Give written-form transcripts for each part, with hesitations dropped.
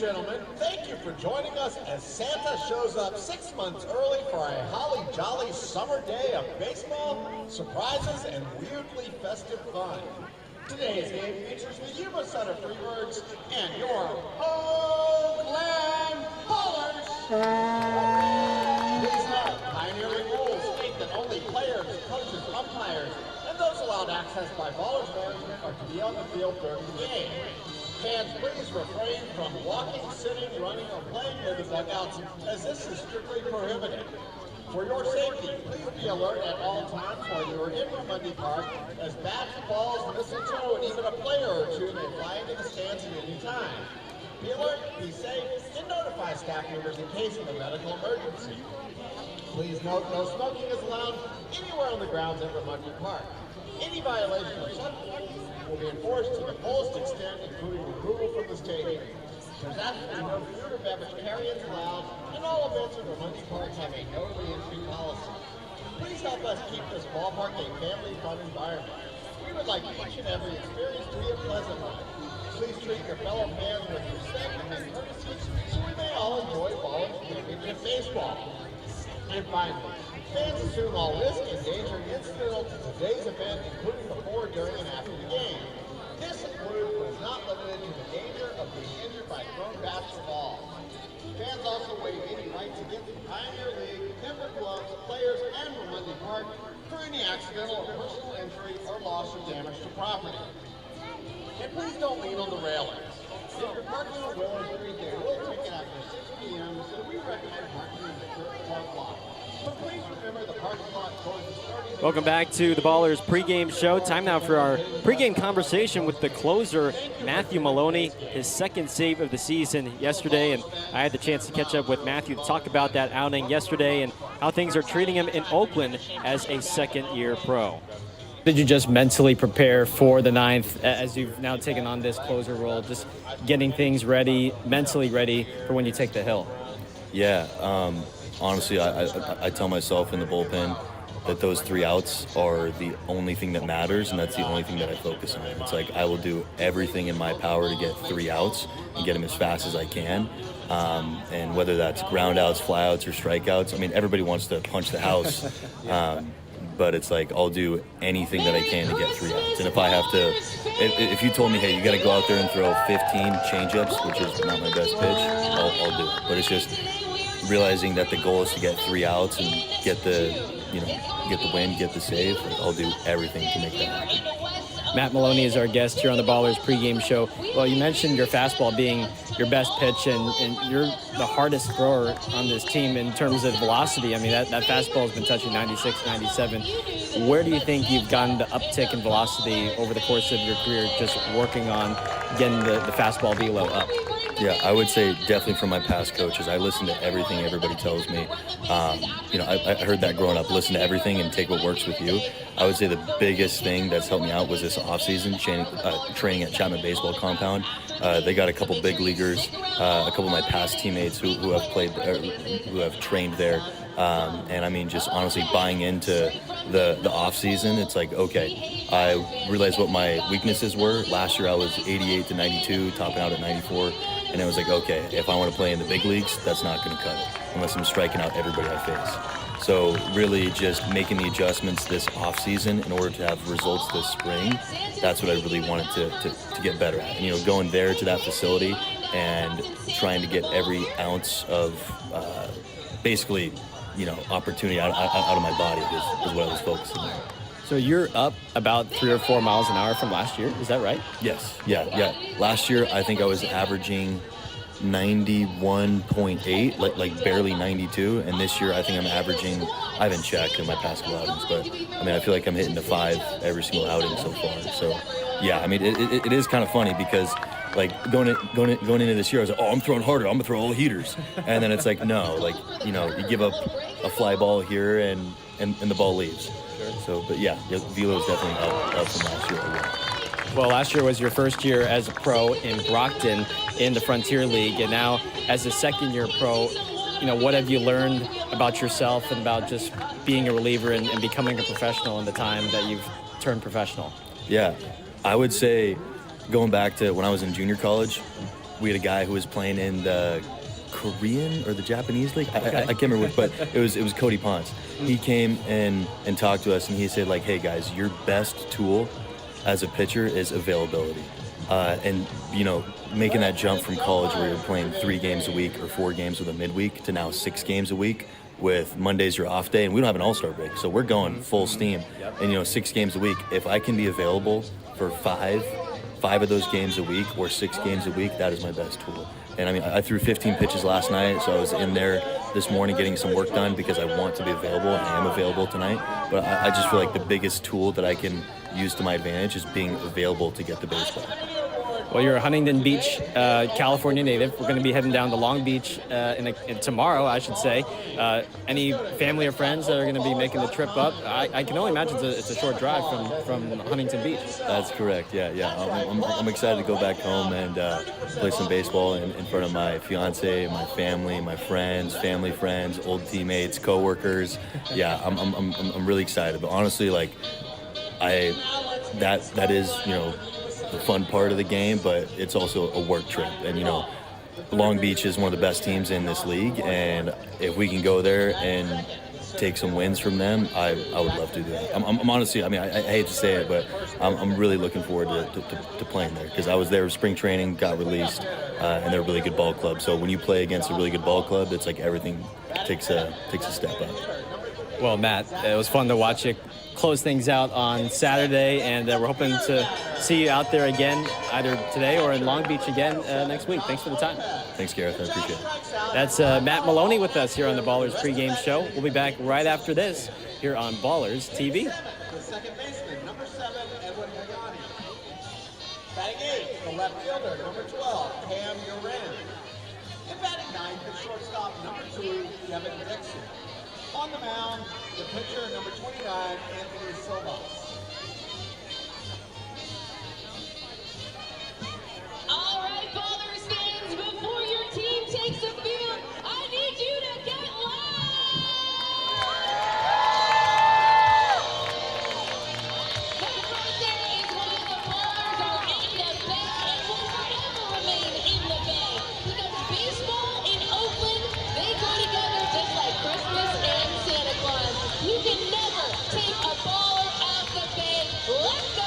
gentlemen, thank you for joining us as Santa shows up 6 months early for a holly jolly summer day of baseball, surprises, and weirdly festive fun. Today's game features the Yuba-Sutter Freebirds and your Oakland Ballers. Please note, Pioneer League rules state that only players, coaches, umpires, and those allowed access by Ballers management are to be on the field during the game. Fans, please refrain from walking, sitting, running, or playing near the dugouts, as this is strictly prohibited. For your safety, please be alert at all times while you are in Mundy Park, as bats, balls, mistletoe, and even a player or two may fly into the stands at any time. Be alert, be safe, and notify staff members in case of a medical emergency. Please note, no smoking is allowed anywhere on the grounds at Mundy Park. Any violation of such will be enforced to the fullest extent, including removal from the stadium. There's absolutely no food or beverage carry-ins allowed, and all events at Mundy Park have a no re-entry policy. Please help us keep this ballpark a family-fun environment. We would like each and every experience to be a pleasant one. Please treat your fellow fans with respect and courtesy, so we may all enjoy Ballers Championship baseball. And finally, fans assume all risk and danger incidental to today's event, including before, during, and after the game. This includes, but is not limited to, the danger of being injured by thrown bats or balls. Fans also waive any rights against the Pioneer League, tempered gloves, players, and Mundy Park for any accidental or personal injury or loss or damage to property. And please don't lean on the railings. If you're parking on Willow Street, they will ticket after 6 p.m., so we recommend parking in the third park lot. But please remember the parking lot towards the starting. Welcome back to the Ballers pregame show. Time now for our pregame conversation with the closer, Matthew Maloney, his second save of the season yesterday. And I had the chance to catch up with Matthew to talk about that outing yesterday and how things are treating him in Oakland as a second-year pro. Did you just mentally prepare for the ninth as you've now taken on this closer role, just getting things ready, mentally ready for when you take the hill? Yeah, honestly, I tell myself in the bullpen that those 3 outs are the only thing that matters, and that's the only thing that I focus on. It's like I will do everything in my power to get 3 outs and get them as fast as I can. And whether that's ground outs, fly outs, or strikeouts, I mean, everybody wants to punch the house. But it's like I'll do anything that I can to get 3 outs. And if I have to, if you told me, hey, you got to go out there and throw 15 changeups, which is not my best pitch, I'll do it. But it's just realizing that the goal is to get 3 outs and get the win, get the save. I'll do everything to make that happen. Matt Maloney is our guest here on the Ballers pregame show. Well, you mentioned your fastball being your best pitch, and you're the hardest thrower on this team in terms of velocity. I mean, that fastball has been touching 96, 97. Where do you think you've gotten the uptick in velocity over the course of your career, just working on getting the fastball velo up? Yeah, I would say definitely from my past coaches. I listen to everything everybody tells me. I heard that growing up, listen to everything and take what works with you. I would say the biggest thing that's helped me out was this offseason, training at Chapman Baseball Compound. They got a couple big leaguers, a couple of my past teammates who have played, who have trained there. And I mean, just honestly buying into the off season, it's like, okay, I realized what my weaknesses were. Last year I was 88 to 92, topping out at 94. And it was like, okay, if I want to play in the big leagues, that's not going to cut it unless I'm striking out everybody I face. So really just making the adjustments this off season in order to have results this spring, that's what I really wanted to get better at. And, going there to that facility and trying to get every ounce of basically, opportunity out of my body is what I was focusing on. So you're up about 3 or 4 miles an hour from last year, is that right? Yes, yeah. Last year, I think I was averaging 91.8, like barely 92, and this year I think I'm averaging, I haven't checked in my past couple outings, but I mean, I feel like I'm hitting the 5 every single outing so far. So, yeah, I mean, it is kind of funny because, like, going into this year, I was like, oh, I'm throwing harder, I'm gonna throw all heaters, and then it's like, no, like, you give up a fly ball here and the ball leaves. So, but yeah, velo is definitely up from last year. Well, last year was your first year as a pro in Brockton in the Frontier League, and now as a second-year pro, what have you learned about yourself and about just being a reliever and becoming a professional in the time that you've turned professional? Yeah, I would say going back to when I was in junior college, we had a guy who was playing in the Korean or the Japanese league. I can't remember which, but it was Cody Ponce. He came in and talked to us, and he said, like, hey guys, your best tool as a pitcher is availability. And making that jump from college where you're playing 3 games a week or 4 games with a midweek to now 6 games a week with Mondays your off day, and we don't have an all-star break, so we're going full steam. And 6 games a week. If I can be available for five of those games a week or 6 games a week, that is my best tool. And I mean, I threw 15 pitches last night, so I was in there this morning getting some work done because I want to be available, and I am available tonight. But I just feel like the biggest tool that I can use to my advantage is being available to get the baseball. Well, you're a Huntington Beach, California native. We're going to be heading down to Long Beach tomorrow, I should say. Any family or friends that are going to be making the trip up? I can only imagine it's a short drive from Huntington Beach. That's correct, yeah. I'm excited to go back home and play some baseball in front of my fiance, my family, my friends, family friends, old teammates, coworkers. Yeah, I'm really excited. But honestly, like, that is, the fun part of the game, but it's also a work trip. And Long Beach is one of the best teams in this league, and if we can go there and take some wins from them, I would love to do that. I'm honestly, I mean, I hate to say it, but I'm really looking forward to playing there, because I was there with spring training, got released, and they're a really good ball club. So when you play against a really good ball club, it's like everything takes a step up. Well, Matt, it was fun to watch you close things out on Saturday, and we're hoping to see you out there again either today or in Long Beach again next week. Thanks for the time. Thanks, Gareth. I appreciate it. That's Matt Maloney with us here on the Ballers pregame show. We'll be back right after this here on Ballers TV. The second baseman, number 7, Edwin Pagani. Batting 8, the left fielder, number 12, Cam Uran. And batting 9, the shortstop, number 2, Devin Dixon. On the mound, the pitcher, number 29, Anthony Silva. All right, Ballers fans, before your team takes the field, I need you to get loud! That right there is why the Ballers are in the Bay and will forever remain in the Bay. Because baseball in Oakland, they go together just like Christmas and Santa Claus. You can never take a baller out the Bay. Let's go!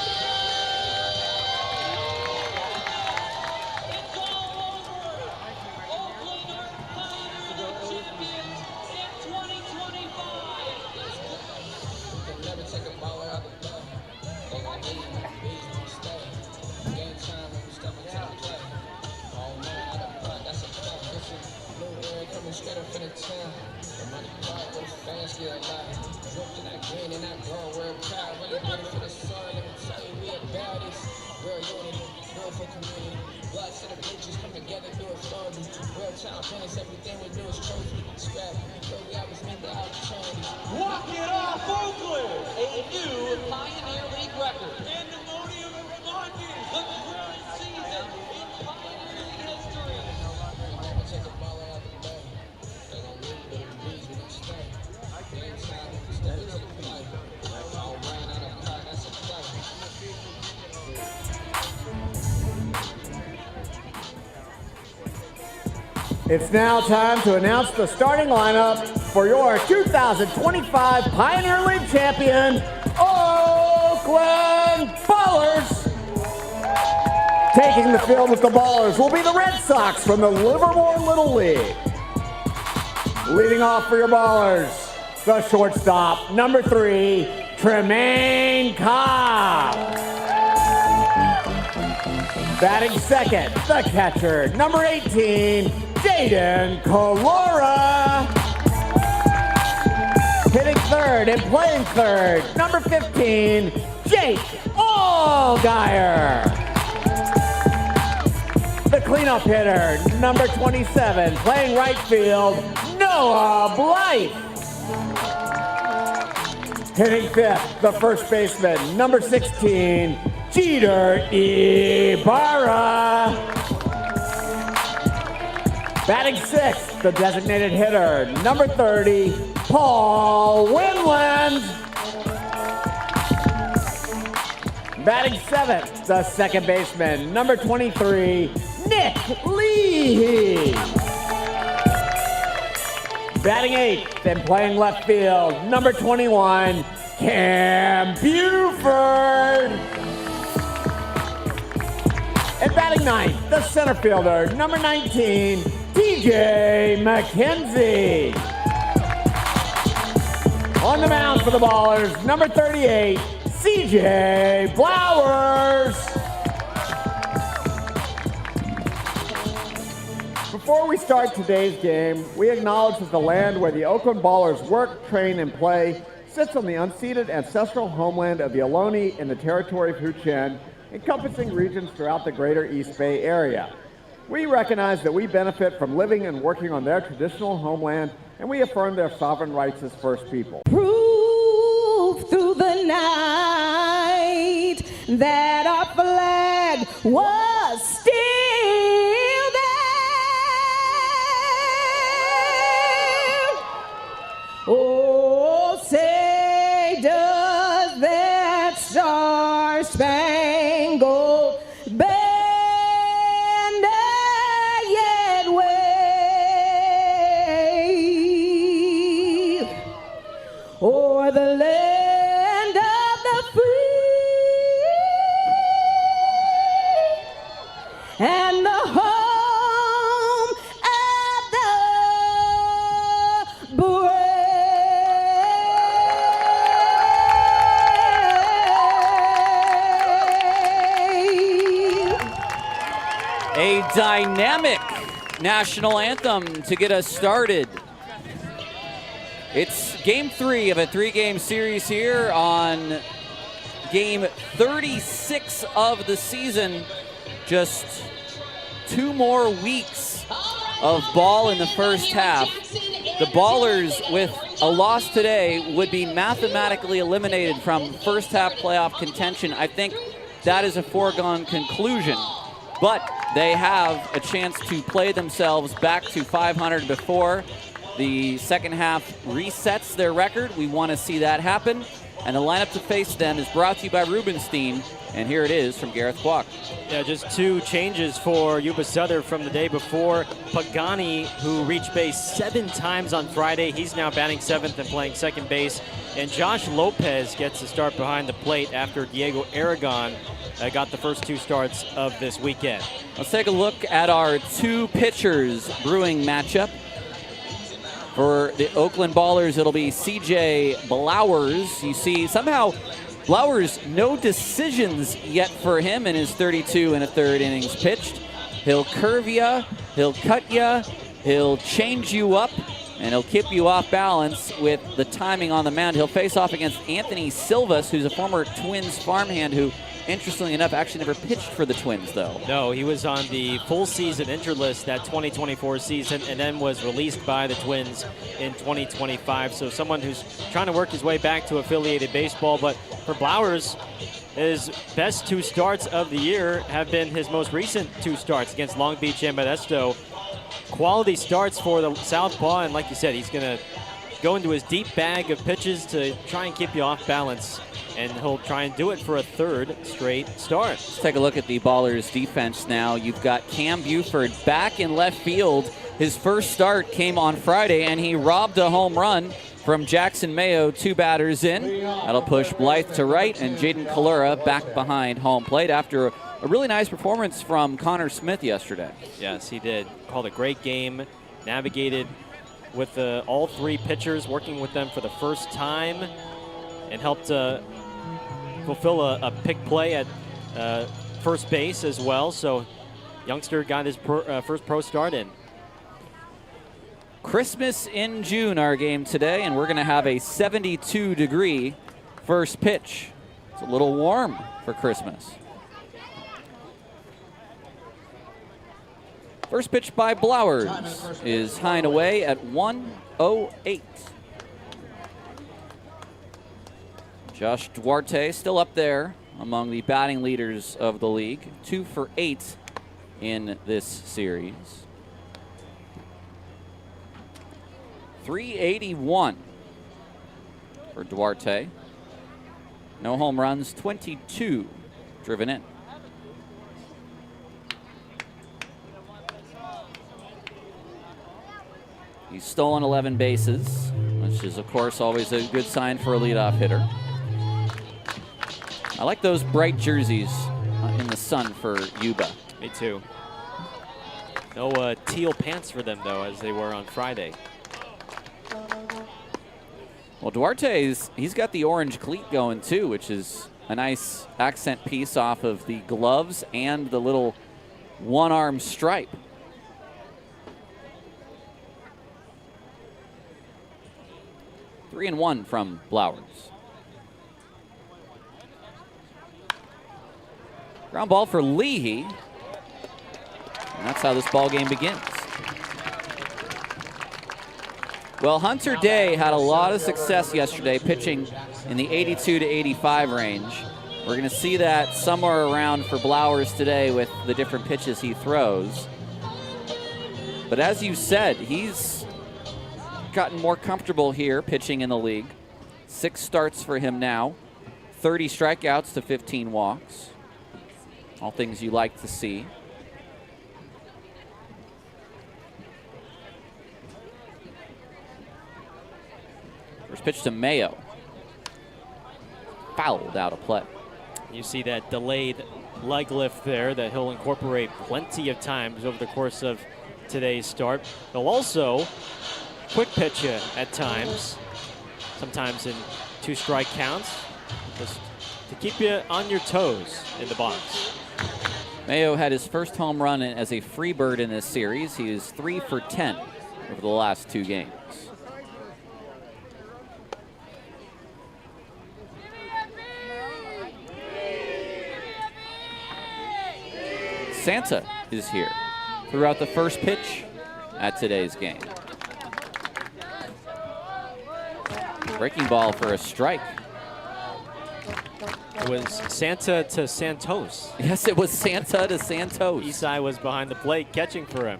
It's all over. Oakland are Pioneer champions in 2025. Never take a baller out the bay. They gon' leave when the bees don't stay. Game time when we step into the play. Oh man, out of blood, that's a fact. Listen, blue bird coming straight up in the town. The money quiet, but the fans get a lot. Dripped in that green and that gold, we're proud. Really ready for the sun. Let me tell you, we about this. Real unity, real for community. Blood to the bitches come together, do it for me. Real time finish, everything we do is trophy. Scrap, but we always meant the opportunity. Walk it off, Oakland! A new Pioneer League record. Pandemonium in London, the greatest season in Pioneer League history. Never take a baller out the bay. They gon' leave with the bees, we don't stay. Game time when we step into the play. All rain out of pot, that's a play. It's now time to announce the starting lineup for your 2025 Pioneer League champion, Oakland Ballers. Taking the field with the Ballers will be the Red Sox from the Livermore Little League. Leading off for your Ballers, the shortstop, number 3, Tremaine Cobb. Batting second, the catcher, number 18, Jaden Kalora. Hitting third and playing third, number 15, Jake Allgaier. The cleanup hitter, number 27, playing right field, Noah Blythe. Hitting fifth, the first baseman, number 16, Jeter Ibarra. Batting sixth, the designated hitter, number 30, Paul Winland. Batting seventh, the second baseman, number 23, Nick Nick Leahy. Batting 8th and playing left field, number 21, Cam Buford. And batting 9th, the center fielder, number 19, DJ McKenzie. On the mound for the Ballers, number 38, CJ Blowers. Before we start today's game, we acknowledge that the land where the Oakland Ballers work, train, and play sits on the unceded ancestral homeland of the Ohlone in the territory of Huichin, encompassing regions throughout the greater East Bay area. We recognize that we benefit from living and working on their traditional homeland, and we affirm their sovereign rights as First People. Prove through the night that our flag was still there. Oh, say does that star-spangled banner yet wave o'er the land of the free and the home of the brave. A dynamic national anthem to get us started. It's game 3 of a 3-game series here on game 36 of the season. Just 2 more weeks of ball in the first half. The Ballers, with a loss today, would be mathematically eliminated from first half playoff contention. I think that is a foregone conclusion. But they have a chance to play themselves back to 500 before the second half resets their record. We want to see that happen. And the lineup to face them is brought to you by Rubenstein. And here it is from Gareth Kwok. Yeah, just 2 changes for Yuba-Sutter from the day before. Pagani, who reached base 7 times on Friday, he's now batting 7th and playing second base. And Josh Lopez gets to start behind the plate after Diego Aragon got the first 2 starts of this weekend. Let's take a look at our 2 pitchers brewing matchup. For the Oakland Ballers, it'll be CJ Blowers. You see, somehow Blowers, no decisions yet for him in his 32 1/3 innings pitched. He'll curve you, he'll cut you, he'll change you up, and he'll keep you off balance with the timing on the mound. He'll face off against Anthony Silvas, who's a former Twins farmhand who, interestingly enough, actually never pitched for the Twins, though. No, he was on the full season injured list that 2024 season and then was released by the Twins in 2025. So someone who's trying to work his way back to affiliated baseball. But for Blowers, his best 2 starts of the year have been his most recent 2 starts against Long Beach and Modesto. Quality starts for the southpaw, and like you said, he's going to go into his deep bag of pitches to try and keep you off balance, and he'll try and do it for a 3rd straight start. Let's take a look at the Ballers defense now. You've got Cam Buford back in left field. His first start came on Friday, and he robbed a home run from Jackson Mayo, 2 batters in. That'll push Blythe to right, and Jaden Kalura back behind home plate after a really nice performance from Connor Smith yesterday. Yes, he did. Called a great game, navigated with all 3 pitchers, working with them for the first time, and helped fulfill a pick play at first base as well. So youngster got his first pro start in. Christmas in June, our game today, and we're going to have a 72-degree first pitch. It's a little warm for Christmas. First pitch by Blowers is high and away at 1:08. Josh Duarte still up there among the batting leaders of the league. 2 for 8 in this series. 381 for Duarte. No home runs, 22 driven in. He's stolen 11 bases, which is, of course, always a good sign for a leadoff hitter. I like those bright jerseys in the sun for Yuba. Me too. No teal pants for them, though, as they were on Friday. Well, Duarte's, he's got the orange cleat going, too, which is a nice accent piece off of the gloves and the little one-arm stripe. 3-1 from Blowers. Ground ball for Leahy. And that's how this ball game begins. Well, Hunter Day had a lot of success yesterday pitching in the 82 to 85 range. We're going to see that somewhere around for Blowers today with the different pitches he throws. But as you said, he's gotten more comfortable here pitching in the league. 6 starts for him now, 30 strikeouts to 15 walks. All things you like to see. First pitch to Mayo. Fouled out of play. You see that delayed leg lift there that he'll incorporate plenty of times over the course of today's start. He'll also quick pitch you at times, sometimes in 2 strike counts, just to keep you on your toes in the box. Mayo had his first home run as a Freebird in this series. He is 3 for 10 over the last 2 games. Santa is here throughout the first pitch at today's game. Breaking ball for a strike. It was Santa to Santos. Yes, it was Santa to Santos. Isai was behind the plate catching for him.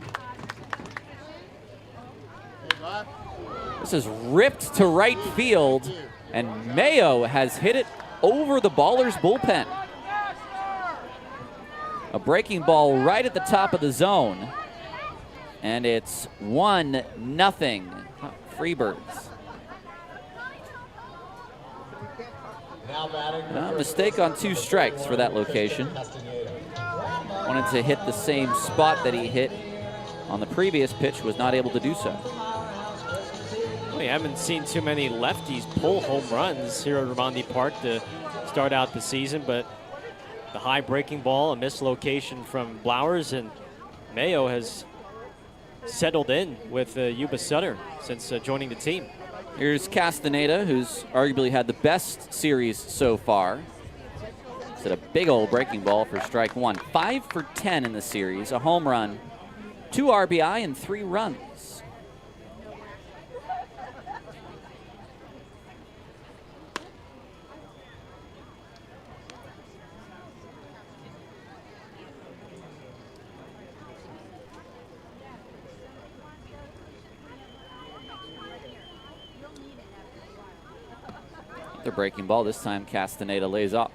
This is ripped to right field, and Mayo has hit it over the Ballers bullpen. A breaking ball right at the top of the zone, and it's 1-0 Freebirds. Mistake on 2 strikes for that location. Wanted to hit the same spot that he hit on the previous pitch, was not able to do so. We haven't seen too many lefties pull home runs here at Ramondi Park to start out the season, but the high breaking ball, a mislocation from Blowers, and Mayo has settled in with Yuba-Sutter since joining the team. Here's Castaneda, who's arguably had the best series so far. It's a big old breaking ball for strike 1. 5 for 10 in the series, a home run, 2 RBI, and 3 runs. The breaking ball, this time Castaneda lays off.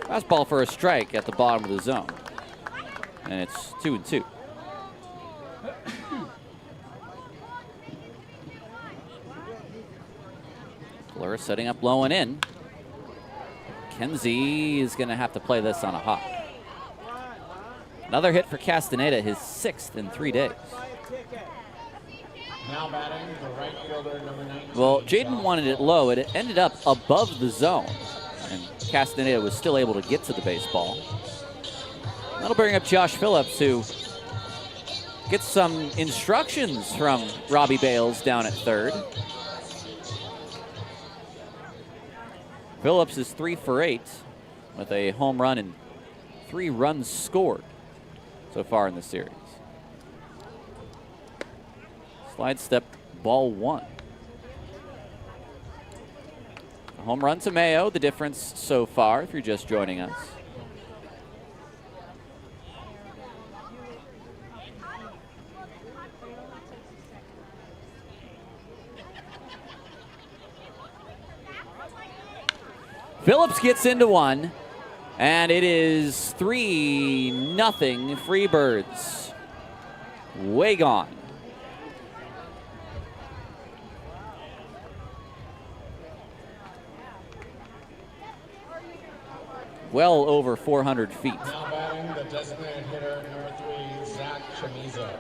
Fastball for a strike at the bottom of the zone. And it's 2-2. Fleur setting up low and in. Kenzie is going to have to play this on a hop. Another hit for Castaneda, his 6th in 3 days. Now batting the right fielder, number 19. Well, Jaden wanted it low. It ended up above the zone, and Castaneda was still able to get to the baseball. That'll bring up Josh Phillips, who gets some instructions from Robbie Bales down at third. Phillips is 3 for 8 with a home run and 3 runs scored so far in the series. Slide step, ball 1. A home run to Mayo, the difference so far if you're just joining us. Phillips gets into one, and it is 3-0 Freebirds. Way gone. Well over 400 feet. Now batting the designated hitter, number 3, Zach Chamizo.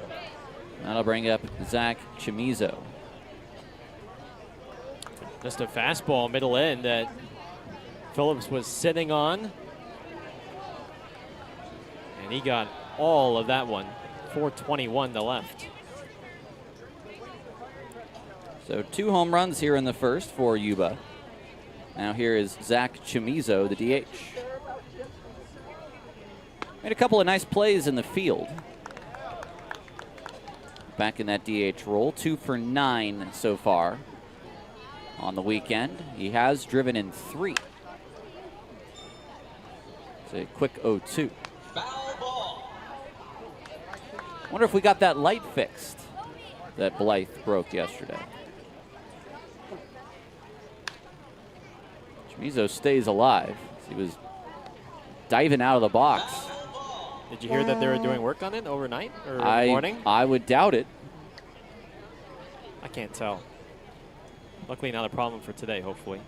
That'll bring up Zach Chamizo. Just a fastball middle end that Phillips was sitting on. And he got all of that one. 4:21 to left. So 2 home runs here in the first for Yuba. Now here is Zach Chamizo, the DH. Made a couple of nice plays in the field. Back in that DH role, 2 for 9 so far on the weekend. He has driven in 3. It's a quick 0-2. Wonder if we got that light fixed that Blythe broke yesterday. Chamizo stays alive. He was diving out of the box. Did you hear that they were doing work on it overnight or morning? I would doubt it. I can't tell. Luckily not a problem for today, hopefully.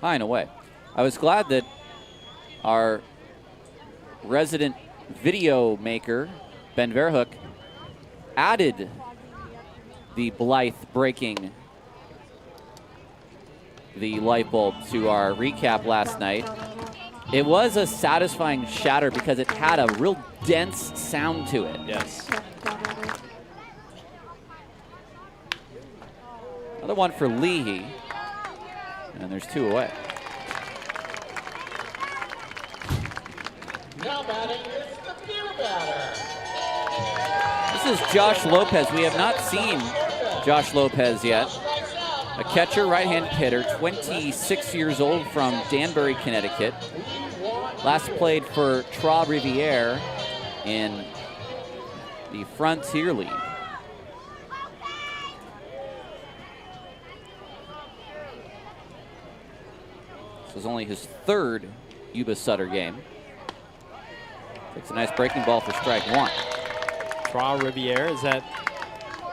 High and away. I was glad that our resident video maker, Ben Verhoek, added the Blythe breaking the light bulb to our recap last night. It was a satisfying shatter because it had a real dense sound to it. Yes. Another one for Leahy. And there's 2 away. Now batting is the beer batter. This is Josh Lopez. We have not seen Josh Lopez yet. A catcher, right-handed hitter, 26 years old from Danbury, Connecticut. Last played for Trois-Rivières in the Frontier League. This was only his 3rd Yuba-Sutter game. Takes a nice breaking ball for strike 1. Trois-Rivières, is that,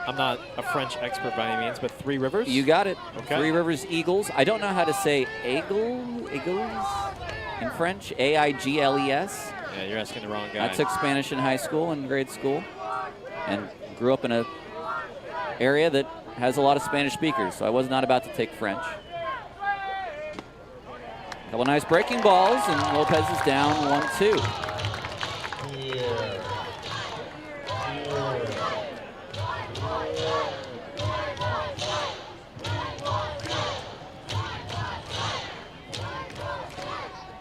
I'm not a French expert by any means, but 3 Rivers? You got it. Okay. 3 Rivers Eagles. I don't know how to say Eagles in French. A-I-G-L-E-S. Yeah, you're asking the wrong guy. I took Spanish in high school and grade school and grew up in an area that has a lot of Spanish speakers, so I was not about to take French. Couple nice breaking balls, and Lopez is down 1-2.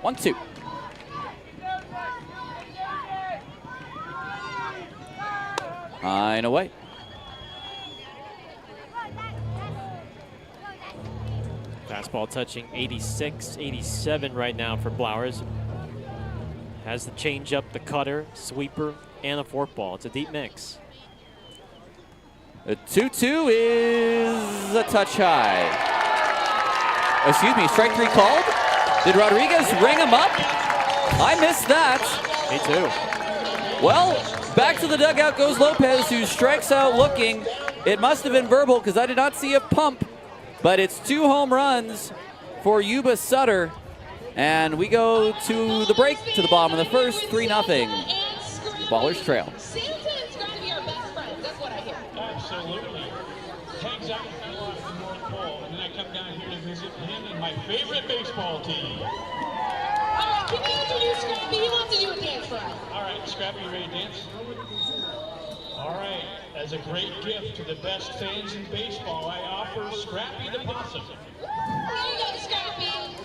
1-2. High and away. Fastball touching 86, 87 right now for Blowers. Has the changeup, the cutter, sweeper, and a forkball. It's a deep mix. The 2-2 is a touch high. Excuse me, strike 3 called? Did Rodriguez ring him up? I missed that. Me too. Well, back to the dugout goes Lopez, who strikes out looking. It must have been verbal because I did not see a pump, but it's 2 home runs for Yuba-Sutter. And we go to the break to the bottom of the first, 3-0. Ballers trail. Santa is going to be our best friend. That's what I hear. Absolutely. Hangs out a lot at the North Pole, and then I come down here to visit him and my favorite baseball team. All right, can you introduce Scrappy? He wants to do a dance for us. All right, Scrappy, you ready to dance? All right, as a great gift to the best fans in baseball, I offer Scrappy the Possum. There you go, Scrappy.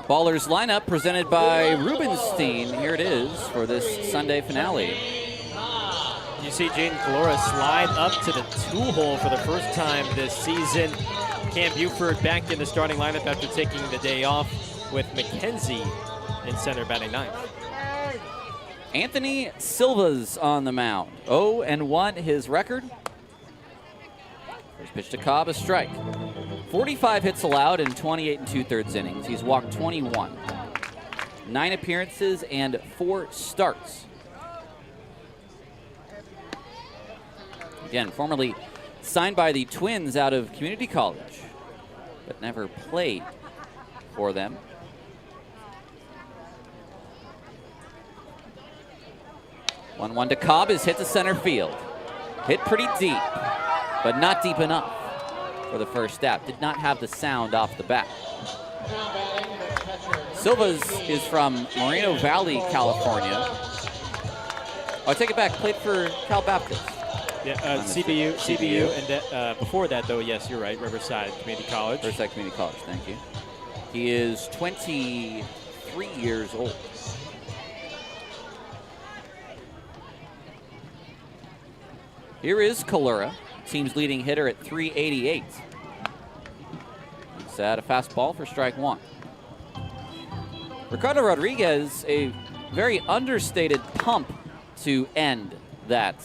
Ballers lineup presented by Rubenstein. Here it is for this Sunday finale. You see Jaden Calora slide up to the 2-hole for the first time this season. Cam Buford back in the starting lineup after taking the day off with McKenzie in center batting ninth. Anthony Silva's on the mound. 0-1 his record. First pitch to Cobb, a strike. 45 hits allowed in 28 2/3 innings. He's walked 21. 9 appearances and 4 starts. Again, formerly signed by the Twins out of community college, but never played for them. One to Cobb is hit to center field. Hit pretty deep, but not deep enough for the first step. Did not have the sound off the bat. Silva's is from Moreno Valley, California. Oh, I take it back. Played for Cal Baptist. Yeah, CBU, and before that, though, yes, you're right, Riverside Community College. Riverside Community College, thank you. He is 23 years old. Here is Calura, team's leading hitter at 388. He's at a fastball for strike one. Ricardo Rodriguez, a very understated pump to end that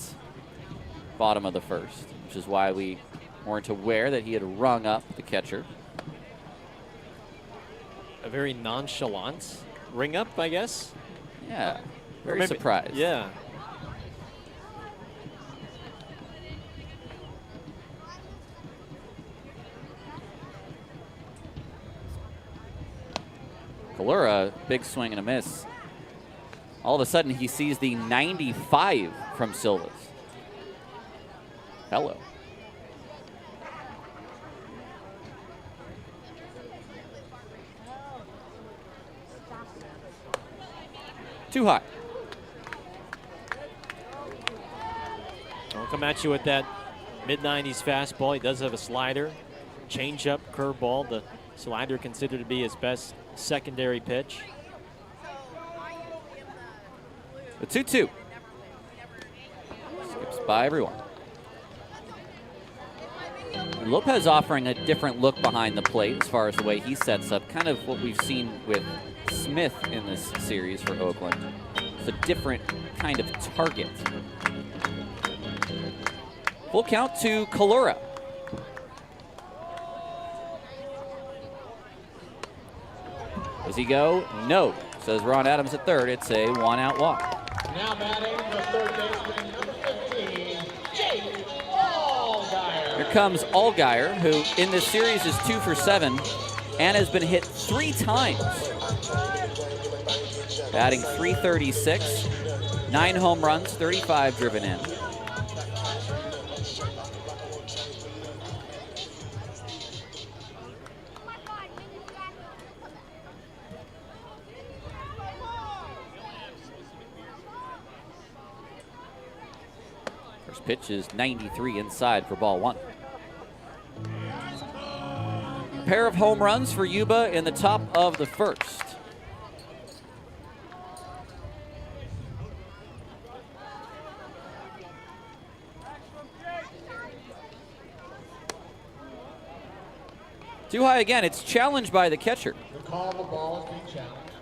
bottom of the first, which is why we weren't aware that he had rung up the catcher. A very nonchalant ring up, I guess. Yeah, very surprised. Yeah. Calura, big swing and a miss. All of a sudden, he sees the 95 from Silva's. Hello. Too high. I'll come at you with that mid-90s fastball. He does have a slider, changeup, curveball. The slider considered to be his best secondary pitch. The 2-2. Skips by everyone. And Lopez offering a different look behind the plate as far as the way he sets up. Kind of what we've seen with Smith in this series for Oakland. It's a different kind of target. Full count to Calura. Does he go? No, says Ron Adams at third. It's a one-out walk. Now batting the third baseman, number 15, Jake Allgaier. Here comes Allgaier, who in this series is 2 for 7 and has been hit 3 times. Batting .336, 9 home runs, 35 driven in. First pitch is 93 inside for ball 1. Pair of home runs for Yuba in the top of the first. Too high again. It's challenged by the catcher. The call of the ball is being challenged.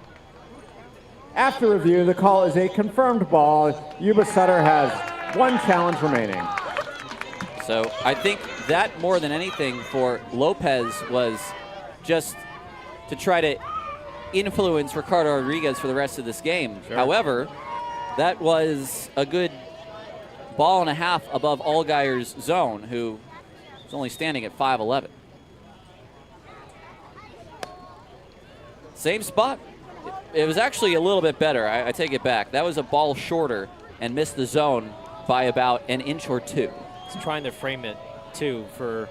After review, the call is a confirmed ball. Yuba-Sutter has 1 challenge remaining. So I think that more than anything for Lopez was just to try to influence Ricardo Rodriguez for the rest of this game. Sure. However, that was a good ball and a half above Allgaier's zone, who is only standing at 5'11". Same spot. It was actually a little bit better. I take it back. That was a ball shorter and missed the zone by about an inch or 2. He's trying to frame it, too, for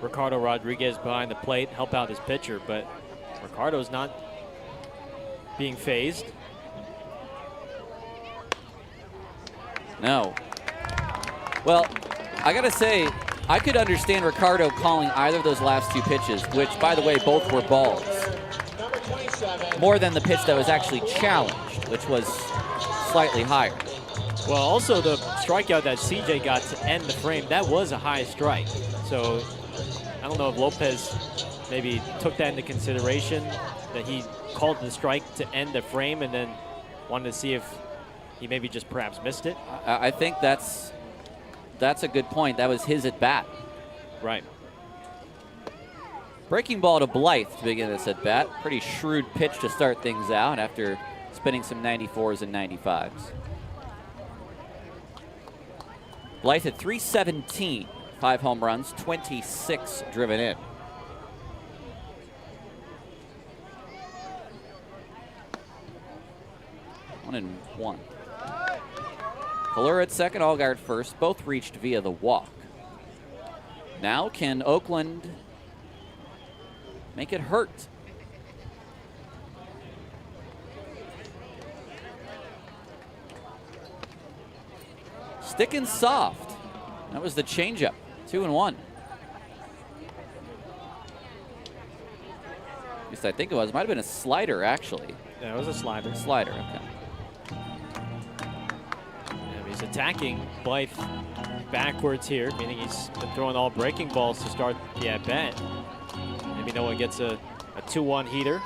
Ricardo Rodriguez behind the plate, help out his pitcher, but Ricardo's not being phased. No. Well, I got to say, I could understand Ricardo calling either of those last 2 pitches, which, by the way, both were balls. Number 26, more than the pitch that was actually challenged, which was slightly higher. Well, also the strikeout that CJ got to end the frame, that was a high strike. So I don't know if Lopez maybe took that into consideration, that he called the strike to end the frame and then wanted to see if he maybe just perhaps missed it. I think that's a good point. That was his at bat. Right. Breaking ball to Blythe to begin this at bat. Pretty shrewd pitch to start things out after spinning some 94s and 95s. Blythe at 317, 5 home runs, 26 driven in. One and one. Kalura at second, Allgard first. Both reached via the walk. Now can Oakland make it hurt? Sticking soft. That was the changeup. 2-1. At least I think it was. Might have been a slider, actually. Yeah, it was a slider. Slider, okay. Yeah, he's attacking Blythe backwards here, meaning he's been throwing all breaking balls to start the at-bat. Maybe no one gets a 2-1 heater.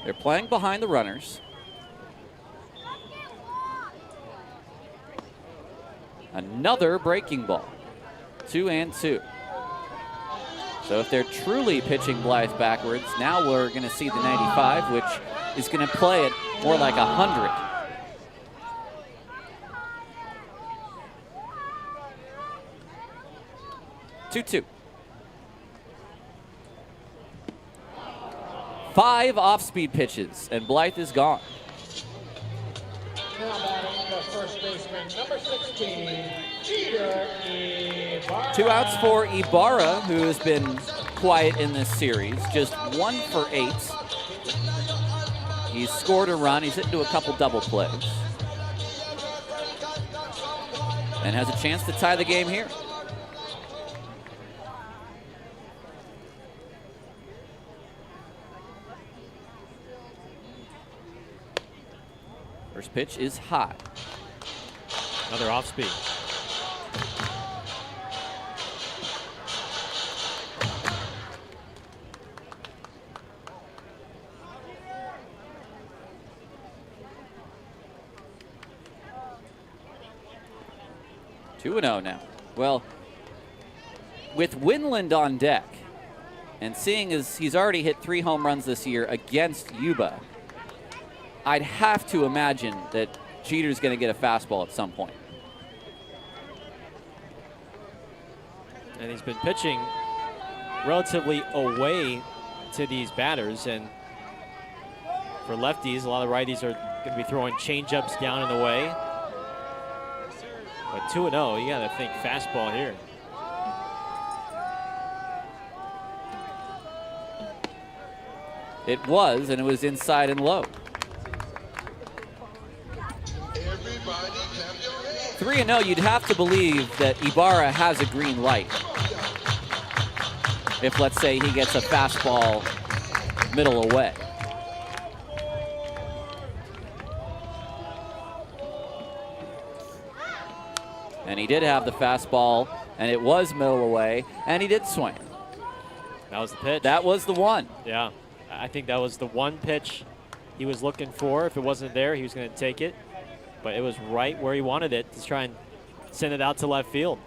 They're playing behind the runners. Another breaking ball. 2-2. So if they're truly pitching Blythe backwards, now we're going to see the 95, which is going to play it more like 100. Two. 5 off-speed pitches, and Blythe is gone. Now batting the first baseman, number 16, Jeter Ibarra. 2 outs for Ibarra, who has been quiet in this series. Just 1 for 8. He's scored a run. He's hit into a couple double plays. And has a chance to tie the game here. First pitch is high. Another off speed. Two 2-0 now. Well, with Winland on deck, and seeing as he's already hit 3 home runs this year against Yuba, I'd have to imagine that Jeter's going to get a fastball at some point. And he's been pitching relatively away to these batters. And for lefties, a lot of righties are going to be throwing changeups down and away. But 2-0, you got to think fastball here. It was, and it was inside and low. 3-0, you'd have to believe that Ibarra has a green light. If, let's say, he gets a fastball middle away. And he did have the fastball, and it was middle away, and he did swing. That was the pitch. That was the one. Yeah, I think that was the one pitch he was looking for. If it wasn't there, he was going to take it. But it was right where he wanted it to try and send it out to left field.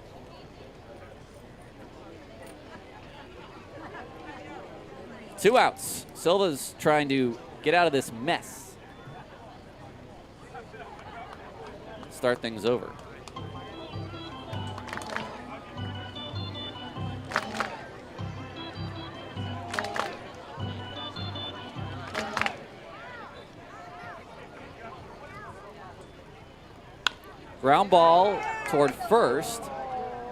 Two outs. Silva's trying to get out of this mess. Start things over. Ground ball toward first,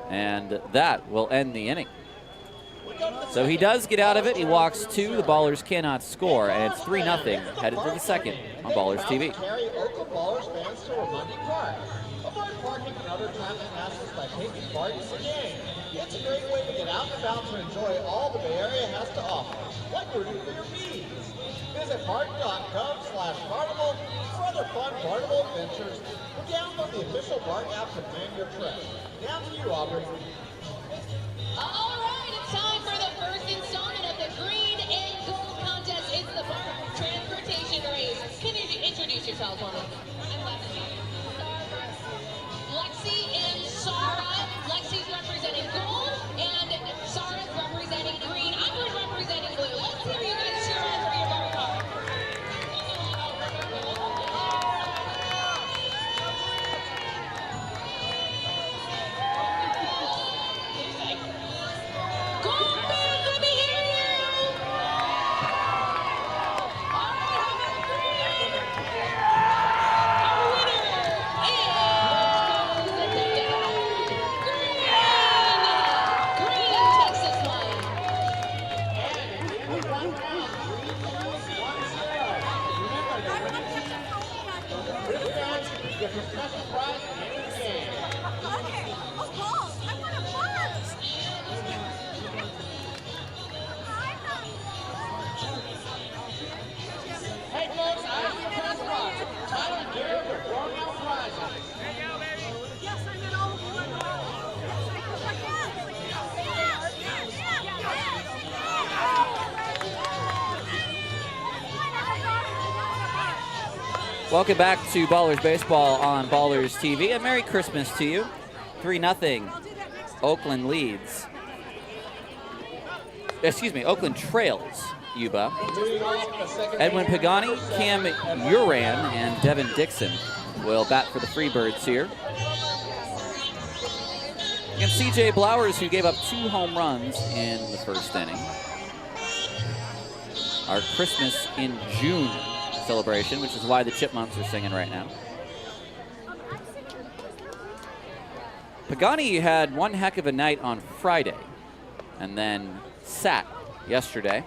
and that will end the inning. So he does get out of it. He walks 2. The Ballers cannot score, and it's 3-0 headed to the second on Ballers TV. Carry Oakland Ballers fans to Ramundi Park. Avoid parking and other time passes by taking part in the game. It's a great way to get out and about to enjoy all the Bay Area has to offer, like rooting for your bees. Visit park.gov/Barnable for other fun Barnable adventures, or download the official Bark app to plan your trip. Down to you, Aubrey. All right, it's time for the first installment of the Green and Gold Contest. It's the Bark Transportation Race. Can you introduce yourselves for me? I'm Lexi. Lexi and Sarah. Lexi's representing gold, and Sarah's representing green. I'm representing blue. Let's hear you guys cheer on for your Bark car. Gold fans, let me hear you! All right, our winner is Green takes this one. Get your special prize at the end of the game. Hey folks, I have the press box. Tyler and Garrett are throwing out prizes. Welcome back to Ballers Baseball on Ballers TV, and Merry Christmas to you. 3-0. Oakland leads. Excuse me, Oakland trails Yuba. Edwin Pagani, Cam Uran, and Devin Dixon will bat for the Freebirds here. And CJ Blowers, who gave up 2 home runs in the first inning. Our Christmas in June celebration, which is why the Chipmunks are singing right now. Pagani had one heck of a night on Friday and then sat yesterday.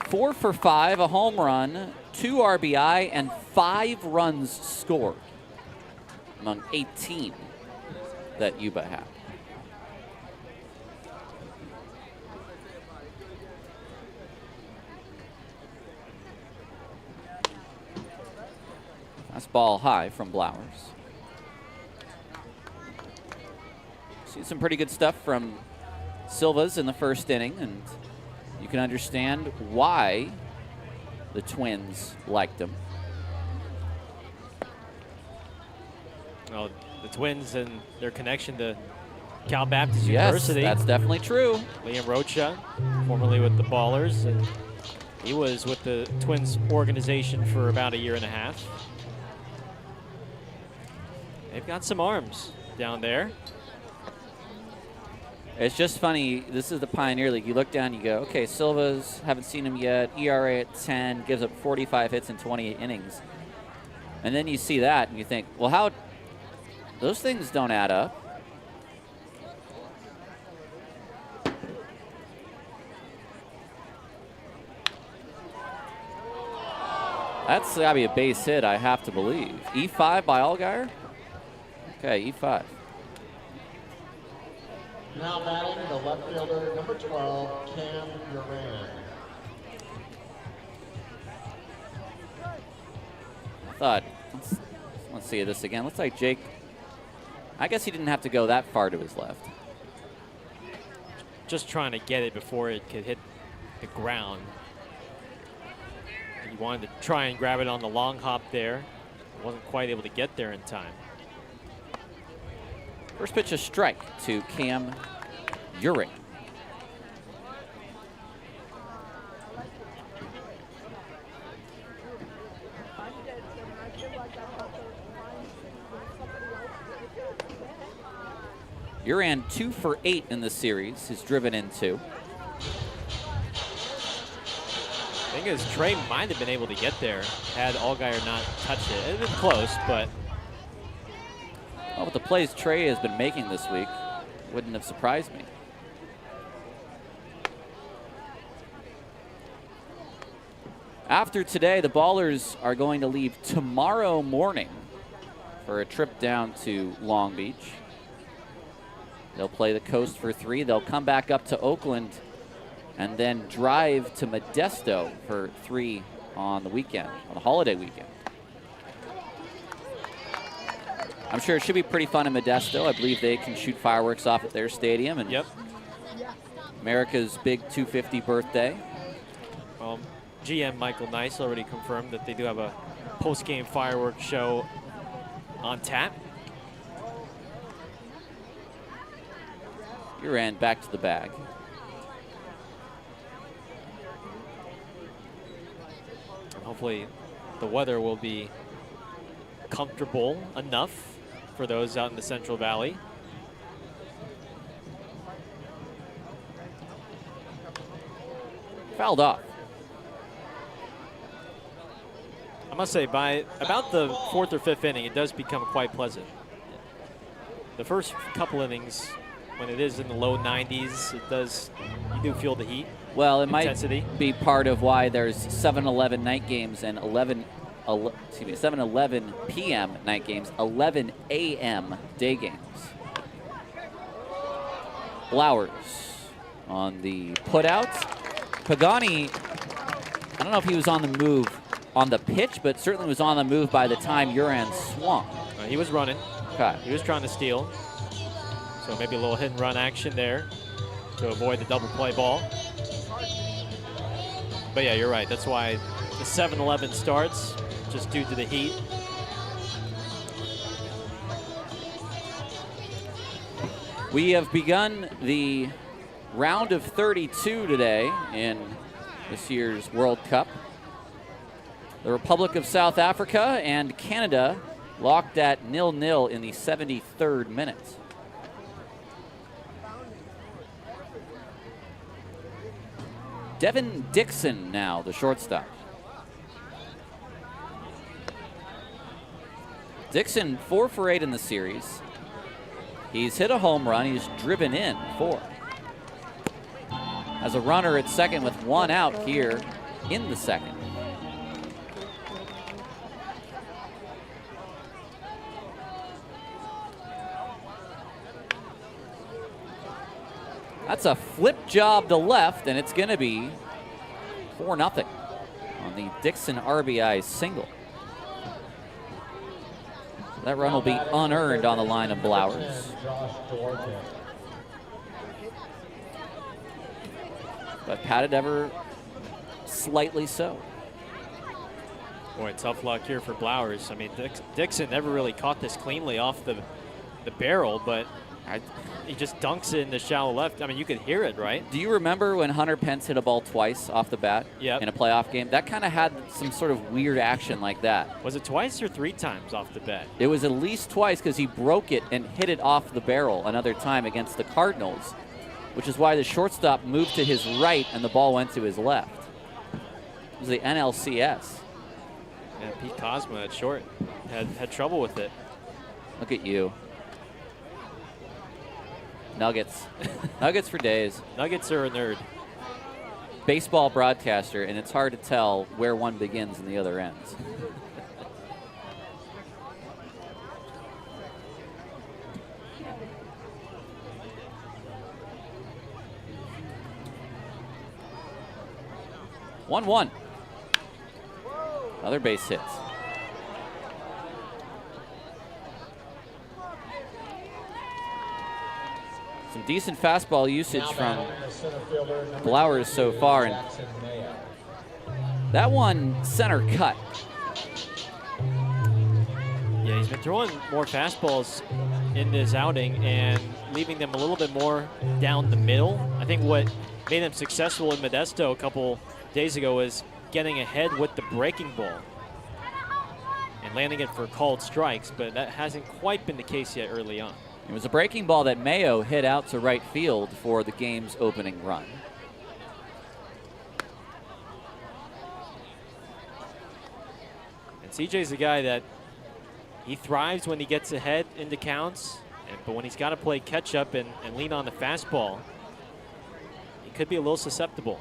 4 for 5, a home run, 2 RBI, and 5 runs scored among 18 that Yuba had. That's ball high from Blowers. See some pretty good stuff from Silvas in the first inning, and you can understand why the Twins liked him. Well, the Twins and their connection to Cal Baptist Yes, University. that's definitely true. Liam Rocha, formerly with the Ballers, and he was with the Twins organization for about a year and a half. They've got some arms down there. It's just funny, this is the Pioneer League. You look down, you go, okay, Silva's, haven't seen him yet, ERA at 10, gives up 45 hits in 28 innings. And then you see that and you think, well, how, those things don't add up. That's gotta be a base hit, I have to believe. E5 by Allgaier? Okay, E5. Now batting the left fielder, number 12, Cam Uran. I thought, let's see this again. Looks like Jake, I guess he didn't have to go that far to his left. Just trying to get it before it could hit the ground. He wanted to try and grab it on the long hop there. Wasn't quite able to get there in time. First pitch, a strike to Cam Uran. Uran 2 for 8 in the series. He's driven in 2. The thing is, Trey might have been able to get there had Allgaier not touched it. It had been close, but well, with the plays Trey has been making this week, wouldn't have surprised me. After today, the Ballers are going to leave tomorrow morning for a trip down to Long Beach. They'll play the coast for 3. They'll come back up to Oakland and then drive to Modesto for 3 on the weekend, on the holiday weekend. I'm sure it should be pretty fun in Modesto. I believe they can shoot fireworks off at their stadium. And yep. America's big 250 birthday. Well, GM Michael Nice already confirmed that they do have a post-game fireworks show on tap. Uran back to the bag. And hopefully the weather will be comfortable enough for those out in the Central Valley. Fouled off. I must say, by about the 4th or 5th inning, it does become quite pleasant. The first couple innings, when it is in the low 90s, you do feel the heat. Well, it intensity. Might be part of why there's 7-11 night games and 7-11 p.m. night games, 11 a.m. day games. Blowers on the putout. Pagani, I don't know if he was on the move on the pitch, but certainly was on the move by the time Uran swung. He was running. Okay. He was trying to steal. So maybe a little hit and run action there to avoid the double play ball. But yeah, you're right. That's why the 7-11 starts, just due to the heat. We have begun the round of 32 today in this year's World Cup. The Republic of South Africa and Canada locked at 0-0 in the 73rd minute. Devin Dixon now, the shortstop. Dixon 4 for 8 in the series. He's hit a home run. He's driven in 4. Has a runner at second with 1 out here in the second. That's a flip job to left, and it's going to be 4-0 on the Dixon RBI single. That run will be unearned on the line of Blowers. But patted ever slightly so. Boy, tough luck here for Blowers. I mean, Dixon never really caught this cleanly off the barrel, but he just dunks it in the shallow left. I mean, you could hear it, right? Do you remember when Hunter Pence hit a ball twice off the bat in a playoff game? That kind of had some sort of weird action like that. Was it twice or 3 times off the bat? It was at least twice because he broke it and hit it off the barrel another time against the Cardinals, which is why the shortstop moved to his right and the ball went to his left. It was the NLCS. Yeah, Pete Cosma at short had trouble with it. Look at you. Nuggets. Nuggets for days. Nuggets are a nerd. Baseball broadcaster, and it's hard to tell where one begins and the other ends. One. Another base hit. Some decent fastball usage from Blowers so far, and that one center cut. Yeah, he's been throwing more fastballs in this outing and leaving them a little bit more down the middle. I think what made him successful in Modesto a couple days ago was getting ahead with the breaking ball and landing it for called strikes, but that hasn't quite been the case yet early on. It was a breaking ball that Mayo hit out to right field for the game's opening run. And CJ's a guy that he thrives when he gets ahead into counts, but when he's got to play catch up and lean on the fastball, he could be a little susceptible.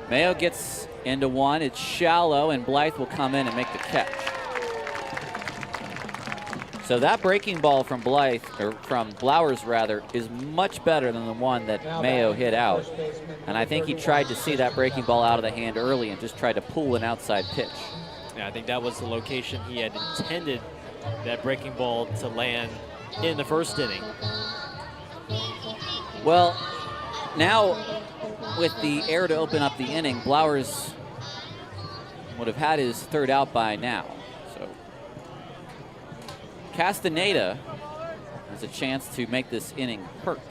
Mayo gets into one. It's shallow, and Blythe will come in and make the catch. So that breaking ball from Blythe, or from Blowers rather, is much better than the one that Mayo hit out. And I think he tried to see that breaking ball out of the hand early and just tried to pull an outside pitch. Yeah, I think that was the location he had intended that breaking ball to land in the first inning. Well, now with the air to open up the inning, Blowers would have had his third out by now. So Castaneda has a chance to make this inning hurt.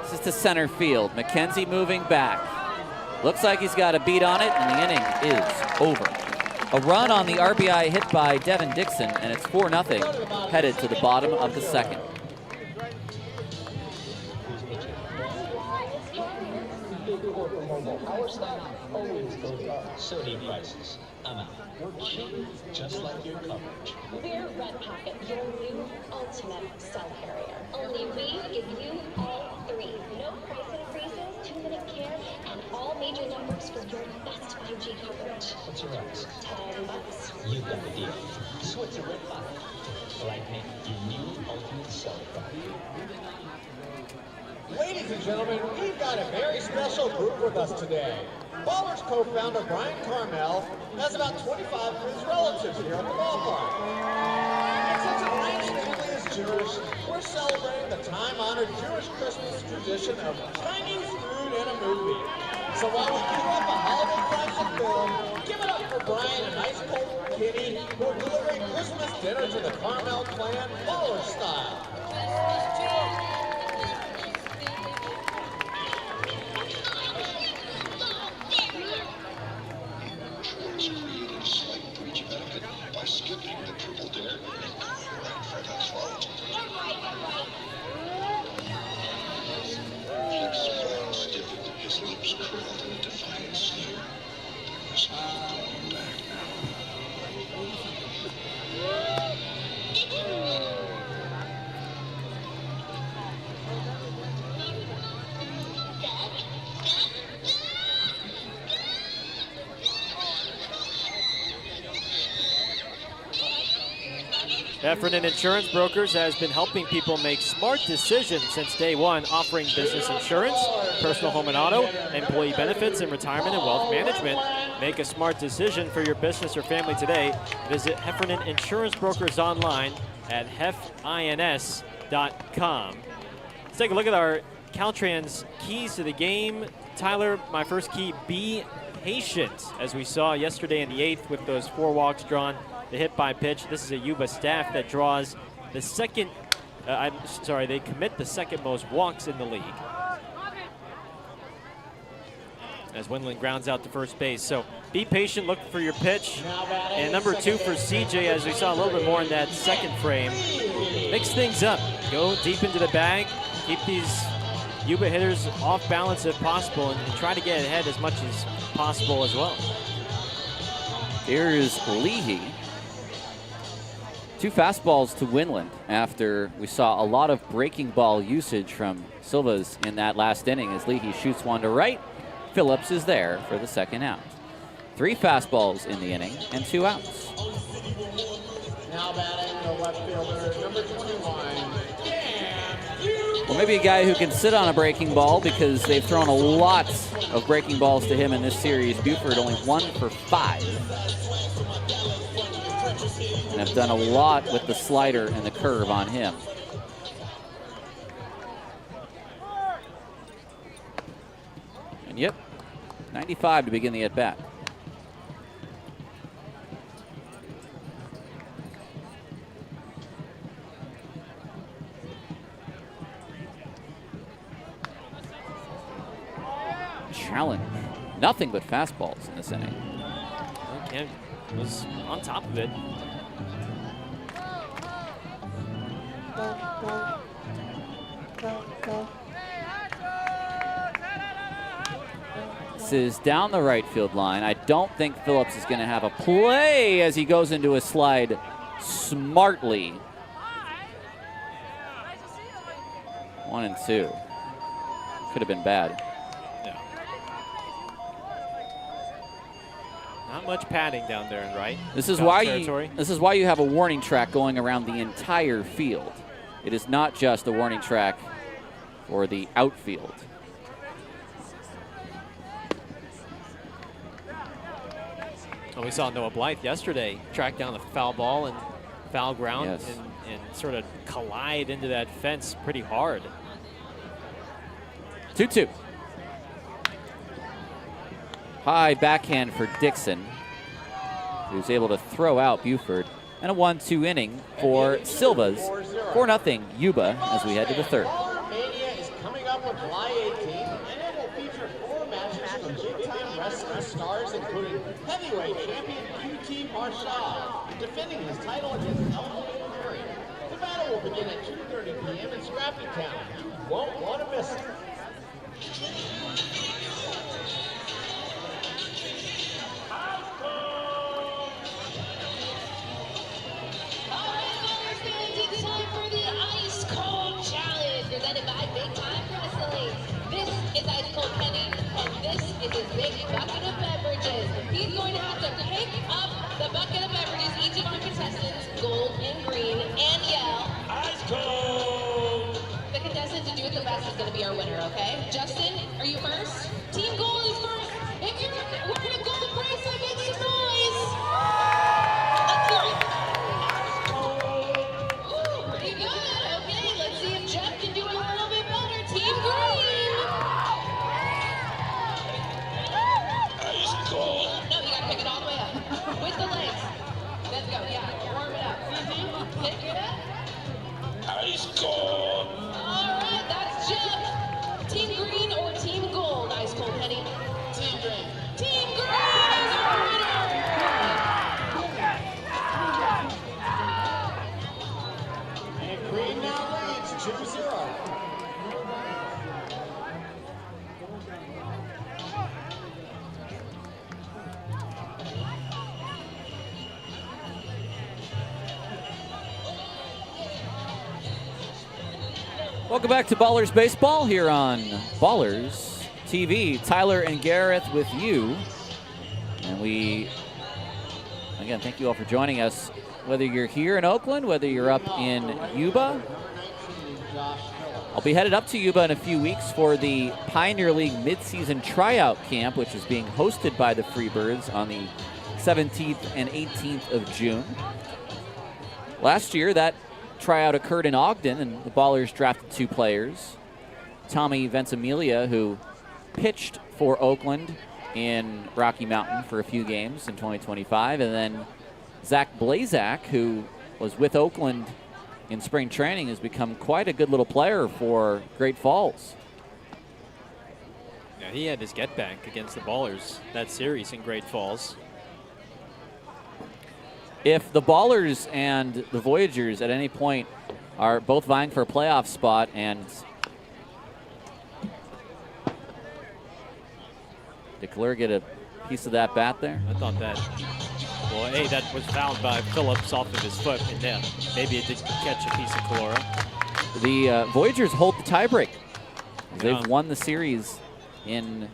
This is to center field. McKenzie moving back. Looks like he's got a beat on it, and the inning is over. A run on the RBI hit by Devin Dixon, and it's 4-0, headed to the bottom of the second. Our stock always goes up. So do prices. I'm out. We're cheap, just like your coverage. We're Red Pocket, your new ultimate cell carrier. Only we give you all three. No price increases, 2-minute care, and all major numbers for your best 5G coverage. What's your price? $10. You got the deal. Switch to Red Pocket. Like me, your new ultimate cell product. Ladies and gentlemen, we've got a very special group with us today. Ballers co-founder Brian Carmel has about 25 of his relatives here at the ballpark. And since Brian's family is Jewish, we're celebrating the time-honored Jewish Christmas tradition of Chinese food and a movie. So while we queue up a holiday classic film, give it up for Brian and Ice Cold Kitty, who are delivering Christmas dinner to the Carmel clan, baller style. Skipping the triple dare and right for that's right. Flips around stiffened, his lips curled in a defiant sneer. There's no going back now. Heffernan Insurance Brokers has been helping people make smart decisions since day one, offering business insurance, personal home and auto, employee benefits, and retirement and wealth management. Make a smart decision for your business or family today. Visit Heffernan Insurance Brokers online at hefins.com. Let's take a look at our Caltrans keys to the game. Tyler, my first key, be patient, as we saw yesterday in the 8th with those 4 walks drawn. The hit by pitch. This is a Yuba staff that draws the second, they commit the second most walks in the league. As Wendland grounds out to first base. So be patient, look for your pitch. And number 2 for CJ, as we saw a little bit more in that second frame. Mix things up. Go deep into the bag. Keep these Yuba hitters off balance if possible and try to get ahead as much as possible as well. Here's Leahy. 2 fastballs to Wendland after we saw a lot of breaking ball usage from Silvas in that last inning as Leahy shoots one to right. Phillips is there for the second out. 3 fastballs in the inning and 2 outs. Now batting the left fielder, number 21. Well, maybe a guy who can sit on a breaking ball because they've thrown a lot of breaking balls to him in this series. Buford only 1 for 5. And have done a lot with the slider and the curve on him. And yep, 95 to begin the at-bat. Challenge. Nothing but fastballs in this inning. Kent was on top of it. This is down the right field line. I don't think Phillips is going to have a play as he goes into a slide smartly. 1 and 2. Could have been bad. Yeah. Not much padding down there, right? This is territory. this is why you have a warning track going around the entire field. It is not just a warning track for the outfield. Well, we saw Noah Blythe yesterday track down the foul ball and foul ground Yes. and sort of collide into that fence pretty hard. 2-2. High backhand for Dixon, who's able to throw out Buford. And a 1-2 inning for Silva's 4-0 Yuba as we head to the third. Mania is coming up on July 18th, and it will feature 4 matches from big-time wrestling stars, including heavyweight champion QT Marshall, defending his title against Elton Curry. The battle will begin at 2:30 p.m. in Scrappy Town. You won't want to miss it. It's time for the Ice Cold Challenge, presented by Big Time Wrestling. This is Ice Cold Penny, and this is his big bucket of beverages. He's going to have to pick up the bucket of beverages, each of our contestants, gold and green, and yell, Ice cold! the contestant to do it the best is going to be our winner, okay? Justin, are you first? Team Gold is first. If you're wearing a gold bracelet, make some noise. Let's hear it. Ooh, pretty good. Okay, let's see if Jeff can do it a little bit better. Team Green. Ice cold. No, you gotta pick it all the way up. With the legs. Let's go, yeah, warm it up. Pick it up. Ice cold. All right, that's Jeff. Team Green or Team Gold, Ice Cold Penny? Team Green. Team Green is our winner. And Green now leads 2-0. Welcome back to Ballers Baseball here on Ballers TV. Tyler and Gareth with you. And we, again, thank you all for joining us. Whether you're here in Oakland, whether you're up in Yuba. I'll be headed up to Yuba in a few weeks for the Pioneer League midseason tryout camp, which is being hosted by the Freebirds on the 17th and 18th of June. Last year, that tryout occurred in Ogden, and the Ballers drafted 2 players. Tommy Ventimiglia, who pitched for Oakland in Rocky Mountain for a few games in 2025, and then Zach Blazak, who was with Oakland in spring training, has become quite a good little player for Great Falls. Yeah, he had his get back against the Ballers that series in Great Falls. If the Ballers and the Voyagers at any point are both vying for a playoff spot, and did Kaler get a piece of that bat there? I thought that, well, A, that was fouled by Phillips off of his foot, and then maybe it did catch a piece of Calora. The Voyagers hold the tiebreak. They've won the series in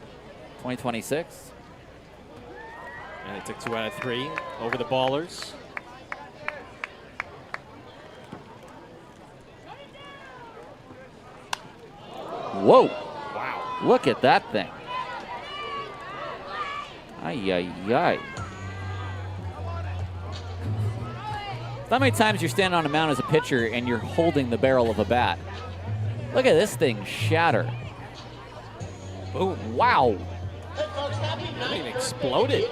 2026. And they took 2 out of 3 over the Ballers. Whoa. Wow. Look at that thing. Ay, ay, ay. How many times you're standing on a mound as a pitcher and you're holding the barrel of a bat? Look at this thing shatter. Boom. Wow. That thing exploded.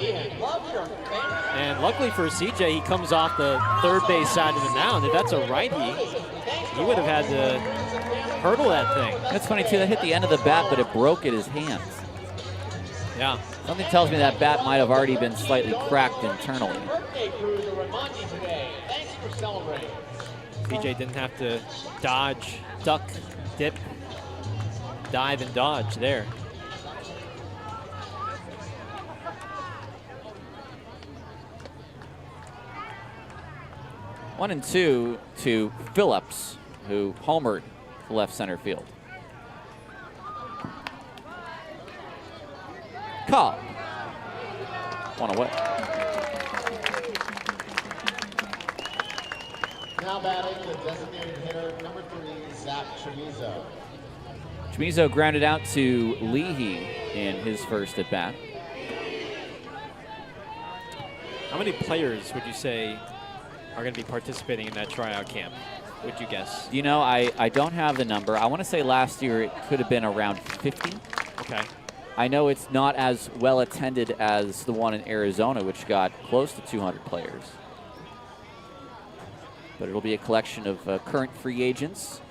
And luckily for CJ, he comes off the third base side of the mound. If that's a righty, he would have had to hurdle that thing. That's funny, too. That hit the end of the bat, but it broke at his hands. Yeah. Something tells me that bat might have already been slightly cracked internally. CJ didn't have to dodge, duck, dip, dive, and dodge there. One and two to Phillips, who homered to left center field. Call. one away. Now batting the designated hitter, number 3, Zach Chamizo. Chamizo grounded out to Leahy in his first at bat. How many players would you say are going to be participating in that tryout camp? Would you guess? You know, I don't have the number. I want to say last year it could have been around 50. Okay. I know it's not as well attended as the one in Arizona, which got close to 200 players. But it'll be a collection of current free agents,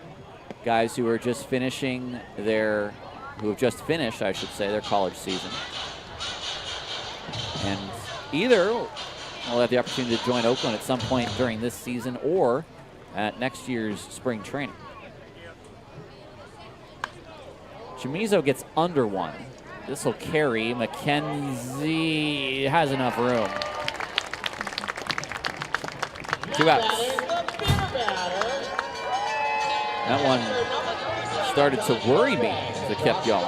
guys who are just finishing their, who have just finished, I should say, their college season. And either will have the opportunity to join Oakland at some point during this season or at next year's spring training. Chamizo gets under one. This will carry. McKenzie has enough room. 2 outs. That one started to worry me as it kept going.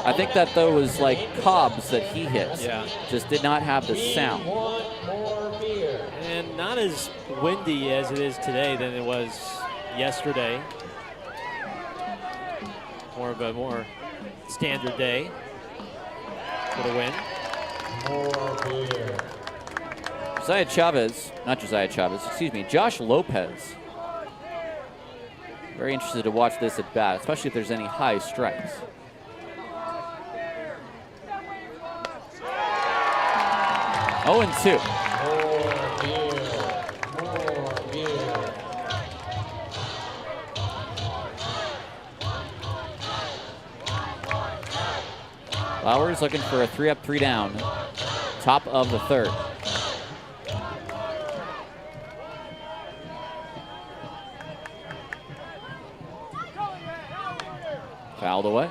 I think that though was like Cobb's that he hit. Yeah. Just did not have the sound. And not as windy as it is today than it was yesterday. More of a more standard day for the win. Josh Lopez. Very interested to watch this at bat, especially if there's any high strikes. Oh, and 2. Flowers looking for a 3-up, 3-down. Top of the 3rd. Fouled away.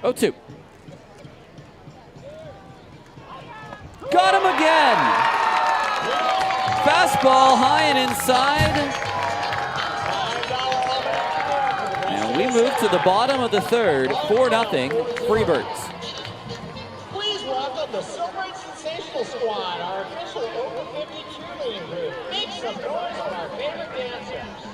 Oh, 2. Got him again. Fastball high and inside. And we move to the bottom of the 3rd, 4-0, Freebirds. Please welcome the Celebrate Sensational Squad, our official Oakland 50 cheerleading group. Make some noise for our favorite dancers.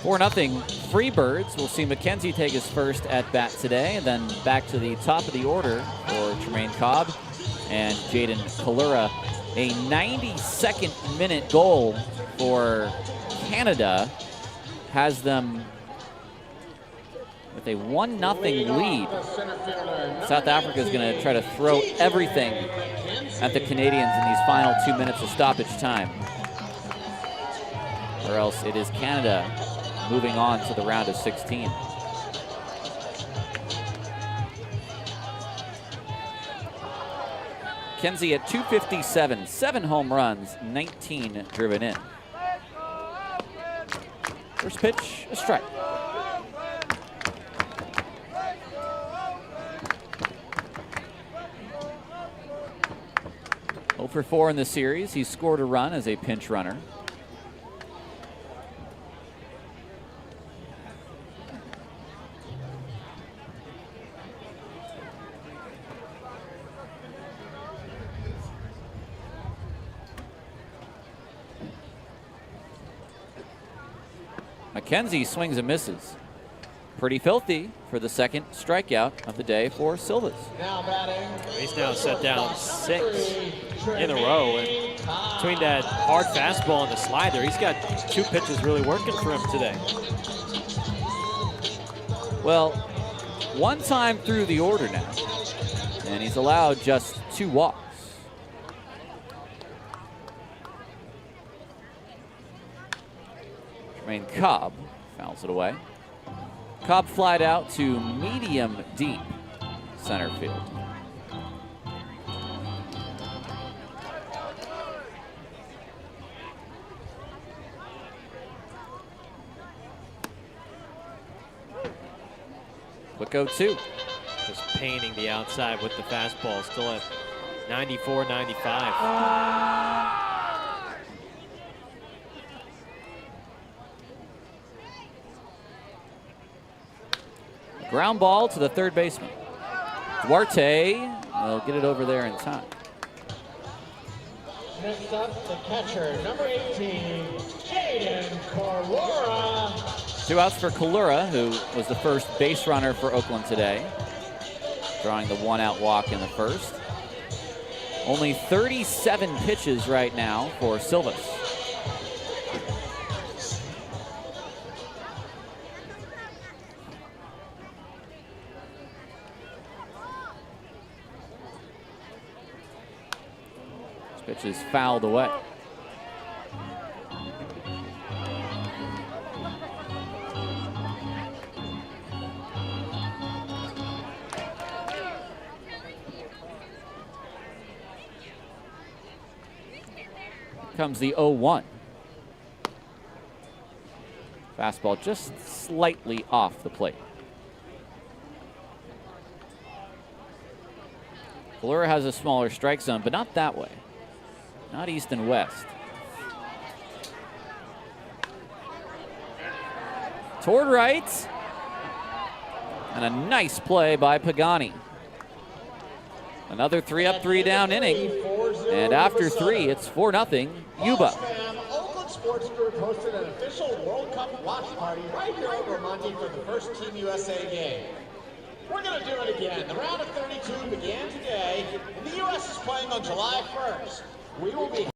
For 4-0 Freebirds. We'll see McKenzie take his first at bat today, and then back to the top of the order for Tremaine Cobb and Jaden Kalura. A 92nd minute goal for Canada has them with a 1-0 lead. South Africa is going to try to throw everything at the Canadians in these final 2 minutes of stoppage time. Or else it is Canada moving on to the round of 16. Kenzie at 257, 7 home runs, 19 driven in. First pitch, a strike. For 4 in the series. He scored a run as a pinch runner. McKenzie swings and misses. Pretty filthy for the second strikeout of the day for Silvas. He's now set down 6 in a row. And between that hard fastball and the slider, he's got 2 pitches really working for him today. Well, 1 time through the order now, and he's allowed just 2 walks. Jermaine Cobb fouls it away. Cobb flied out to medium deep center field. Quick 0-2. Just painting the outside with the fastball, still at 94, 95. Ground ball to the third baseman. Duarte will get it over there in time. Next up, the catcher, number 18, Jaden Kalura. 2 outs for Kalura, who was the first base runner for Oakland today, drawing the 1-out walk in the first. Only 37 pitches right now for Silvas. Pitch is fouled away. Comes the 0-1. Fastball just slightly off the plate. Kalura has a smaller strike zone, but not that way. Not east and west. Toward right. And a nice play by Pagani. Another 3 up, 3 down inning. And after 3, it's 4-0, Yuba. Oakland Sports Group hosted an official World Cup watch party right here at Vermonti for the first Team USA game. We're going to do it again. The round of 32 began today, and the U.S. is playing on July 1st. We will be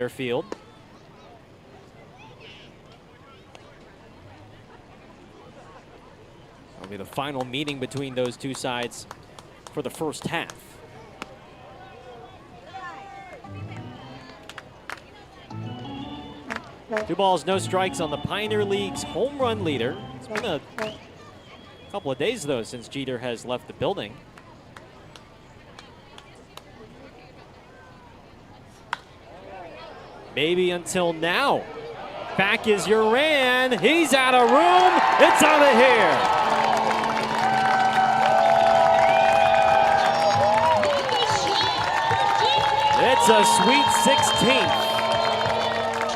field. That'll be the final meeting between those two sides for the first half. Two balls, no strikes on the Pioneer League's home run leader. It's been a couple of days, though, since Jeter has left the building. Maybe until now. Back is Uran. He's out of room. It's out of here. It's a sweet 16th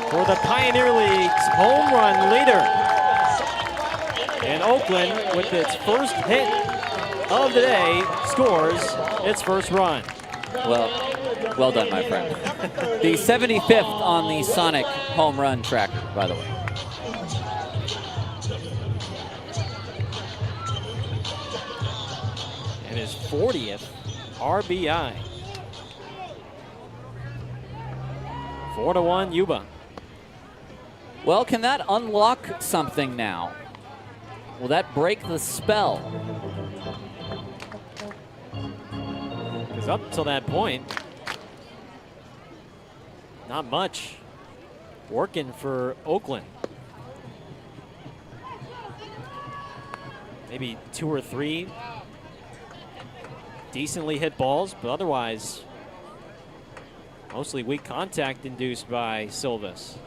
for the Pioneer League's home run leader. And Oakland, with its first hit of the day, scores its first run. Well done, my friend. The 75th on the Sonic home run tracker, by the way. And his 40th RBI. 4-1 Yuba. Well, can that unlock something now? Will that break the spell? Because up till that point, not much working for Oakland. Maybe 2 or 3 decently hit balls, but otherwise mostly weak contact induced by Silvas.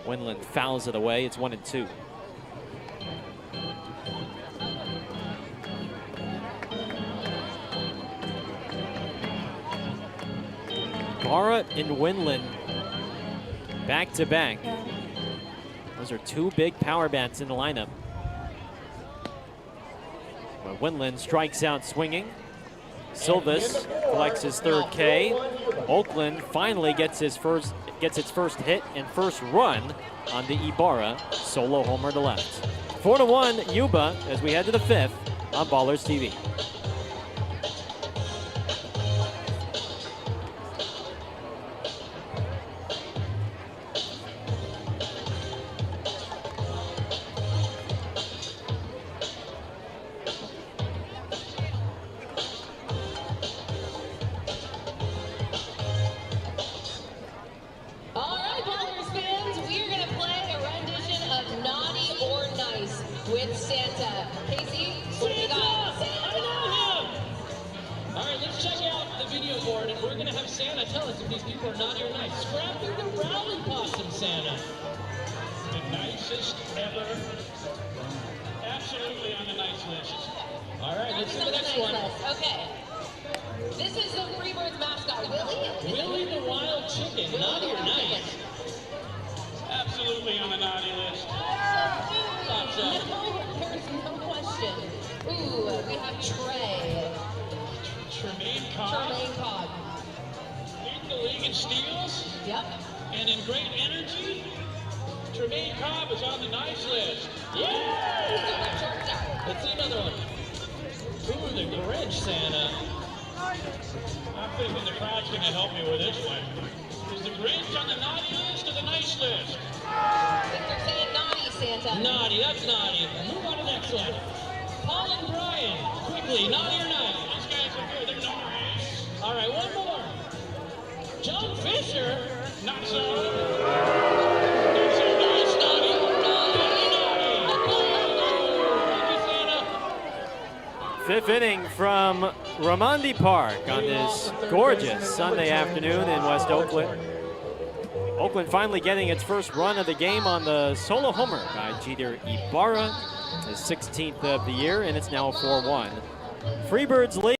Winland fouls it away. It's 1-2. Barra and Winland back to back. Those are 2 big power bats in the lineup. But Winland strikes out swinging. Silvas collects his 3rd K. Oakland finally gets its first hit and first run on the Ibarra solo homer to left. 4-1 Yuba as we head to the 5th on Ballers TV. With Santa. Casey, what do you got? I know him! All right, let's check out the video board, and we're going to have Santa tell us if these people are naughty or nice. Scrappy the Rowley Possum Santa. The nicest ever. Absolutely on the nice list. All right, let's see the next one. Okay. This is the Freebirds mascot, Willie. Willie the Wild Chicken, naughty or nice? Absolutely on the naughty list. No, there's no question. Ooh, we have Trey. Tremaine Cobb. Tremaine Cobb. Leading the league in steals. Yep. And in great energy. Tremaine Cobb is on the nice list. Yeah! Let's see another one. Ooh, the Grinch Santa. I'm thinking the crowd's going to help me with this one. Is the Grinch on the naughty list or the nice list? They're saying naughty, Santa. Naughty, that's naughty. Move on to the next one. Paul and Brian, quickly, naughty or nice? These guys are good, they're nice. All right, one more. John Fisher, not so. Not so nice, naughty. Naughty. 5th inning from Ramondi Park on this gorgeous Sunday afternoon in West Oakland. Oakland finally getting its first run of the game on the solo homer by Jeter Ibarra, his 16th of the year, and it's now 4-1. Freebirds lead.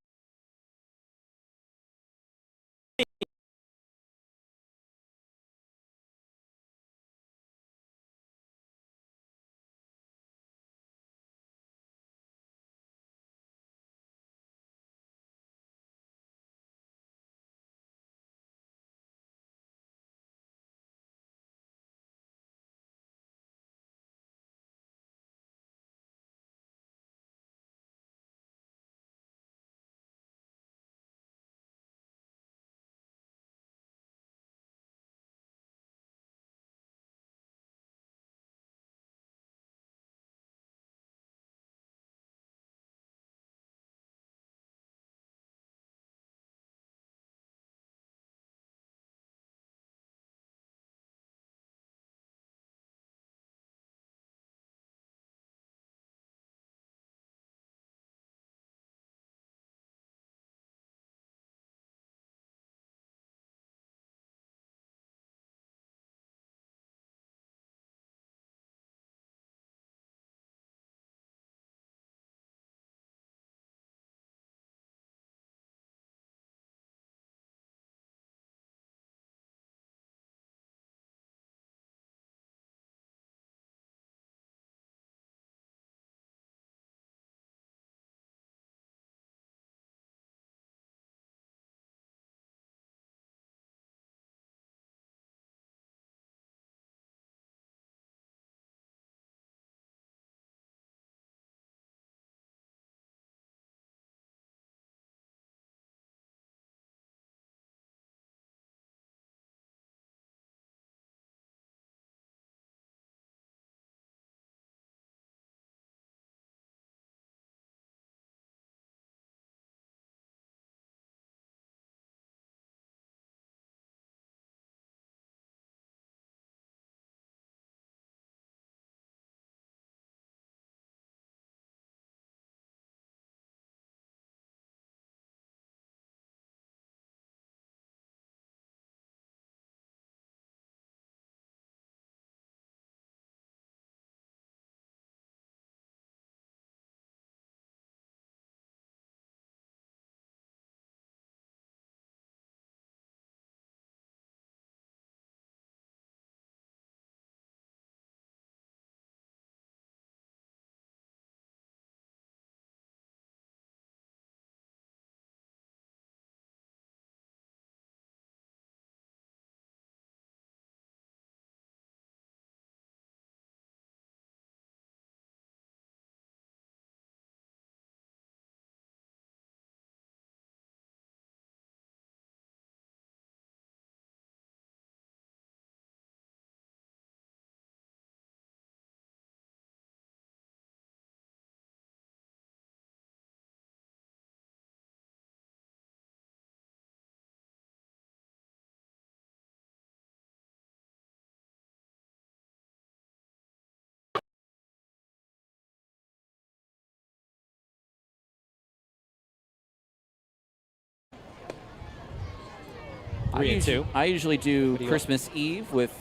3 and 2. I usually do Christmas Eve with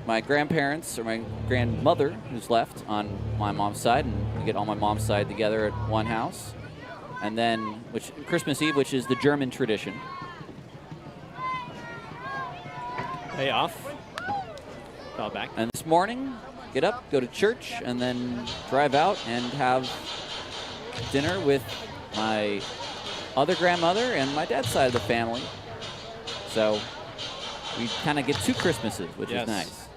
my grandparents or my grandmother who's left on my mom's side, and we get all my mom's side together at one house. And then Christmas Eve, which is the German tradition. Pay off. Fall back. And this morning, get up, go to church, and then drive out and have dinner with my other grandmother and my dad's side of the family. So we kind of get 2 Christmases, which is nice.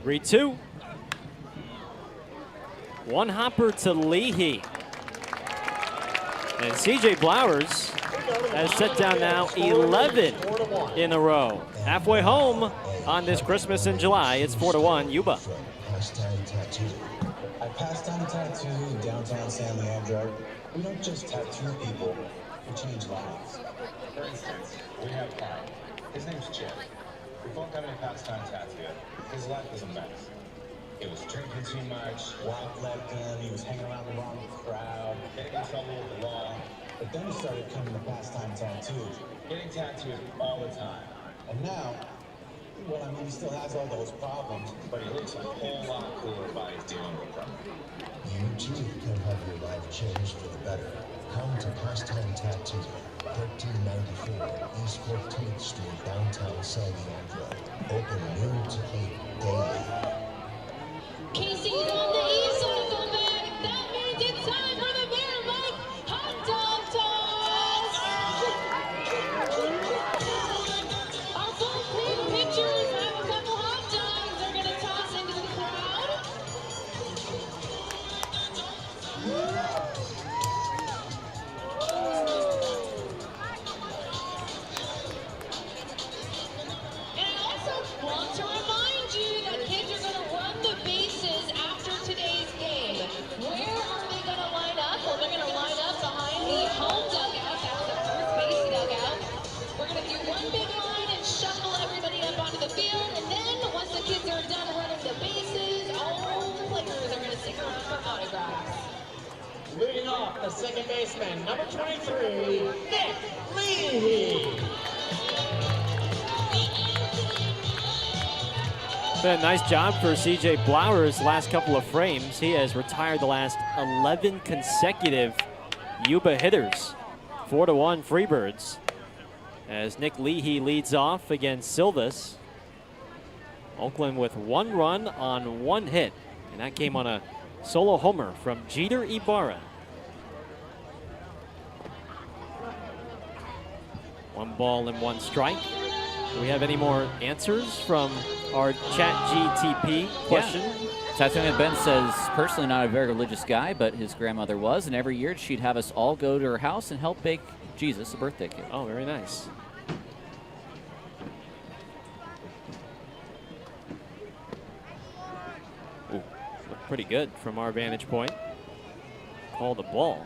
3-2. One hopper to Leahy. And C.J. Blowers has set down now 11 in a row. Halfway home on this Christmas in July. It's 4-1, Yuba. I passed down the tattoo in downtown San Leandro. We don't just tattoo people, we change lives. For instance, we have Kyle. His name's Chip. We both have a pastime tattoo. His life was a mess. He was drinking too much, Wife left him, he was hanging around the wrong crowd, getting in trouble with the law, but then he started coming to pastime tattoos. getting tattooed all the time. And now, well, I mean, he still has all those problems. But he looks a whole lot cooler by his dealing with them. You too can have your life changed for the better. Come to Pastime Tattoo, 1394 East 14th Street, downtown San Leandro. Open noon to 8 daily. Casey's on the east side of the bag. That means it's time for the Bear Mike Hot Dog Toss. Our full screen pictures have a couple hot dogs they're going to toss into the crowd. And I also want to remind you that kids are going to run the bases after today's game. Where are they going to line up? Well, they're going to line up behind the home dugout. That's the first base dugout. We're going to do one big line and shuffle everybody up onto the field. And then once the kids are done running the bases, all the players are going to stick around for autographs. Leading off, the second baseman, number 23, Nick Leahy. Been a nice job for C.J. Blowers last couple of frames. He has retired the last 11 consecutive Yuba hitters. 4-1 Freebirds. As Nick Leahy leads off against Silvas. Oakland with 1 run on 1 hit. And that came on a solo homer from Jeter Ibarra. 1 ball and 1 strike. Do we have any more answers from our chat GTP question? Yeah. Tattooing Ben says, personally not a very religious guy, but his grandmother was, and every year she'd have us all go to her house and help bake Jesus a birthday cake. Oh, very nice. Ooh, looked pretty good from our vantage point. Call the ball.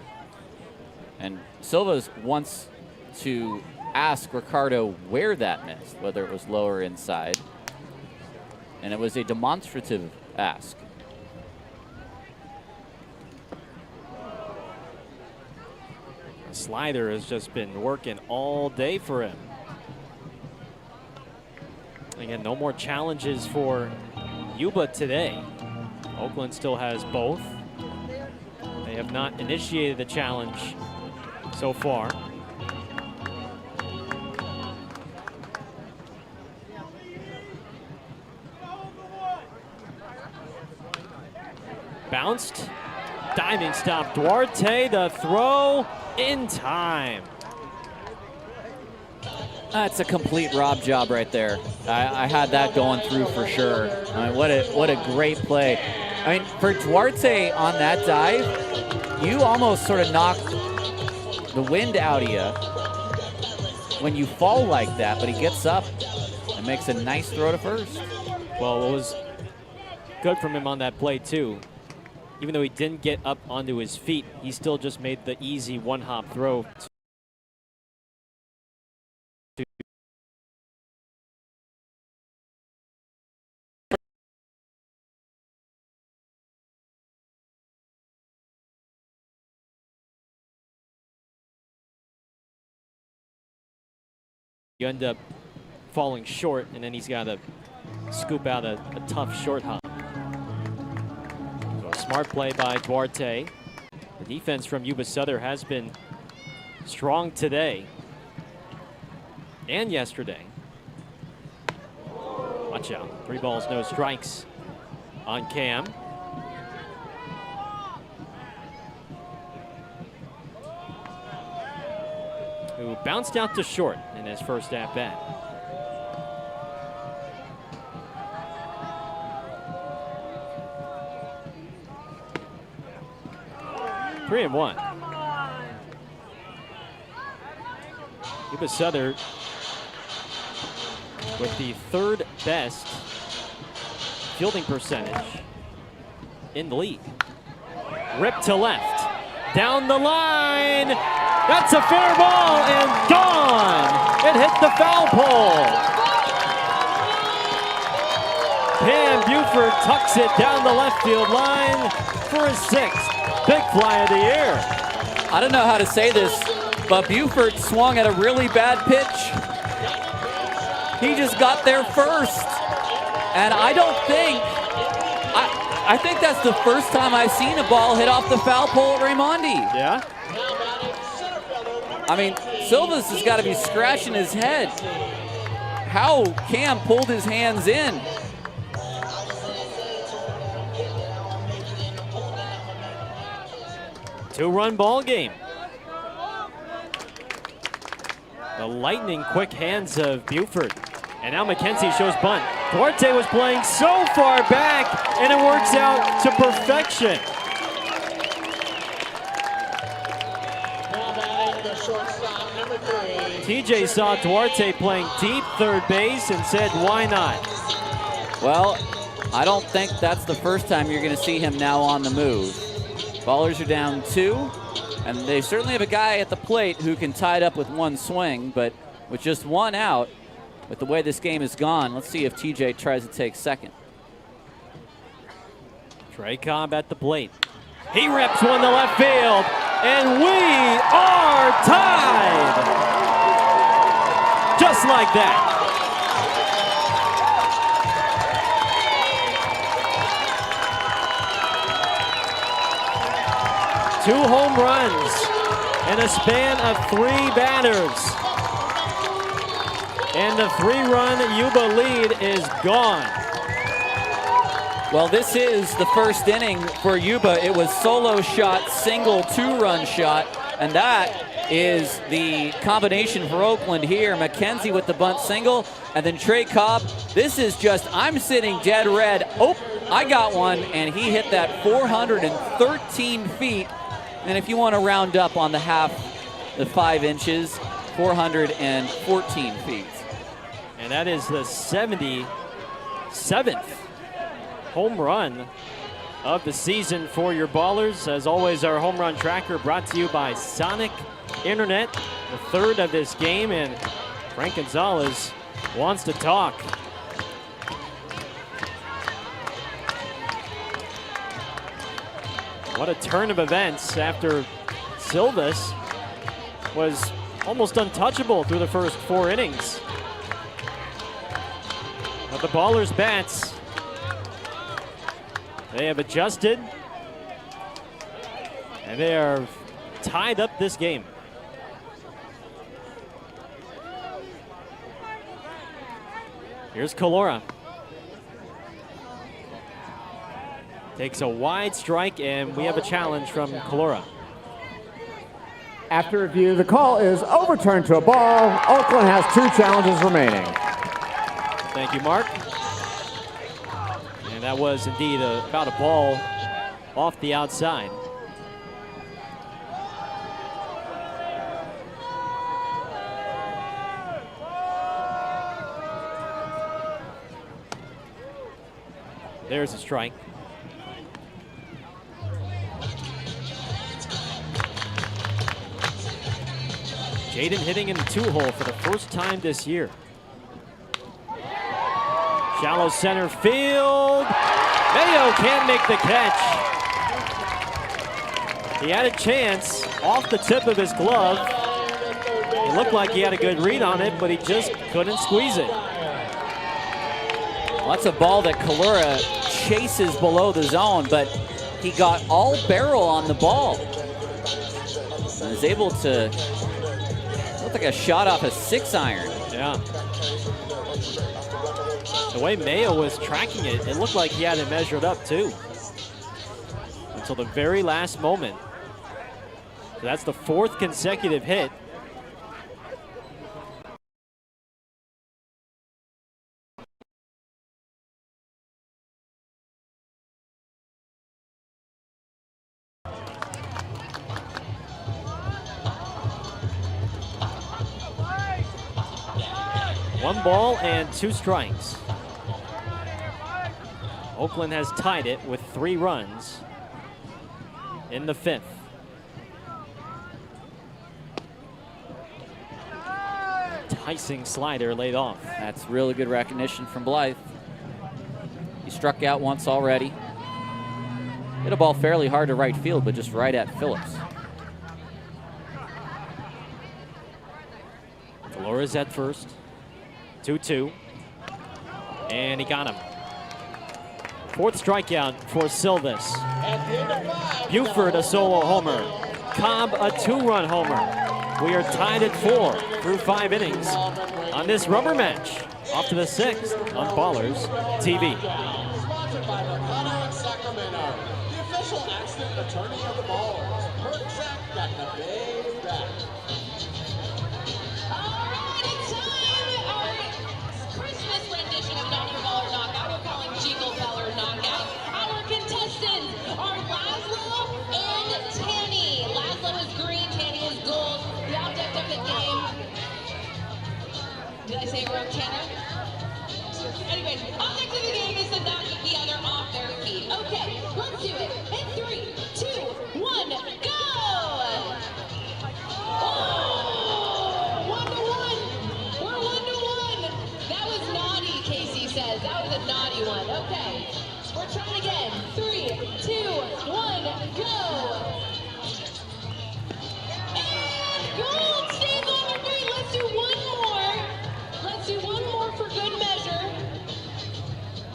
And Silva's wants to ask Ricardo where that missed, whether it was low or inside. And it was a demonstrative ask. The slider has just been working all day for him. Again, no more challenges for Yuba today. Oakland still has both. They have not initiated the challenge so far. Bounced, diving stop, Duarte, the throw in time. That's a complete Rob job right there. I had that going through for sure. I mean, what a great play. I mean, for Duarte on that dive, you almost sort of knock the wind out of you when you fall like that, but he gets up and makes a nice throw to first. Well, it was good from him on that play too. Even though he didn't get up onto his feet, he still just made the easy one-hop throw You end up falling short, and then he's got to scoop out a tough short hop. So a smart play by Duarte. The defense from Yuba-Sutter has been strong today and yesterday. Watch out. 3 balls, no strikes on Cam. Who bounced out to short in his first at-bat. Three and 1. Yuba-Sutter with the 3rd best fielding percentage in the league. Ripped to left, down the line. That's a fair ball and gone. It hit the foul pole. Cam Buford tucks it down the left field line for his 6th big fly of the year. I don't know how to say this, but Buford swung at a really bad pitch. He just got there first. And I don't think, I think that's the first time I've seen a ball hit off the foul pole at Raimondi. Yeah? I mean, Silvas has got to be scratching his head. How Cam pulled his hands in. Two-run ball game. The lightning quick hands of Buford. And now McKenzie shows bunt. Duarte was playing so far back, and it works out to perfection. TJ saw Duarte playing deep third base and said, why not? Well, I don't think that's the first time you're going to see him now on the move. Ballers are down 2, and they certainly have a guy at the plate who can tie it up with one swing, but with just 1 out, with the way this game has gone, let's see if TJ tries to take second. Trey Cobb at the plate. He rips one to left field, and we are tied! Just like that. Two home runs in a span of 3 batters. And the 3-run Yuba lead is gone. Well, this is the first inning for Yuba. It was solo shot, single 2-run shot, and that is the combination for Oakland here. McKenzie with the bunt single, and then Trey Cobb. This is just, I'm sitting dead red. Oh, I got one, and he hit that 413 feet. And if you want to round up on the 5 inches, 414 feet. And that is the 77th home run of the season for your Ballers. As always, our home run tracker brought to you by Sonic Internet, the 3rd of this game, and Frank Gonzalez wants to talk. What a turn of events after Silvas was almost untouchable through the first 4 innings. But the Ballers' bats, they have adjusted, and they are tied up this game. Here's Calora. Takes a wide strike, and we have a challenge from Calora. After review, the call is overturned to a ball. Oakland has 2 challenges remaining. Thank you, Mark. And that was indeed about a ball off the outside. There's a strike. Jaden hitting in the 2-hole for the first time this year. Shallow center field. Mayo can't make the catch. He had a chance off the tip of his glove. It looked like he had a good read on it, but he just couldn't squeeze it. Well, that's a ball that Kalura chases below the zone, but he got all barrel on the ball. And was able to, looked like a shot off a 6-iron. Yeah. The way Mayo was tracking it, it looked like he had it measured up too. Until the very last moment. So that's the 4th consecutive hit. One ball and 2 strikes. Oakland has tied it with 3 runs in the 5th. Enticing slider laid off. That's really good recognition from Blythe. He struck out once already. Hit a ball fairly hard to right field, but just right at Phillips. Flores at first. 2-2. And he got him. 4th strikeout for Silvis. Buford a solo homer. Cobb a 2-run homer. We are tied at 4 through 5 innings on this rubber match. Off to the 6th on Ballers TV. Sponsored by Mercado in Sacramento. The official accident attorney of the Ballers. Kurt Zach got the big back. Christmas rendition of Knock Your Baller Knockout. We're calling Jingle Baller Knockout. Our contestants are Laszlo and Tanny. Laszlo is green, Tanny is gold. The object of the game. Did I say it wrong, Tanner? Anyway, object of the game is to knock the other off their feet. Okay, let's do it. In 3, 2, 1, go! Oh, 1-1. We're 1-1. That was naughty, Casey says. That was a naughty one. Okay, we're trying again. 3, 2, 1, go! And gold stays on the 3. Let's do one more. Let's do one more for good measure.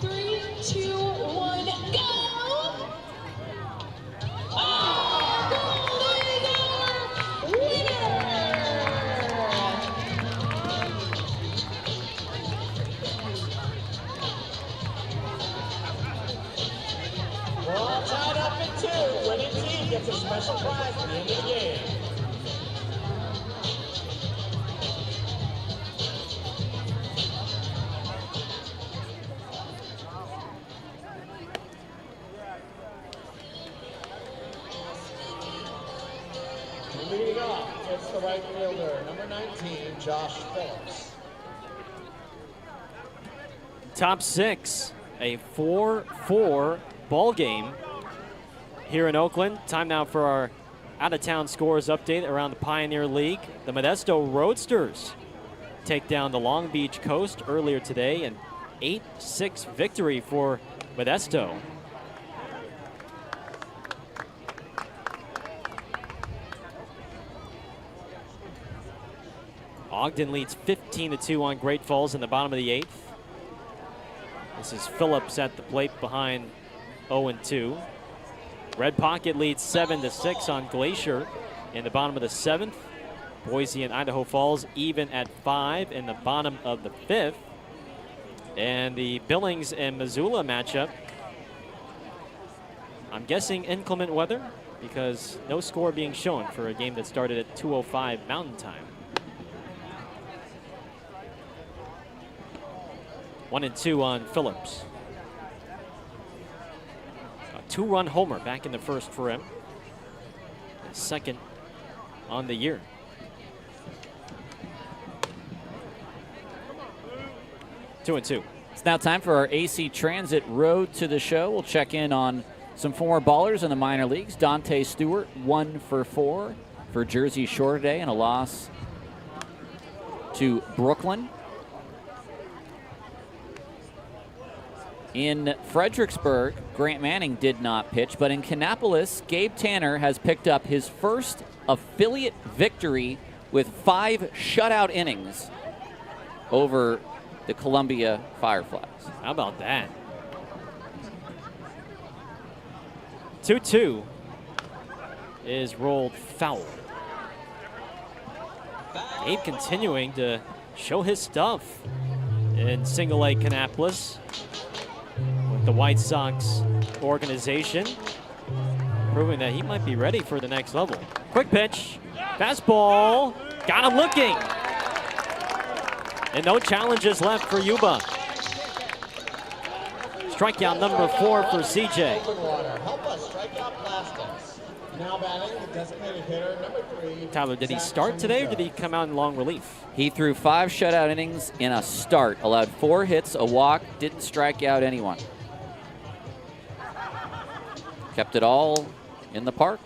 3, 2, 1, go! Oh, gold is our winner! We're all tied up at 2. Winning team gets a special prize at the end of the game. Leading off, it's the right fielder, number 19, Josh Phillips. Top 6, a 4-4 ball game here in Oakland. Time now for our out-of-town scores update around the Pioneer League. The Modesto Roadsters take down the Long Beach Coast earlier today, an 8-6 victory for Modesto. Ogden leads 15-2 on Great Falls in the bottom of the 8th. This is Phillips at the plate behind 0-2. Red Pocket leads 7-6 on Glacier in the bottom of the 7th. Boise and Idaho Falls even at 5 in the bottom of the 5th. And the Billings and Missoula matchup, I'm guessing inclement weather because no score being shown for a game that started at 2:05 Mountain Time. 1-2 on Phillips. A 2-run homer back in the first for him. His second on the year. Two. It's now time for our AC Transit Road to the Show. We'll check in on some former ballers in the minor leagues. Dante Stewart, 1 for 4 for Jersey Shore today, and a loss to Brooklyn. In Fredericksburg, Grant Manning did not pitch, but in Kannapolis, Gabe Tanner has picked up his first affiliate victory with 5 shutout innings over the Columbia Fireflies. How about that? 2-2 is rolled foul. Gabe continuing to show his stuff in single-A Kannapolis with the White Sox organization, proving that he might be ready for the next level. Quick pitch, fastball, got him looking. And no challenges left for Yuba. Strikeout number 4 for CJ. Help us strike out Plastics. Now batting the designated hitter, number 3. Tyler, did he start today or did he come out in long relief? He threw 5 shutout innings in a start, allowed 4 hits, a walk, didn't strike out anyone. Kept it all in the park.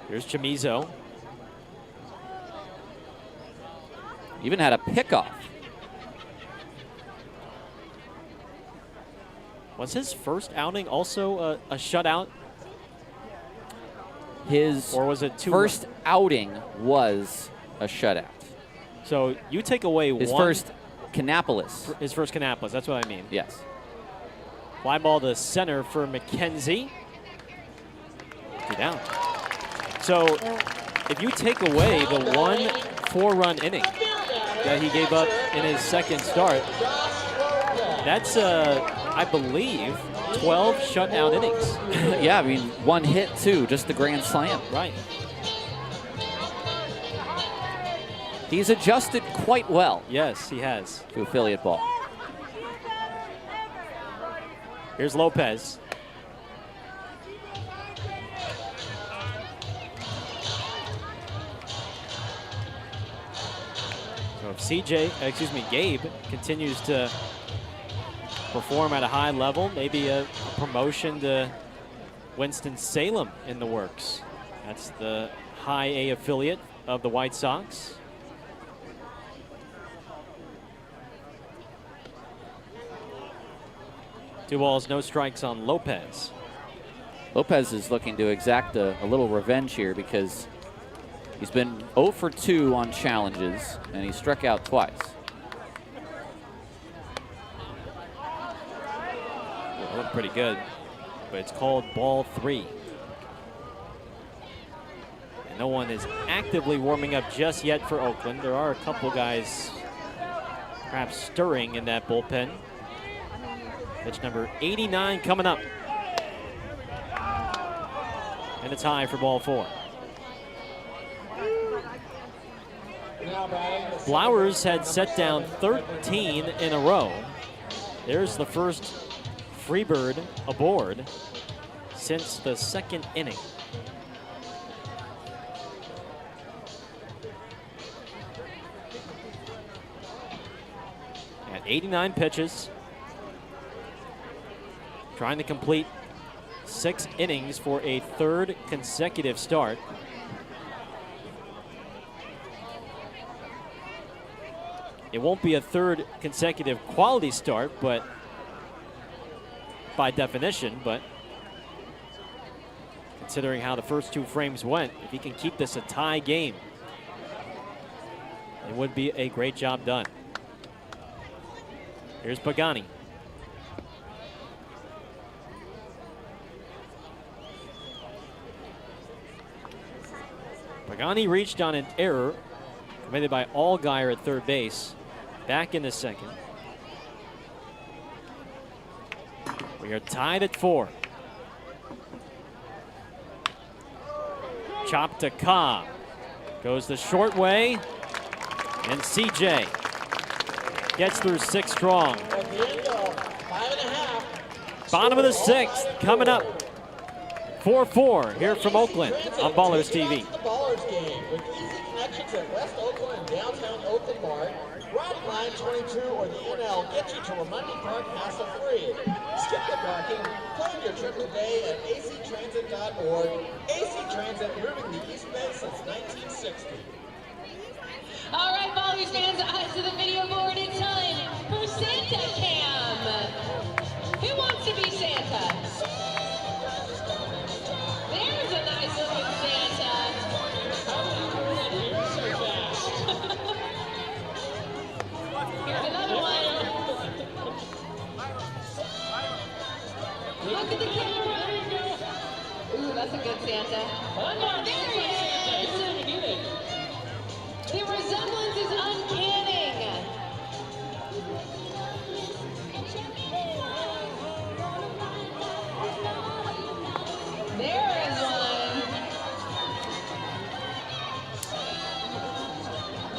Here's Chamizo. Even had a pickoff. Was his first outing also a shutout? His or was it 2? First outing was a shutout. So you take away his one. First Kannapolis. His first Kannapolis, that's what I mean. Yes. Fly ball to center for McKenzie. 2 down. So if you take away the 1 4-run inning that he gave up in his second start, that's, I believe, 12 shutout innings. Yeah, I mean, 1 hit, too, just the grand slam. Right. He's adjusted quite well. Yes, he has. To affiliate ball. Here's Lopez. So if Gabe continues to perform at a high level, maybe a promotion to Winston-Salem in the works. That's the high A affiliate of the White Sox. Two balls, no strikes on Lopez. Lopez is looking to exact a little revenge here because he's been 0 for 2 on challenges, and he struck out twice. It looked pretty good, but it's called ball 3. And no one is actively warming up just yet for Oakland. There are a couple guys perhaps stirring in that bullpen. Pitch number 89 coming up. And it's high for ball 4. Flowers had set down 13 in a row. There's the first Freebird aboard since the second inning. At 89 pitches, trying to complete 6 innings for a 3rd consecutive start. It won't be a 3rd consecutive quality start, but by definition, but considering how the first 2 frames went, if he can keep this a tie game, it would be a great job done. Here's Pagani. Pagani reached on an error committed by Allgaier at third base. Back in the second. We are tied at 4. Chop to Cobb. Goes the short way. And CJ gets through 6 strong. Bottom of the 6th coming up. 4-4 here from Oakland on Ballers TV. The Ballers game with easy connections at West Oakland and downtown Oakland Mart. Ride Line 22 or the NL get you to Ramundi Park hassle-free. Skip the parking. Plan your trip today at actransit.org. AC Transit moving the East Bay since 1960. All right, Ballers fans, eyes to the video board. It's time for Santa Cam. Who wants to be Santa? There's a nice looking Santa.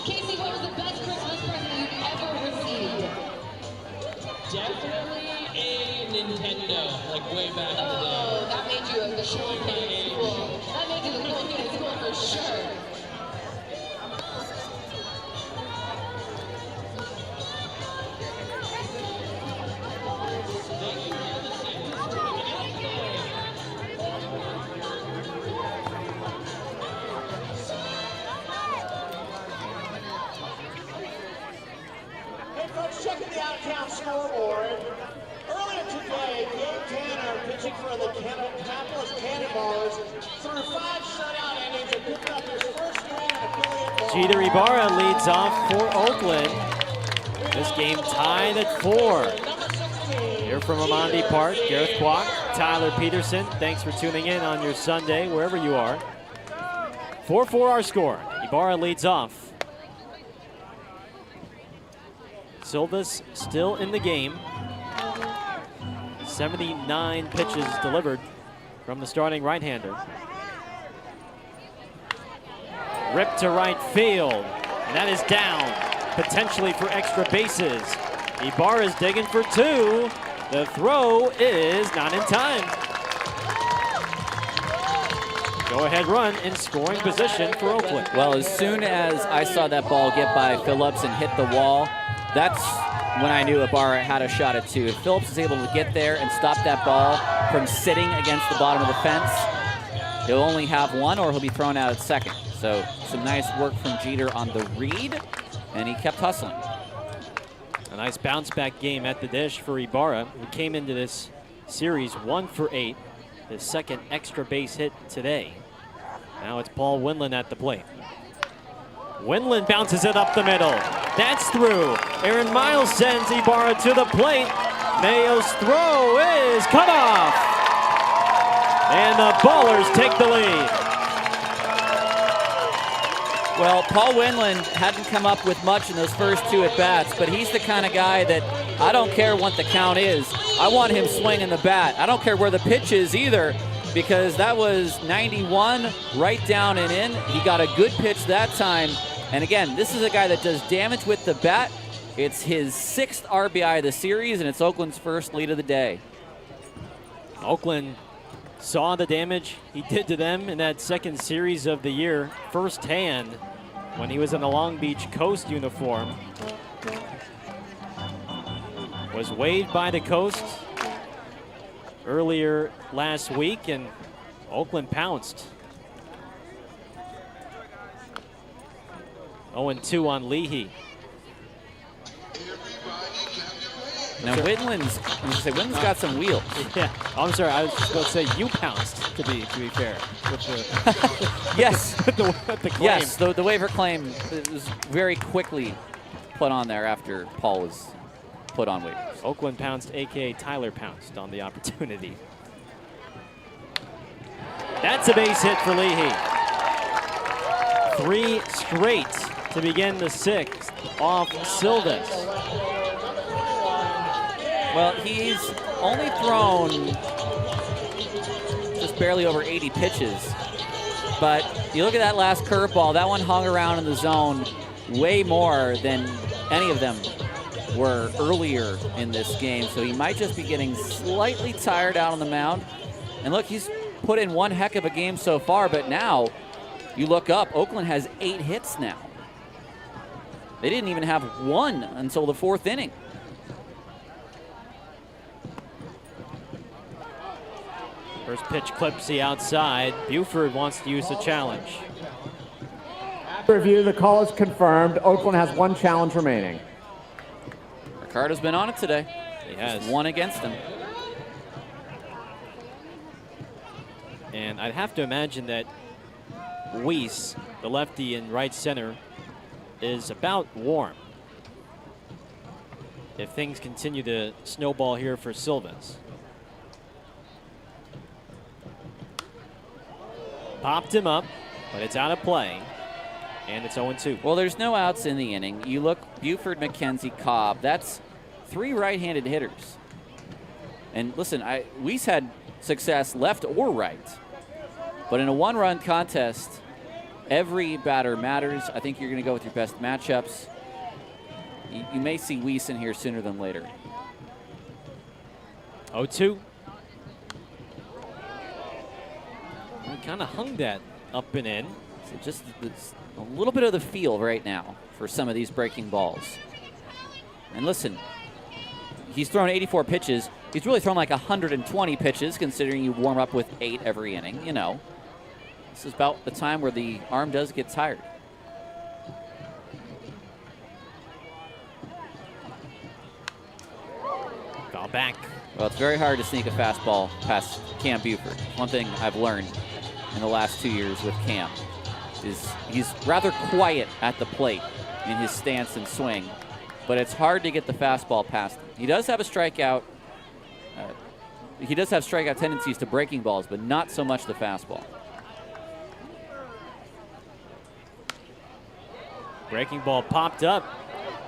Casey, what was the best Christmas present you've ever received? Definitely a Nintendo, like way back in the day. Oh, that made you the cool kid in school. That made you the cool kid in school for sure. Hey folks, checking the out-of-town scoreboard. Earlier today, Gabe Tanner, pitching for the Capitalist Cannonballers, threw 5 shutout innings and picked up his first win in affiliate ball. Jeter Ibarra leads off for Oakland. This game tied at 4. Here from Amandi Park, Gareth Kwok, Tyler Peterson. Thanks for tuning in on your Sunday, wherever you are. 4-4 our score. Ibarra leads off. Silva's still in the game. 79 pitches delivered from the starting right-hander. Ripped to right field, and that is down, potentially for extra bases. Ibarra's digging for 2. The throw is not in time. Go-ahead run in scoring position for Oakland. Well, as soon as I saw that ball get by Phillips and hit the wall, that's when I knew Ibarra had a shot at 2. If Phillips is able to get there and stop that ball from sitting against the bottom of the fence, he'll only have 1 or he'll be thrown out at second. So some nice work from Jeter on the read, and he kept hustling. A nice bounce-back game at the dish for Ibarra, who came into this series 1 for 8, his second extra base hit today. Now it's Paul Winland at the plate. Winland bounces it up the middle. That's through. Aaron Miles sends Ibarra to the plate. Mayo's throw is cut off. And the Ballers take the lead. Well, Paul Winland hadn't come up with much in those first 2 at-bats, but he's the kind of guy that I don't care what the count is. I want him swinging the bat. I don't care where the pitch is either, because that was 91 right down and in. He got a good pitch that time. And again, this is a guy that does damage with the bat. It's his 6th RBI of the series, and it's Oakland's first lead of the day. Oakland saw the damage he did to them in that second series of the year firsthand when he was in the Long Beach Coast uniform. Was weighed by the Coast earlier last week, and Oakland pounced. 0-2 on Leahy. Now Winland's got some wheels. Yeah, I'm sorry. I was just going to say you pounced. To be fair, with the yes, with the claim. Yes, the waiver claim was very quickly put on there after Paul was put on waivers. Oakland pounced, aka Tyler pounced on the opportunity. That's a base hit for Leahy. 3 straight to begin the 6th off Silvas. Well, he's only thrown just barely over 80 pitches. But you look at that last curveball, that one hung around in the zone way more than any of them were earlier in this game. So he might just be getting slightly tired out on the mound. And look, he's put in one heck of a game so far, but now you look up, Oakland has 8 hits now. They didn't even have 1 until the 4th inning. First pitch clips the outside. Buford wants to use the challenge. After review, the call is confirmed. Oakland has 1 challenge remaining. Ricardo's been on it today. He has. Just 1 against him. And I'd have to imagine that Weiss, the lefty in right center, is about warm if things continue to snowball here for Silvas. Popped him up, but it's out of play, and it's 0-2. Well, there's no outs in the inning. You look, Buford, McKenzie, Cobb, that's 3 right-handed hitters. And listen, Weiss had success left or right, but in a 1-run contest, every batter matters. I think you're going to go with your best matchups. You may see Weiss in here sooner than later. 0-2. We kind of hung that up and in. So just a little bit of the feel right now for some of these breaking balls. And listen, he's thrown 84 pitches. He's really thrown like 120 pitches, considering you warm up with 8 every inning. You know, this is about the time where the arm does get tired. Foul back. Well, it's very hard to sneak a fastball past Cam Buford. One thing I've learned in the last 2 years with Cam is he's rather quiet at the plate in his stance and swing, but it's hard to get the fastball past him. He does have a strikeout. He does have strikeout tendencies to breaking balls, but not so much the fastball. Breaking ball popped up.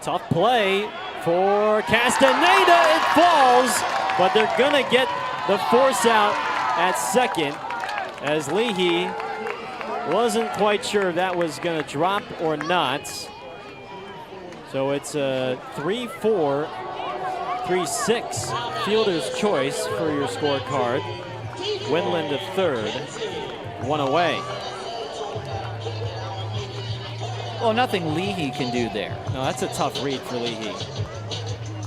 Tough play for Castaneda. It falls, but they're going to get the force out at second, as Leahy wasn't quite sure if that was going to drop or not. So it's a 3-4, 3-6 fielder's choice for your scorecard. Winland to third, 1 away. Well, nothing Leahy can do there. No, that's a tough read for Leahy.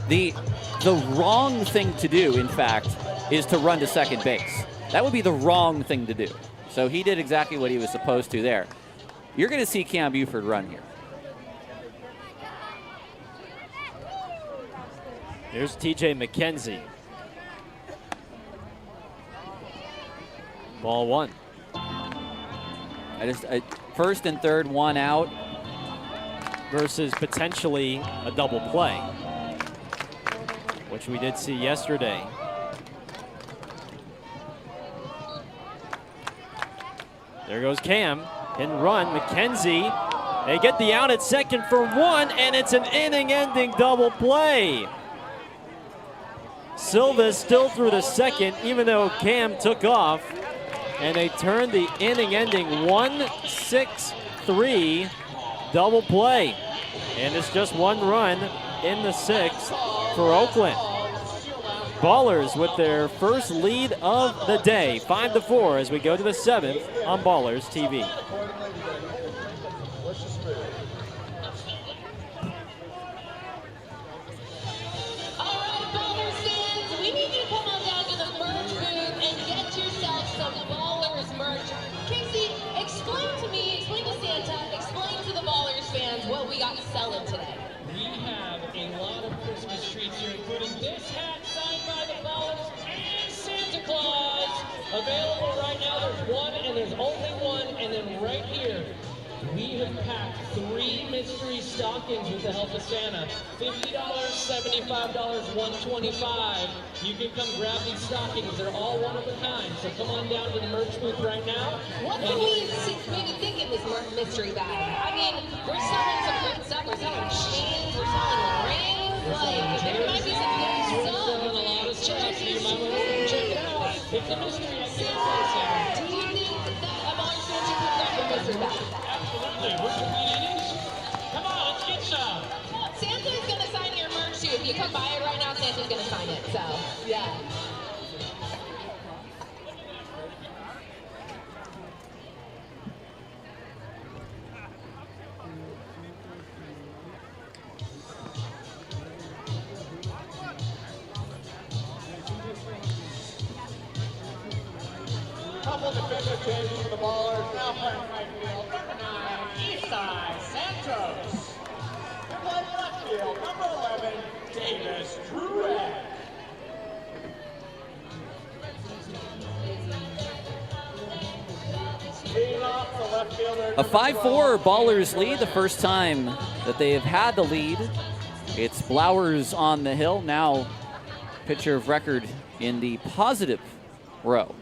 The wrong thing to do, in fact, is to run to second base. That would be the wrong thing to do. So he did exactly what he was supposed to there. You're going to see Cam Buford run here. Here's TJ McKenzie. Ball 1. First and third, 1 out. Versus potentially a double play, which we did see yesterday. There goes Cam. Hit and run. McKenzie. They get the out at second for 1, and it's an inning-ending double play. Silva still through the second, even though Cam took off, and they turned the inning-ending 1-6-3 double play. And it's just 1 run in the 6th for Oakland. Ballers with their first lead of the day, 5-4 as we go to the 7th on Ballers TV. What we got selling today. We have a lot of Christmas treats here, including this hat signed by the Ballers and Santa Claus. Available right now. There's one and there's only one. And then right here, we have packed 3 mystery stockings with the help of Santa. $50, $75, $125. You can come grab these stockings. They're all one of a kind. So come on down to the merch booth right now. What can we maybe think in this mystery bag? I mean, we're selling some great stuff. We're selling chains. We're selling rings. Like, there might be some good stuff. We're selling a lot of stuff, so you might want to check it out. It's a mystery. I can't say so. Do you think that a Ballers fan should come grab the mystery bag? Absolutely. We're competing. Come on, let's get some. Santa's going to sign your merch too. If you come buy it right now, Santa's going to sign it. So, yeah. Couple defensive changes for the Ballers. Now playing right field, number 9, Eastside Santos. And playing left field, number 11, Davis Druid. Leading off the left fielder. A 5-4 Ballers lead, the first time that they have had the lead. It's Blowers on the hill, now pitcher of record in the positive row.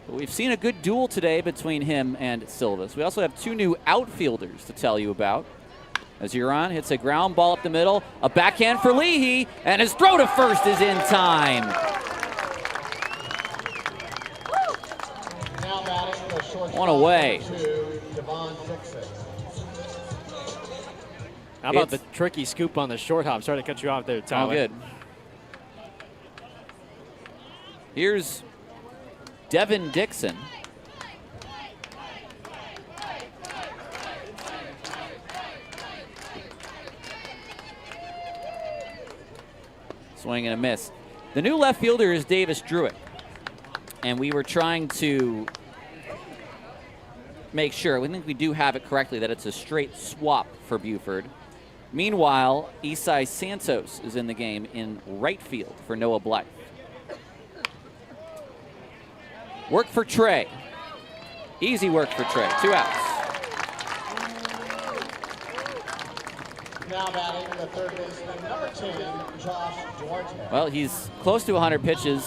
But we've seen a good duel today between him and Silvas. We also have 2 new outfielders to tell you about. As Huron hits a ground ball up the middle, a backhand for Leahy, and his throw to first is in time. One away. How about the tricky scoop on the short hop? Sorry to cut you off there, Tyler. Oh, good. Here's Devin Dixon. Swing and a miss. The new left fielder is Davis Druitt. And we were trying to make sure, we think we do have it correctly, that it's a straight swap for Buford. Meanwhile, Isai Santos is in the game in right field for Noah Blythe. Work for Trey. Easy work for Trey. 2 outs. Now batting the third baseman, number 10, Josh Duarte. Well, he's close to 100 pitches.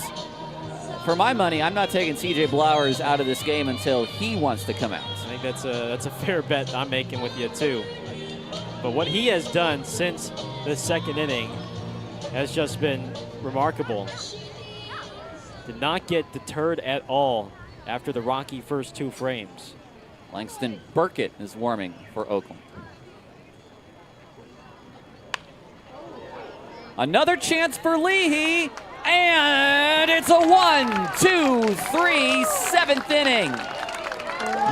For my money, I'm not taking C.J. Blowers out of this game until he wants to come out. I think that's a fair bet I'm making with you, too. But what he has done since the second inning has just been remarkable. Did not get deterred at all after the rocky first 2 frames. Langston Burkett is warming for Oakland. Another chance for Leahy, and it's a 1-2-3 7th inning.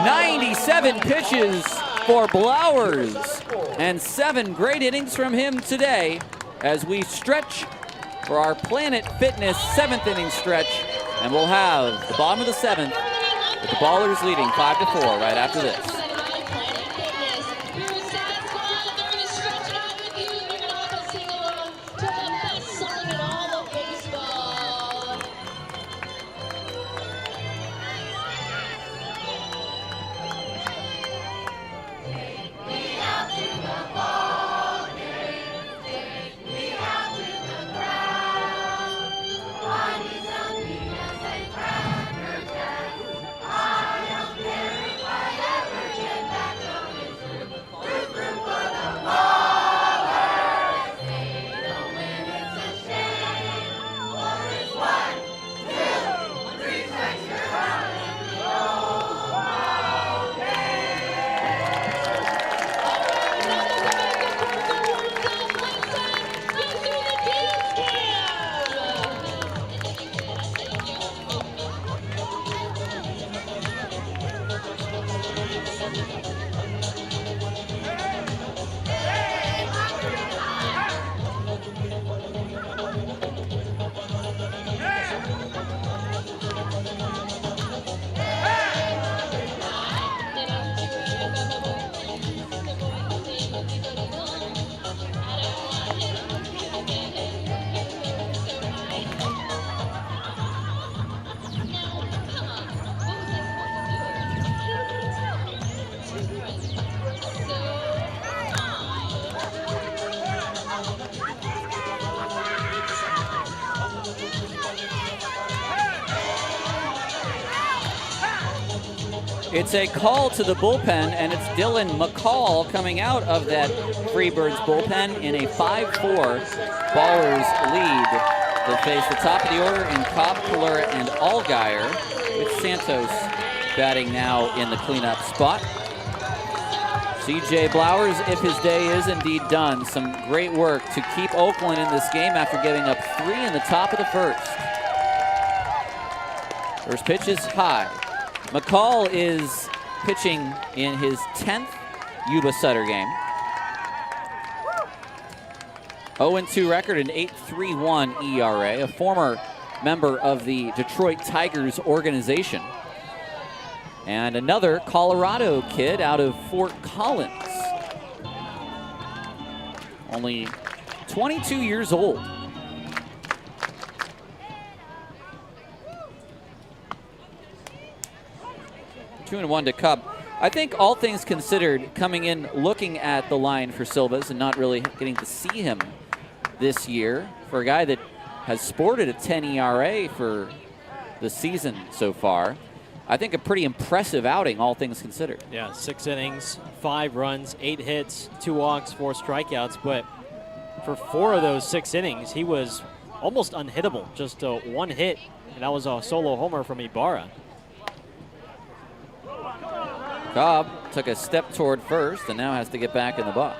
97 pitches for Blowers, and 7 great innings from him today as we stretch for our Planet Fitness 7th inning stretch, and we'll have the bottom of the 7th with the Ballers leading 5-4 right after this. It's a call to the bullpen, and it's Dylan McCall coming out of that Freebirds bullpen in a 5-4 Ballers lead. They'll face the top of the order in Cobb, Kalura, and Allgaier, with Santos batting now in the cleanup spot. C.J. Blowers, if his day is indeed done, some great work to keep Oakland in this game after giving up 3 in the top of the first. First pitch is high. McCall is pitching in his 10th Yuba-Sutter game. 0-2 record, an 8.31 ERA, a former member of the Detroit Tigers organization. And another Colorado kid out of Fort Collins. Only 22 years old. Two and one to Cub. I think all things considered, coming in, looking at the line for Silvas and not really getting to see him this year, for a guy that has sported a 10 ERA for the season so far, I think a pretty impressive outing, all things considered. Yeah, 6 innings, 5 runs, 8 hits, 2 walks, 4 strikeouts. But for 4 of those 6 innings, he was almost unhittable. Just 1 hit, and that was a solo homer from Ibarra. Cobb took a step toward first and now has to get back in the box.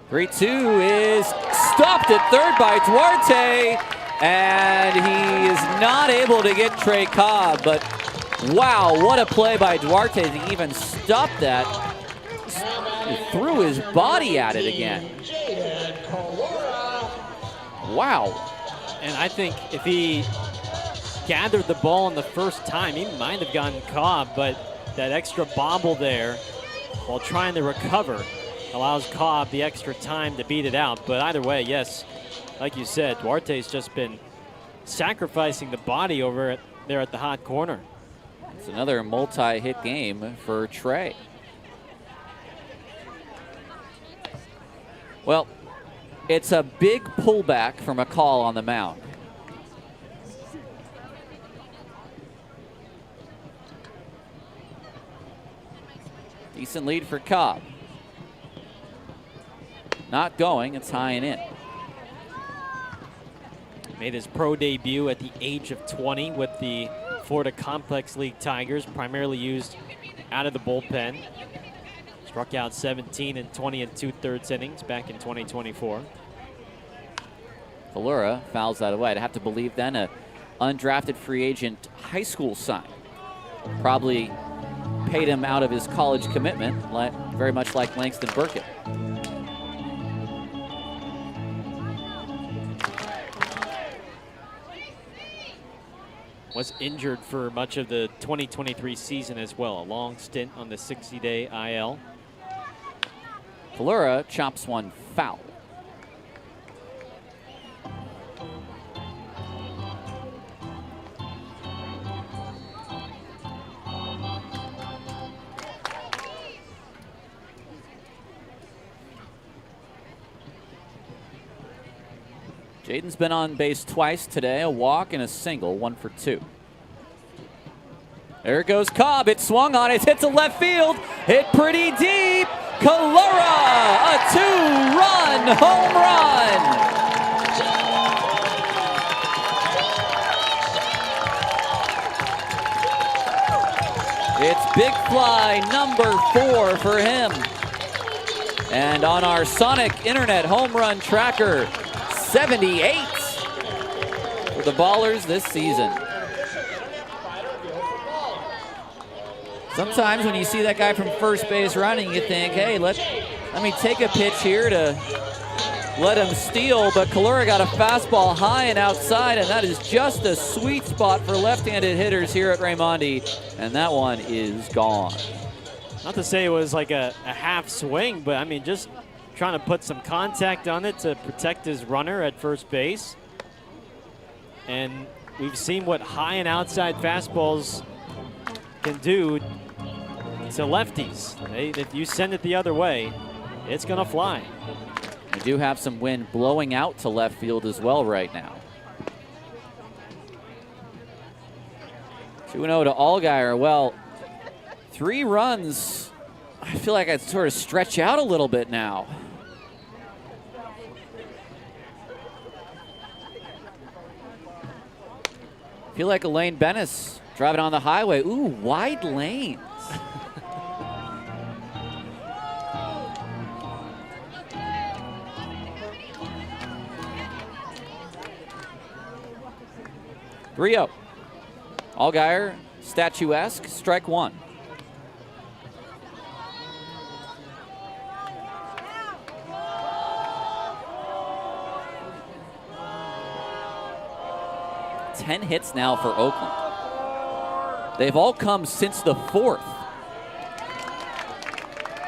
Three-two is stopped at third by Duarte, and he is not able to get Trey Cobb, but wow, what a play by Duarte to even stop that. He threw his body at it again. Wow. And I think if he gathered the ball in the first time, he might have gotten Cobb, but that extra bobble there while trying to recover allows Cobb the extra time to beat it out. But either way, yes, like you said, Duarte's just been sacrificing the body over there at the hot corner. It's another multi-hit game for Trey. Well, it's a big pullback from a call on the mound. Decent lead for Cobb. Not going, it's high and in. Made his pro debut at the age of 20 with the Florida Complex League Tigers, primarily used out of the bullpen. Struck out 17 in 20 2/3 innings back in 2024. Valera fouls that away. I'd have to believe then a undrafted free agent high school sign. Probably paid him out of his college commitment, very much like Langston Burkett. Was injured for much of the 2023 season as well. A long stint on the 60-day IL. Valera chops one foul. Jaden's been on base twice today, a walk and a single, 1 for 2. There goes Cobb, it swung on, it hit to left field, hit pretty deep. Calora, a 2-run home run. It's big fly number 4 for him. And on our Sonic Internet home run tracker, 78 for the Ballers this season. Sometimes when you see that guy from first base running, you think, hey, let me take a pitch here to let him steal, but Calora got a fastball high and outside, and that is just a sweet spot for left-handed hitters here at Raimondi, and that one is gone. Not to say it was like a half swing, but I mean, just trying to put some contact on it to protect his runner at first base. And we've seen what high and outside fastballs can do to lefties. If you send it the other way, it's going to fly. We do have some wind blowing out to left field as well right now. 2-0 to Allgaier. Well, 3 runs. I feel like I'd sort of stretch out a little bit now. Feel like Elaine Bennis driving on the highway. Ooh, wide lanes. Rio. Allgaier, statuesque, strike 1. Ten hits now for Oakland. They've all come since the 4th.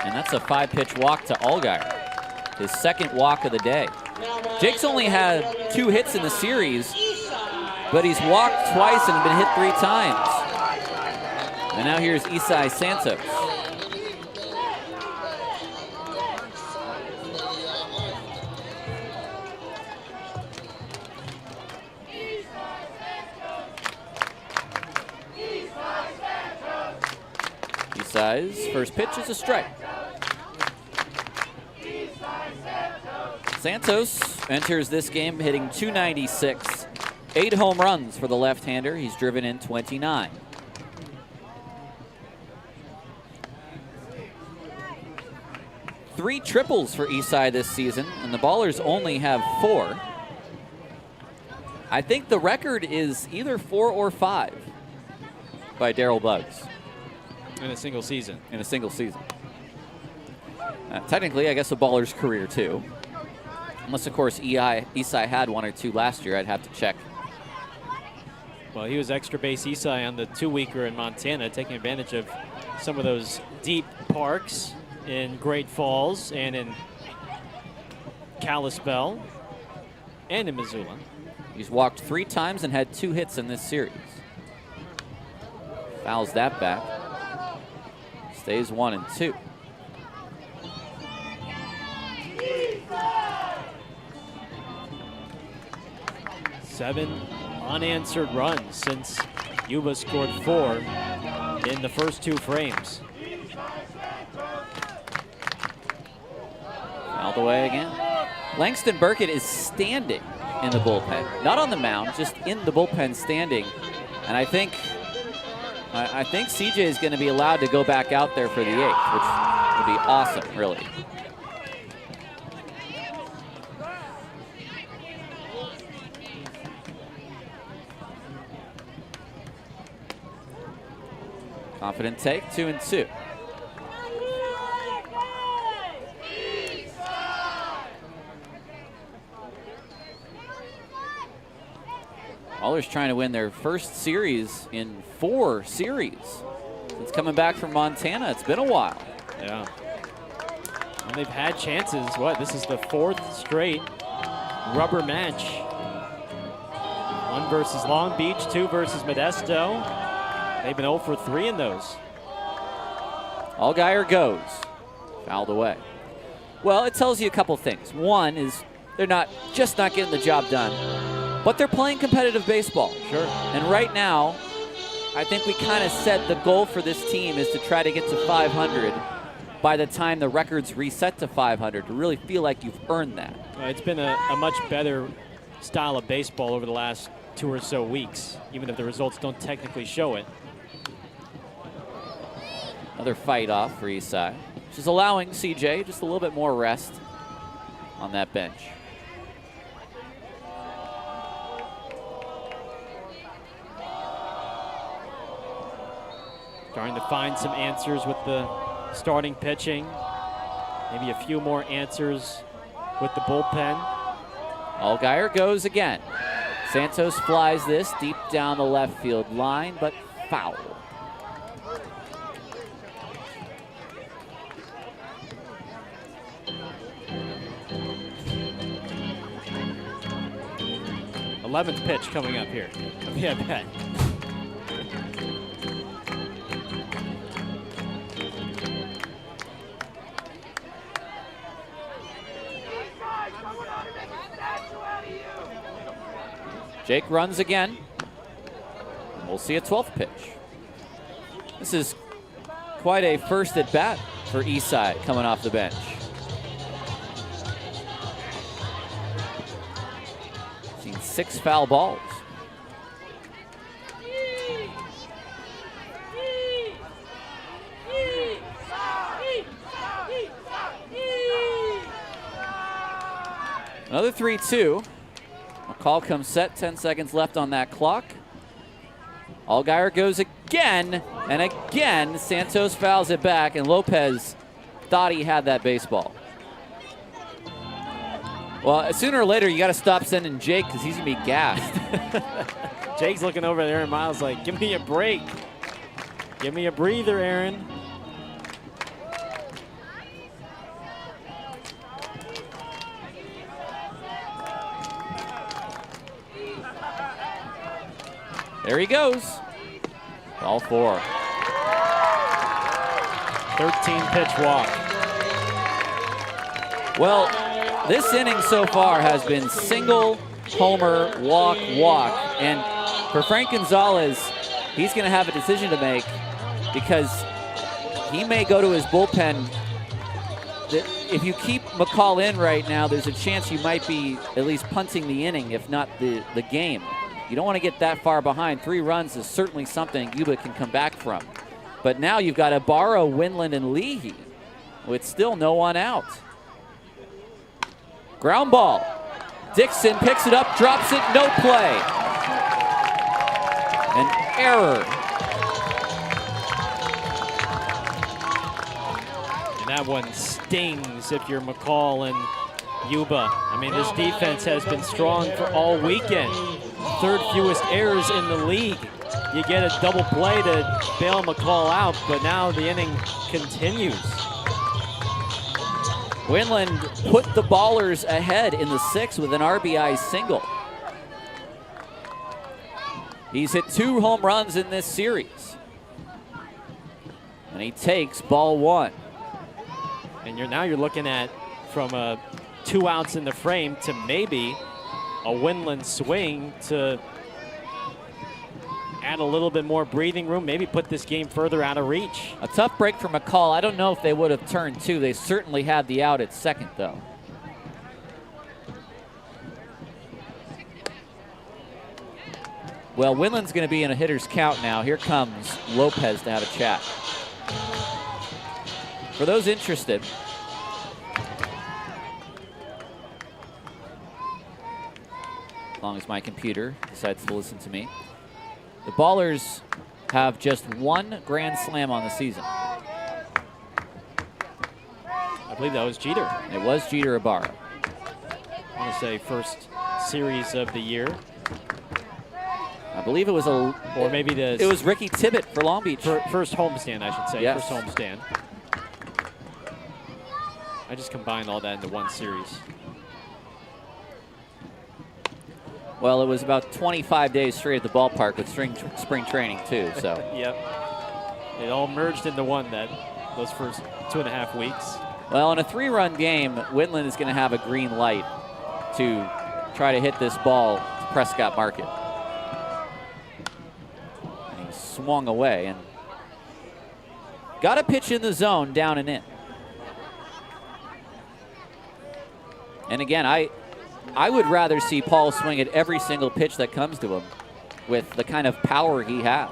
And that's a 5-pitch walk to Allgaier, his 2nd walk of the day. Jake's only had 2 hits in the series, but he's walked twice and been hit 3 times. And now here's Isai Santos. Isai's first pitch is a strike. Santos enters this game hitting .296. 8 home runs for the left-hander. He's driven in 29. Three triples for Eastside this season, and the Ballers only have 4. I think the record is either 4 or 5 by Darryl Buggs. In a single season. In a single season. Technically, I guess a Ballers career too. Unless, of course, Eastside had 1 or 2 last year. I'd have to check. Well, he was extra base Eastside on the 2-weeker in Montana, taking advantage of some of those deep parks in Great Falls and in Kalispell and in Missoula. He's walked 3 times and had 2 hits in this series. Fouls that back. Stays 1 and 2. Seven unanswered runs since Yuba scored 4 in the first 2 frames. Fouled away again. Langston Burkett is standing in the bullpen. Not on the mound, just in the bullpen standing. And I think CJ is going to be allowed to go back out there for the 8th, which would be awesome, really. Confident take, 2 and 2. Ballers trying to win their first series in 4 series. Since coming back from Montana, it's been a while. Yeah. And they've had chances. What? This is the 4th straight rubber match. 1 versus Long Beach, 2 versus Modesto. They've been 0 for 3 in those. Allgaier goes. Fouled away. Well, it tells you a couple things. One is they're not getting the job done, but they're playing competitive baseball. Sure. And right now, I think we kind of said the goal for this team is to try to get to 500 by the time the record's reset to 500, to really feel like you've earned that. It's been a much better style of baseball over the last 2 or so weeks, even if the results don't technically show it. Another fight off for Eastside, which is allowing CJ just a little bit more rest on that bench. Starting to find some answers with the starting pitching. Maybe a few more answers with the bullpen. Allgaier goes again. Santos flies this deep down the left field line, but foul. th pitch coming up here. Yeah, I bet. Jake runs again. We'll see a 12th pitch. This is quite a first at bat for Eastside coming off the bench. Seen 6 foul balls. Another 3-2. McCall comes set, 10 seconds left on that clock. Allgaier goes again, and again, Santos fouls it back, and Lopez thought he had that baseball. Well, sooner or later, you got to stop sending Jake because he's going to be gassed. Jake's looking over there, and Miles like, give me a break. Give me a breather, Aaron. There he goes. Ball 4. 13-pitch walk. Well, this inning so far has been single, homer, walk, walk. And for Frank Gonzalez, he's going to have a decision to make because he may go to his bullpen. If you keep McCall in right now, there's a chance you might be at least punting the inning, if not the game. You don't want to get that far behind. 3 runs is certainly something Yuba can come back from. But now you've got Ibarra, Winland, and Leahy with still no one out. Ground ball. Dixon picks it up, drops it, no play. An error. And that one stings if you're McCall and Yuba. I mean, this defense has been strong for all weekend. 3rd fewest errors in the league. You get a double play to bail McCall out, but now the inning continues. Winland put the Ballers ahead in the 6th with an RBI single. He's hit 2 home runs in this series. And he takes ball 1. And now you're looking at from 2 outs in the frame to maybe a Winland swing to add a little bit more breathing room, maybe put this game further out of reach. A tough break for McCall. I don't know if they would have turned 2. They certainly had the out at 2nd, though. Well, Winland's going to be in a hitter's count now. Here comes Lopez to have a chat. For those interested, as long as my computer decides to listen to me, the Ballers have just 1 grand slam on the season. I believe that was Jeter. It was Jeter Ibarra. I want to say first series of the year. I believe it was or maybe it was Ricky Tibbett for Long Beach. First homestand, I should say. Yes. First homestand. I just combined all that into one series. Well, it was about 25 days straight at the ballpark with spring training too. So. Yep. It all merged into one those first 2.5 weeks. Well, in a 3-run game, Winland is going to have a green light to try to hit this ball to Prescott Market. And he swung away and got a pitch in the zone, down and in. And again, I would rather see Paul swing at every single pitch that comes to him with the kind of power he has.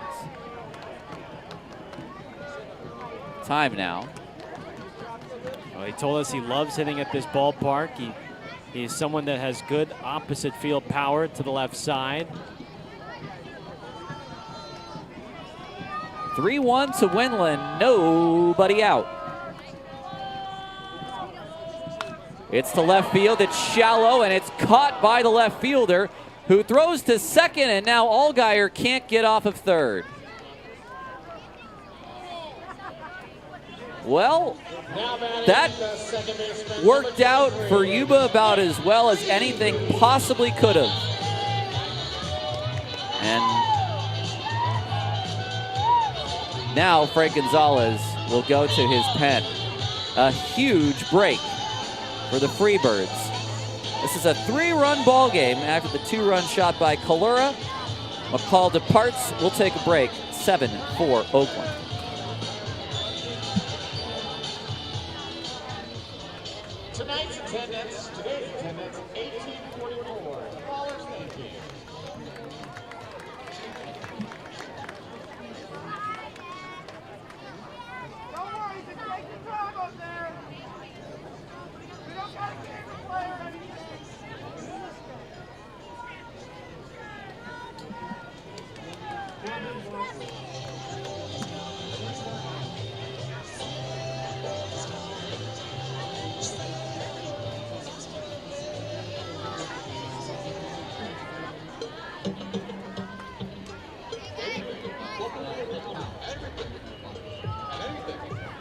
Time now. Well, he told us he loves hitting at this ballpark. He's someone that has good opposite field power to the left side. 3-1 to Winland, nobody out. It's to left field, it's shallow, and it's caught by the left fielder, who throws to second, and now Allgaier can't get off of third. Well, that worked out for Yuba about as well as anything possibly could have. And now Frank Gonzalez will go to his pen. A huge break for the Freebirds. This is a 3-run ball game after the 2-run shot by Kalura. McCall departs. We'll take a break. 7-4 Oakland. Today's attendance, 1844. Ballers, thank you.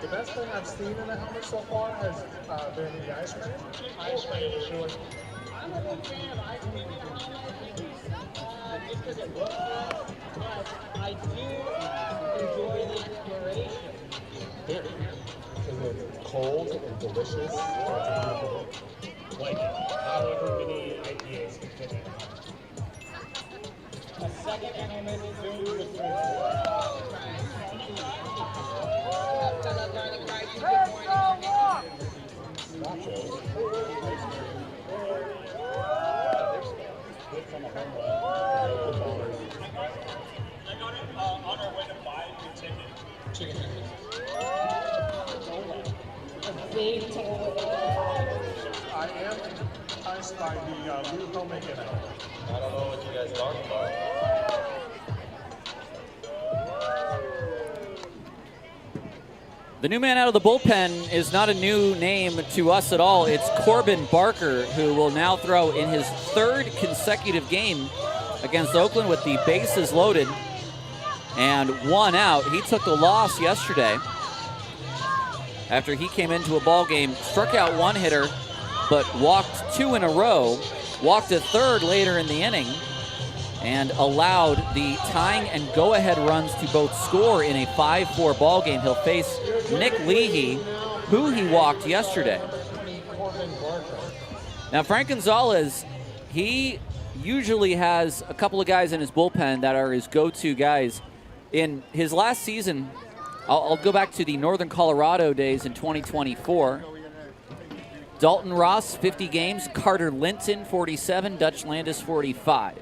The best thing I've seen in the helmet so far has been the ice cream. Ice cream, sure. I'm a big fan of ice cream. Just because it looks good, but I do enjoy the exploration. Here. Because it's cold and delicious. Like however many IPAs can fit in. A second element filled with food. Nachos. by the new filmmaking event. I don't know what you guys talking about. The new man out of the bullpen is not a new name to us at all. It's Corbin Barker, who will now throw in his 3rd consecutive game against Oakland with the bases loaded and 1 out. He took the loss yesterday after he came into a ball game, struck out 1 hitter, but walked 2 in a row, walked a 3rd later in the inning, and allowed the tying and go-ahead runs to both score in a 5-4 ball game. He'll face Nick Leahy, who he walked yesterday. Now, Frank Gonzalez, he usually has a couple of guys in his bullpen that are his go-to guys. In his last season, I'll go back to the Northern Colorado days in 2024. Dalton Ross, 50 games. Carter Linton, 47. Dutch Landis, 45.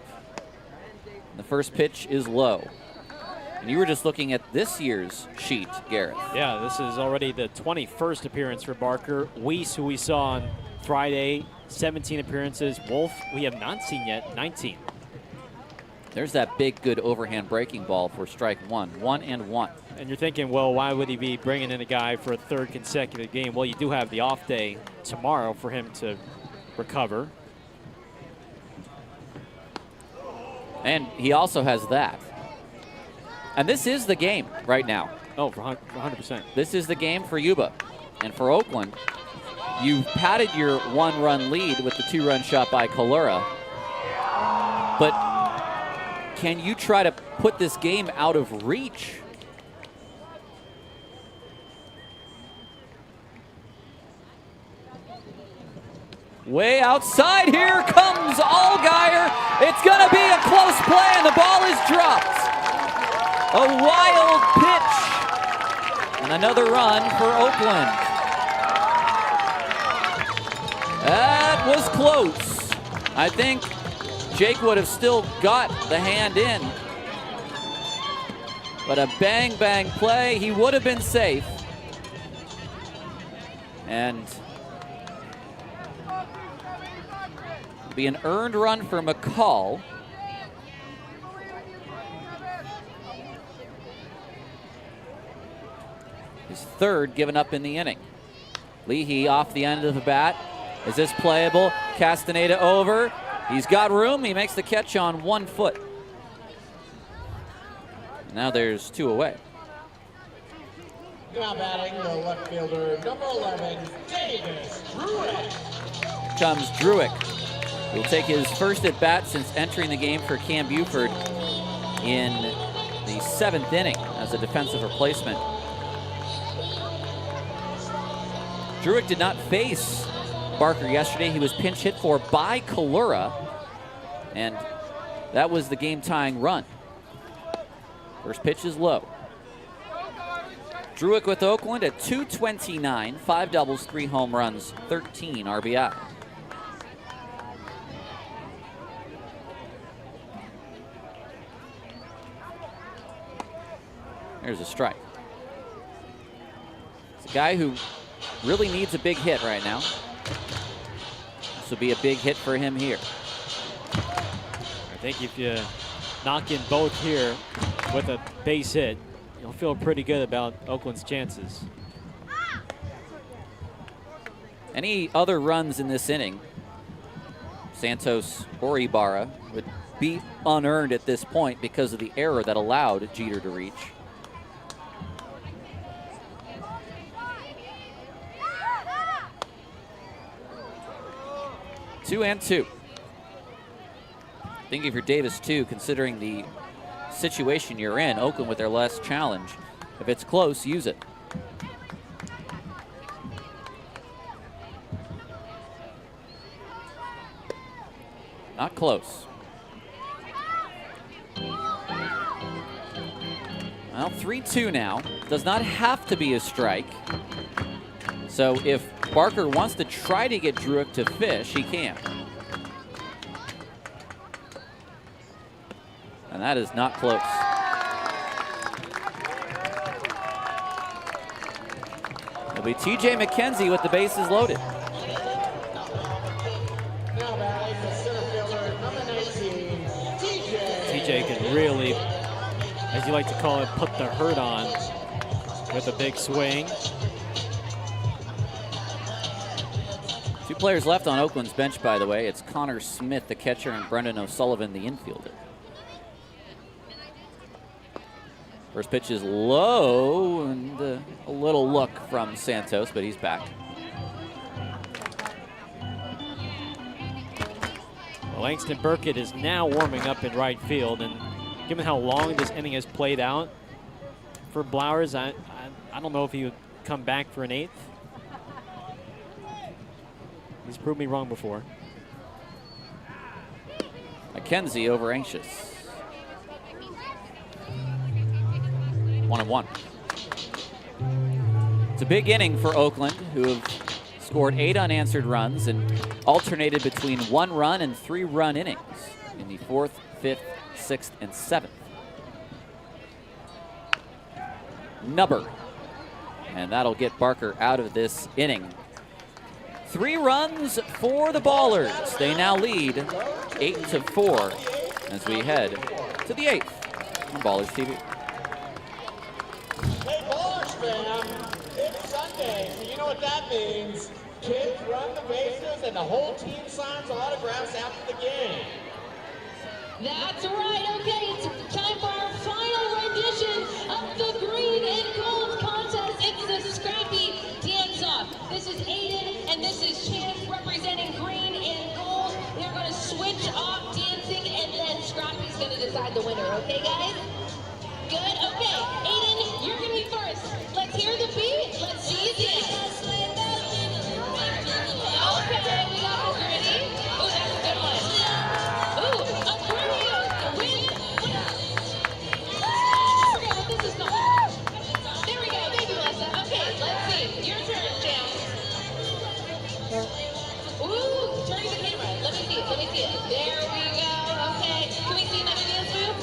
The first pitch is low. And you were just looking at this year's sheet, Gareth. Yeah, this is already the 21st appearance for Barker. Weiss, who we saw on Friday, 17 appearances. Wolf, we have not seen yet, 19. There's that big, good overhand breaking ball for strike 1. 1-1. And you're thinking, well, why would he be bringing in a guy for a 3rd consecutive game? Well, you do have the off day tomorrow for him to recover. And he also has that. And this is the game right now. Oh, for 100%. This is the game for Yuba. And for Oakland, you padded your 1-run lead with the 2-run shot by Kalura. But can you try to put this game out of reach? Way outside, here comes Allgaier. It's going to be a close play, and the ball is dropped. A wild pitch, and another run for Oakland. That was close. I think Jake would have still got the hand in. But a bang play, he would have been safe. And be an earned run for McCall. His 3rd given up in the inning. Leahy off the end of the bat. Is this playable? Castaneda over. He's got room. He makes the catch on 1 foot. Now there's 2 away. Now batting the left fielder, number 11, Davis Druick. Comes Druick. He'll take his first at bat since entering the game for Cam Buford in the 7th inning as a defensive replacement. Druick did not face Barker yesterday. He was pinch hit for by Kalura, and that was the game-tying run. First pitch is low. Druick with Oakland at .229, 5 doubles, 3 home runs, 13 RBI. There's a strike. It's a guy who really needs a big hit right now. This will be a big hit for him here. I think if you knock in both here with a base hit, you'll feel pretty good about Oakland's chances. Any other runs in this inning, Santos or Ibarra, would be unearned at this point because of the error that allowed Jeter to reach. Two and two. Think if you're Davis too, considering the situation you're in, Oakland with their last challenge. If it's close, use it. Not close. Well, 3-2 now. Does not have to be a strike. So if Barker wants to try to get Druick to fish, he can. And that is not close. It'll be TJ McKenzie with the bases loaded. Now DJ could really, as you like to call it, put the hurt on with a big swing. 2 players left on Oakland's bench, by the way. It's Connor Smith, the catcher, and Brendan O'Sullivan, the infielder. First pitch is low, and a little look from Santos, but he's back. Langston Burkett is now warming up in right field, and given how long this inning has played out for Blowers, I don't know if he would come back for an 8th. He's proved me wrong before. McKenzie over anxious. 1-1. It's a big inning for Oakland, who have scored 8 unanswered runs and alternated between 1-run and 3-run innings in the 4th, 5th, 6th, and 7th. Nubber. And that'll get Barker out of this inning. 3 runs for the Ballers. They now lead 8-4 as we head to the 8th on Ballers TV. Hey, Ballers fam, it's Sunday, so you know what that means. Kids run the bases and the whole team signs autographs after the game. That's right. Okay, it's time for our final rendition of the green and gold contest. It's the Scrappy Dance-Off. This is Aiden and this is Chance representing green and gold. They're going to switch off dancing and then Scrappy's going to decide the winner. Okay, guys? Good? Okay. Aiden, you're going to be first. Let's hear the beat. Let's see you dance. Okay, we got a gritty. Oh, that's a good one. Ooh, a gritty win. I forgot what this is called. There we go, baby Melissa. Okay, let's see. Your turn, Chance. Ooh, turning the camera. Let me see it. Let me see it. There we go. Okay. Can we see another dance move?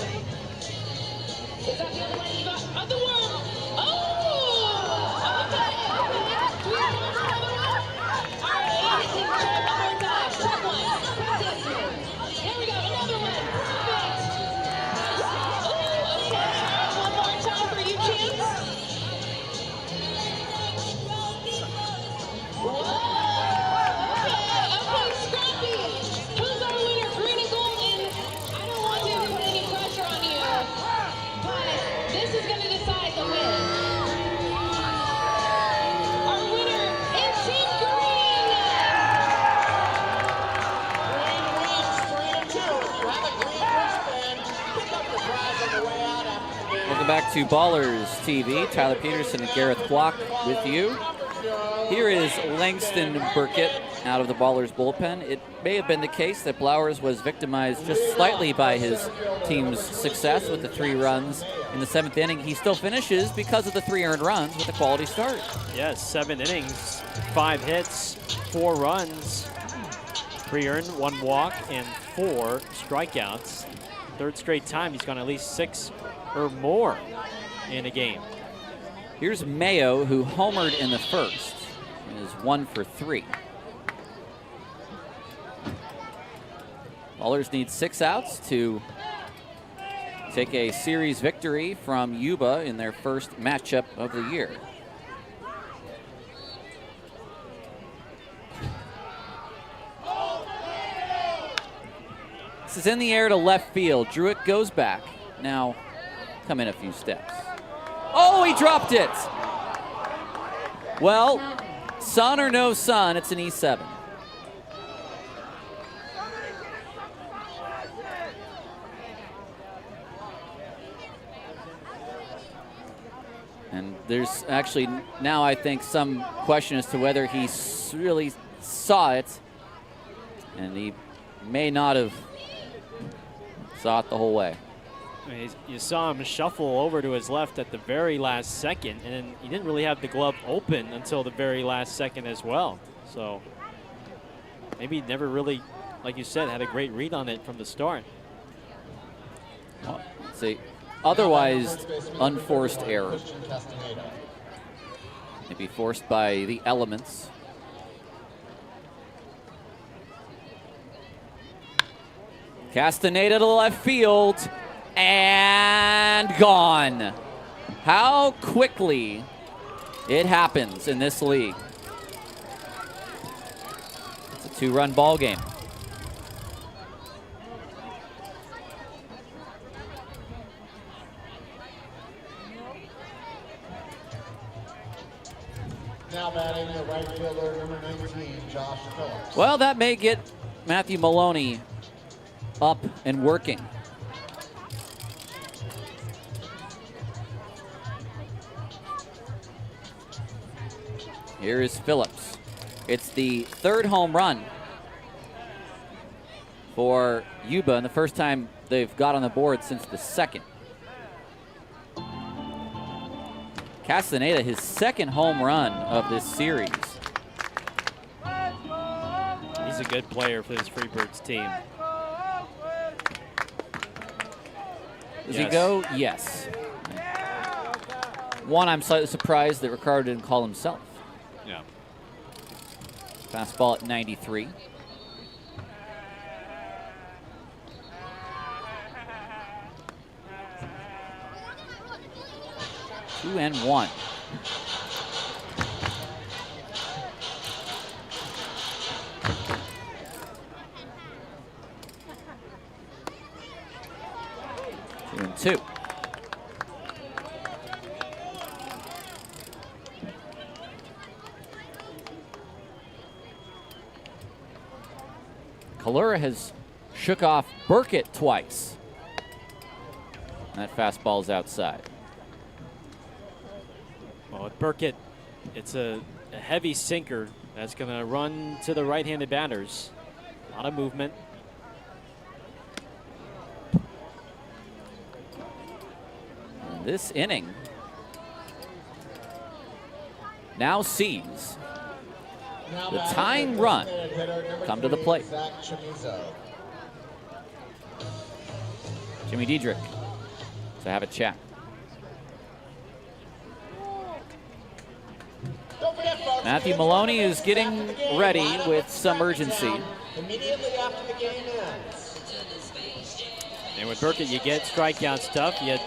Is that the other one you got? Oh, the worm. Oh! Okay, okay. Do we have time for another one? All right, Aiden, try one more time. Check one. Practice move. There we go. Another one. Perfect. Ooh, okay. One more time for you, Chance. Whoa! Okay, Scrappy. Who's our winner? Green and gold. And I don't want to put any pressure on you, but this is going to decide the win. Our winner is Team Green. Green wins 3-2. If you have a green wristband, pick up the prize on the way out after the game. Welcome back to Ballers TV. Tyler Peterson and Gareth Block with you. Here is Langston Burkett out of the Ballers bullpen. It may have been the case that Blowers was victimized just slightly by his team's success with the 3 runs in the 7th inning. He still finishes because of the 3 earned runs with a quality start. Yes, 7 innings, 5 hits, 4 runs, 3 earned, 1 walk, and 4 strikeouts. 3rd straight time he's gone at least 6 or more in a game. Here's Mayo, who homered in the 1st, and is 1 for 3. Ballers need 6 outs to take a series victory from Yuba in their first matchup of the year. This is in the air to left field. Druitt goes back. Now, come in a few steps. Oh, he dropped it. Well, sun or no sun, it's an E7. And there's actually now, I think, some question as to whether he really saw it. And he may not have saw it the whole way. I mean, you saw him shuffle over to his left at the very last second, and then he didn't really have the glove open until the very last second as well. So maybe he never really, like you said, had a great read on it from the start. Well, let's see. Otherwise unforced error. Maybe forced by the elements. Castaneda to left field. And gone. How quickly it happens in this league. It's a 2-run ball game. Now batting the right fielder, number 19, Josh Phillips. Well, that may get Matthew Maloney up and working. Here is Phillips. It's the 3rd home run for Yuba, and the first time they've got on the board since the 2nd. Castaneda, his 2nd home run of this series. He's a good player for this Freebirds team. Does he go? Yes. One, I'm slightly surprised that Ricardo didn't call himself. Yeah. Fastball at 93. Two and one. Two and two. Kalura has shook off Burkett twice. And that fastball's outside. Well, with Burkett, it's a heavy sinker that's going to run to the right-handed batters. A lot of movement. And this inning now sees the tying run come to the plate. Jimmy Diedrich to have a chat. Matthew Maloney is getting ready with some urgency. Immediately after the game ends. And with Burkett, you get strikeout stuff. He had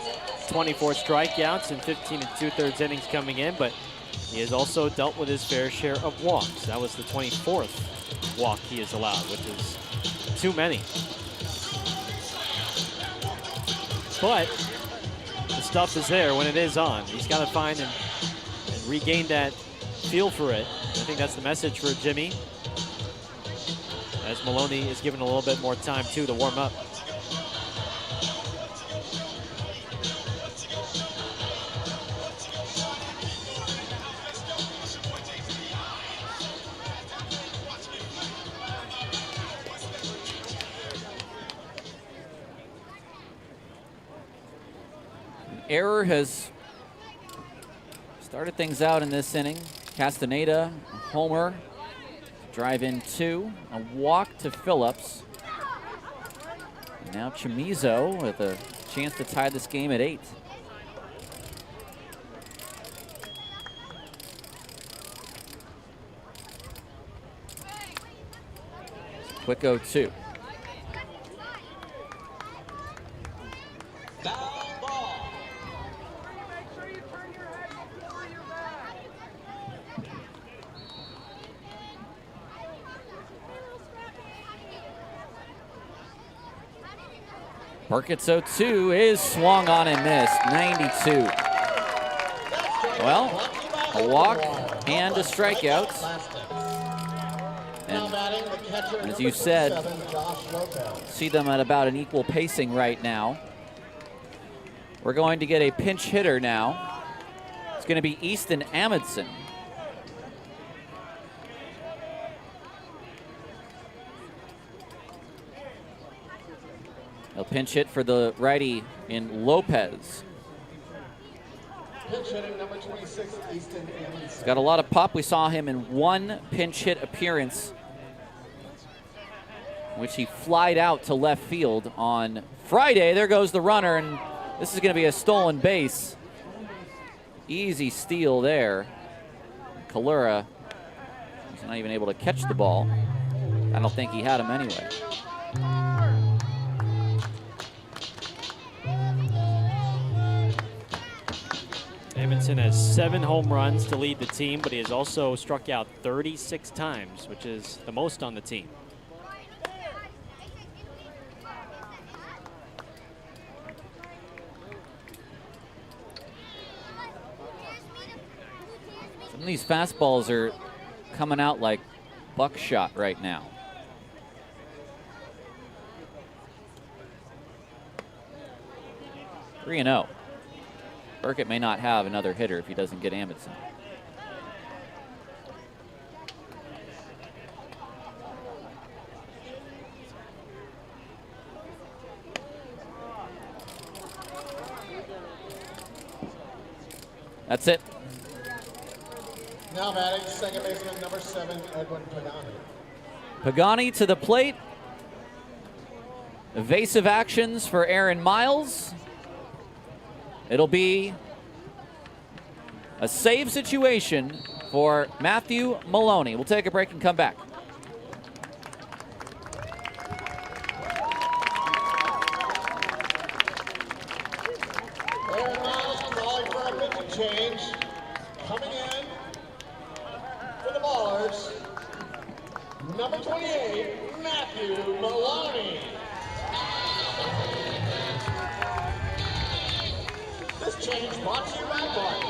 24 strikeouts and 15 2/3 innings coming in, but he has also dealt with his fair share of walks. That was the 24th walk he has allowed, which is too many. But the stuff is there when it is on. He's got to find and regain that feel for it. I think that's the message for Jimmy, as Maloney is given a little bit more time too to warm up. Error has started things out in this inning. Castaneda, a homer, drive in 2, a walk to Phillips. And now Chamizo with a chance to tie this game at 8. Quick 0-2. Burkett's 0-2 is swung on and missed, 92. Well, a walk and a strikeout. And as you said, see them at about an equal pacing right now. We're going to get a pinch hitter now. It's going to be Easton Amundsen. A pinch hit for the righty in Lopez. Pinch hitting number 26, Easton Amundsen. He's got a lot of pop. We saw him in one pinch hit appearance, which he flied out to left field on Friday. There goes the runner, and this is going to be a stolen base. Easy steal there. Kalura, he's not even able to catch the ball. I don't think he had him anyway. Amundsen has 7 home runs to lead the team, but he has also struck out 36 times, which is the most on the team. Some of these fastballs are coming out like buckshot right now. (3-0). Burkett may not have another hitter if he doesn't get Amundsen. That's it. Now batting, second baseman number 7, Edwin Pagani. Pagani to the plate. Evasive actions for Aaron Miles. It'll be a save situation for Matthew Maloney. We'll take a break and come back. Aaron Miles calling for a pitching change. Coming in for the Ballers, number 28, Matthew Maloney. This change brought to you by Barton.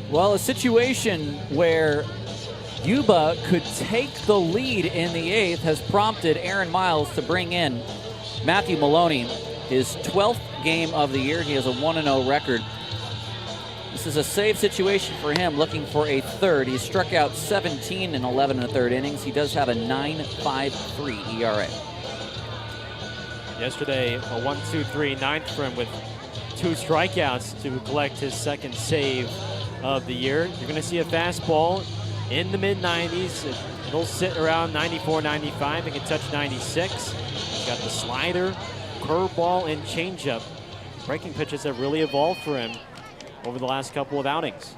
Well, a situation where Yuba could take the lead in the 8th has prompted Aaron Miles to bring in Matthew Maloney, his 12th game of the year. He has a 1-0 record. This is a save situation for him, looking for a third. He struck out 17 in 11 1/3 innings. He does have a 9.53 ERA. Yesterday, a 1-2-3 ninth for him with 2 strikeouts to collect his second save of the year. You're going to see a fastball in the mid-90s. It'll sit around 94, 95. It can touch 96. He's got the slider, curveball, and changeup. Breaking pitches have really evolved for him over the last couple of outings.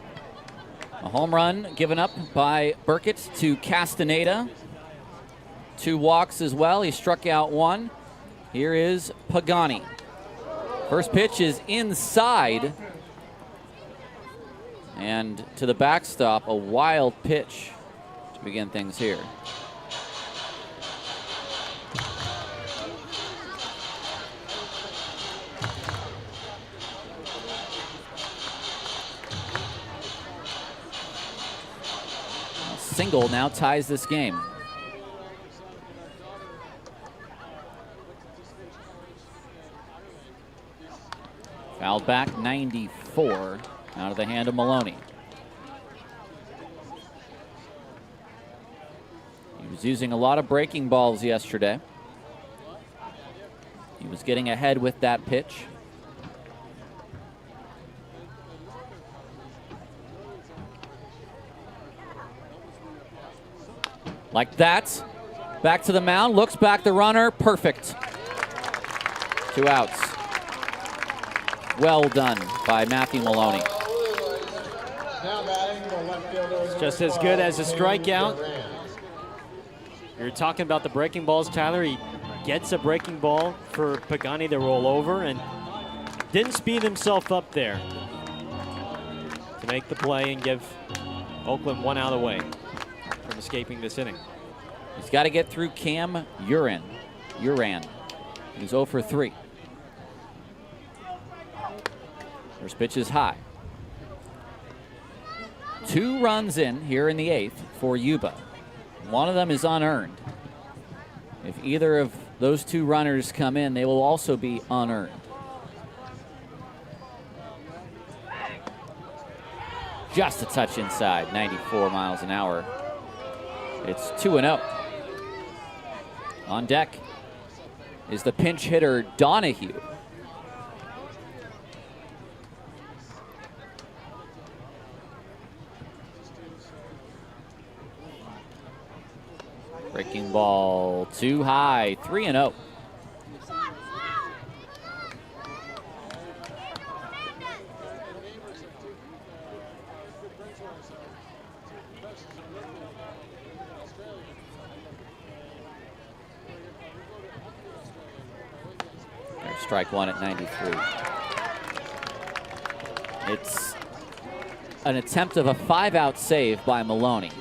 A home run given up by Burkett to Castaneda. 2 walks as well. He struck out 1. Here is Pagani. First pitch is inside. And to the backstop, a wild pitch to begin things here. A single now ties this game. Fouled back, 94. Out of the hand of Maloney. He was using a lot of breaking balls yesterday. He was getting ahead with that pitch. Like that. Back to the mound, looks back the runner, perfect. 2 outs. Well done by Matthew Maloney. It's just as good as a strikeout. You're talking about the breaking balls, Tyler. He gets a breaking ball for Pagani to roll over and didn't speed himself up there to make the play and give Oakland one out of the way from escaping this inning. He's got to get through Cam Uran. He's 0 for 3. First pitch is high. 2 runs in here in the 8th for Yuba. One of them is unearned. If either of those 2 runners come in, they will also be unearned. Just a touch inside, 94 miles an hour. It's 2-0. On deck is the pinch hitter, Donahue. Breaking ball too high, 3-0. Strike one at 93. It's an attempt of a 5-out save by Maloney.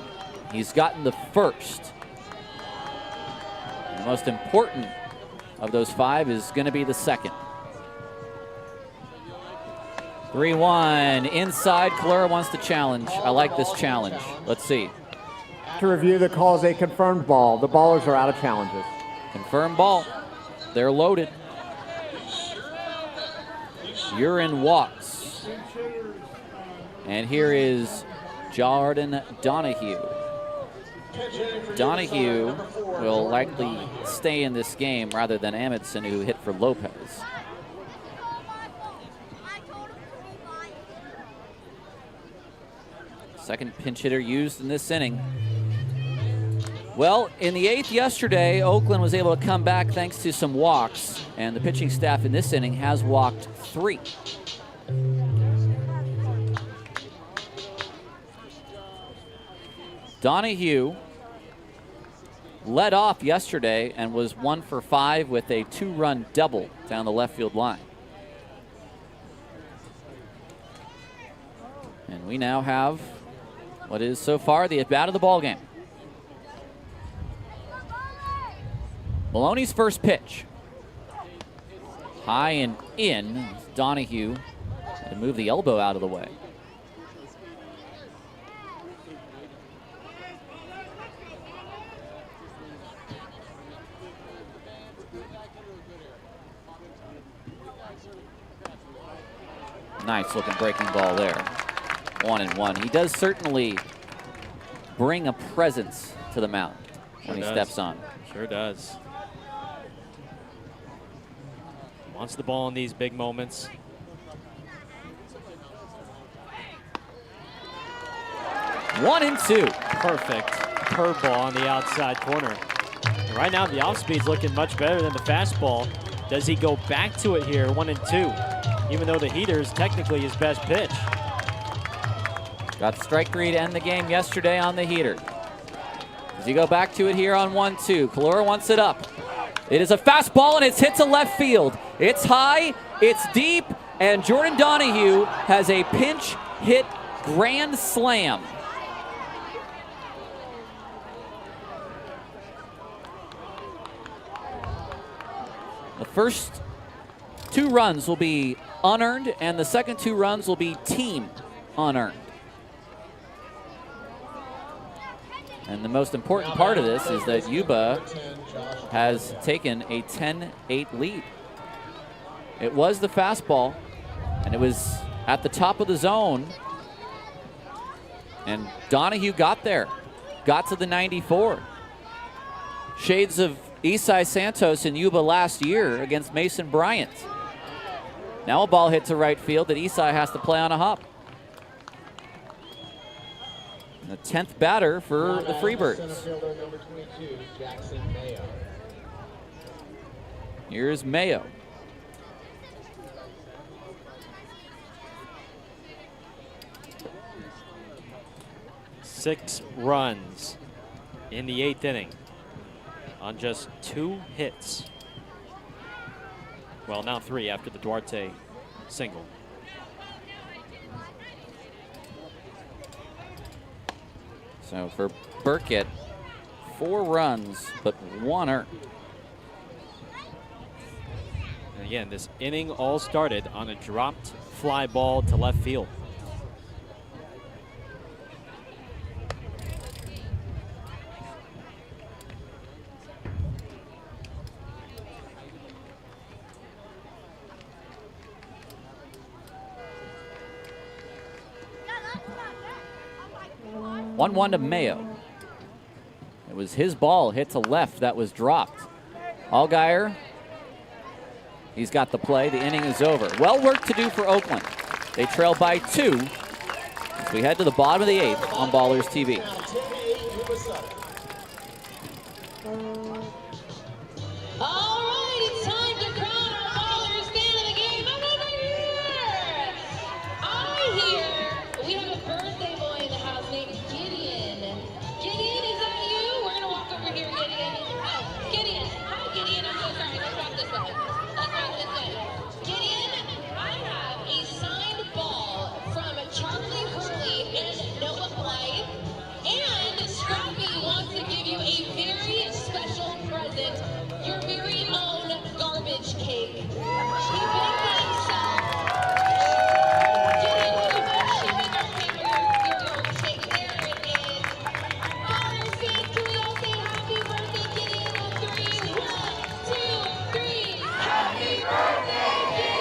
He's gotten the first. The most important of those 5 is going to be the second. 3-1 inside. Kalura wants to challenge. I like this challenge. Let's see. To review, the call is a confirmed ball. The ballers are out of challenges. Confirmed ball. They're loaded. Uran walks. And here is Jordan Donahue. Donahue will likely stay in this game rather than Amundsen, who hit for Lopez. Second pinch hitter used in this inning. Well, in the 8th yesterday, Oakland was able to come back thanks to some walks, and the pitching staff in this inning has walked 3. Donahue led off yesterday and was 1 for 5 with a 2-run double down the left field line. And we now have what is so far the at-bat of the ball game. Maloney's first pitch. High and in. Donahue to move the elbow out of the way. Nice looking breaking ball there. 1-1. He does certainly bring a presence to the mound when he steps on. Sure does. Wants the ball in these big moments. One and two. Perfect curveball on the outside corner. And right now the off speed's looking much better than the fastball. Does he go back to it here, 1-2? Even though the heater is technically his best pitch. Got strike 3 to end the game yesterday on the heater. Does he go back to it here on 1-2? Kalura wants it up. It is a fastball and it's hit to left field. It's high, it's deep, and Jordan Donahue has a pinch hit grand slam. The first 2 runs will be unearned, and the second 2 runs will be team unearned. And the most important part of this is that Yuba has taken a 10-8 lead. It was the fastball, and it was at the top of the zone. And Donahue got there, got to the 94. Shades of Isai Santos and Yuba last year against Mason Bryant. Now a ball hit to right field that Isai has to play on a hop. The 10th batter for the Freebirds. Here's Mayo. Six runs in the 8th inning on just 2 hits. Well, now 3 after the Duarte single. So for Burkett, 4 runs, but 1 earned. And again, this inning all started on a dropped fly ball to left field. One to Mayo. It was his ball hit to left that was dropped. Allgaier, he's got the play. The inning is over. Well work to do for Oakland. They trail by 2 as we head to the bottom of the 8th on Ballers TV. All right, it's time to crown our Ballers fan of the game. I'm over here. I hear we have a birthday boy in the house named Gideon. Gideon, is that you? We're going to walk over here, Gideon. Oh, Gideon. Hi, Gideon. I'm so sorry. Let's walk this way. Let's walk this way. Gideon, I have a signed ball from Charlie Hurley and Noah Blythe. And Scrappy wants to give you a very special present, your very own garbage cake. He baked it himself. Gideon, will you both share with our camera your garbage cake? There it is. Ballers fans, can we all say happy birthday, Gideon, on 3? 1, 2, 3. Happy birthday, Gideon!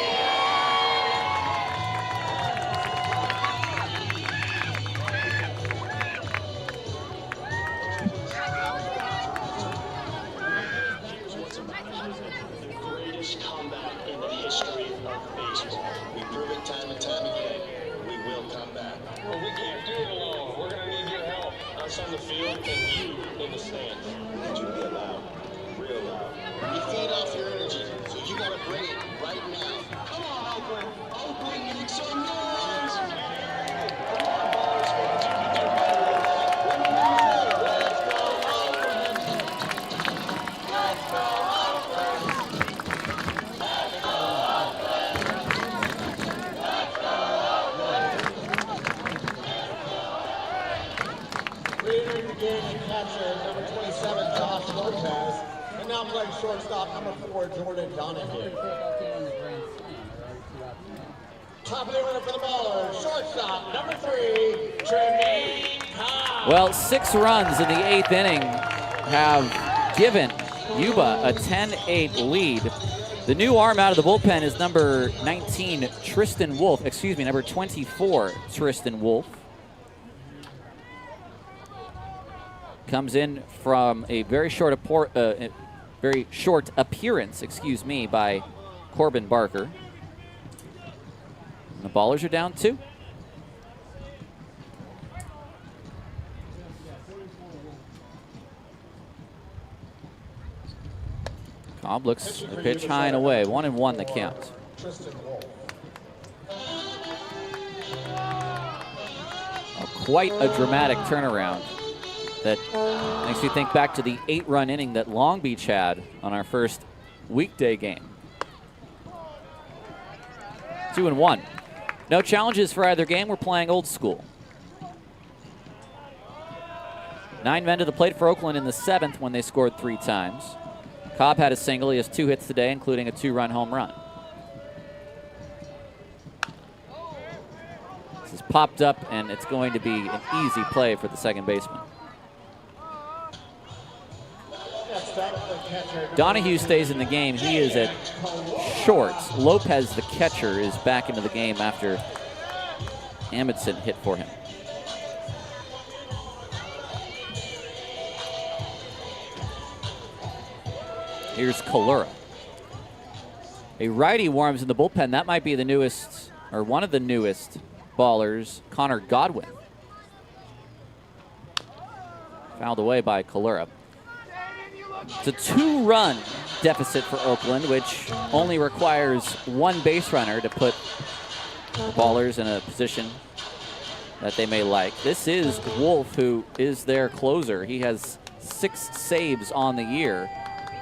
Greatest comeback in the history of baseball. We prove it time and time again. We will come back. Well, we can't do it alone. We're going to need your help. Us on the field and you in the stands. Need you to be loud. Real loud. We feed off your energy, so you got to bring it right now. Come on, Oakland. Oakland needs some noise. Come on, Ballers fans. You can do better than that. Let's go, Oakland. Let's go, Oakland. Re-entering the game and catcher, number 27, Josh Lopez. And now playing shortstop, number 4, Jordan Donahue. Top of the order for the Ballers, shortstop, number 3, Tremaine Cobb. Well, 6 runs in the 8th inning have given Yuba a 10-8 lead. The new arm out of the bullpen is number 19, Tristan Wolf. Excuse me, number 24, Tristan Wolf. Comes in from a very short appearance, by Corbin Barker. And the Ballers are down 2. Cobb looks the pitch high and away. 1-1 the count. Quite a dramatic turnaround that makes you think back to the 8-run inning that Long Beach had on our first weekday game. 2-1. No challenges for either game. We're playing old school. 9 men to the plate for Oakland in the 7th when they scored 3 times. Cobb had a single. He has 2 hits today, including a 2-run home run. This is popped up, and it's going to be an easy play for the second baseman. Donahue stays in the game. He is at shorts. Lopez, the catcher, is back into the game after Amundsen hit for him. Here's Kalura. A righty warms in the bullpen. That might be the newest, or one of the newest Ballers, Connor Godwin. Fouled away by Kalura. It's a 2-run deficit for Oakland, which only requires 1 base runner to put the Ballers in a position that they may like. This is Wolf, who is their closer. He has 6 saves on the year,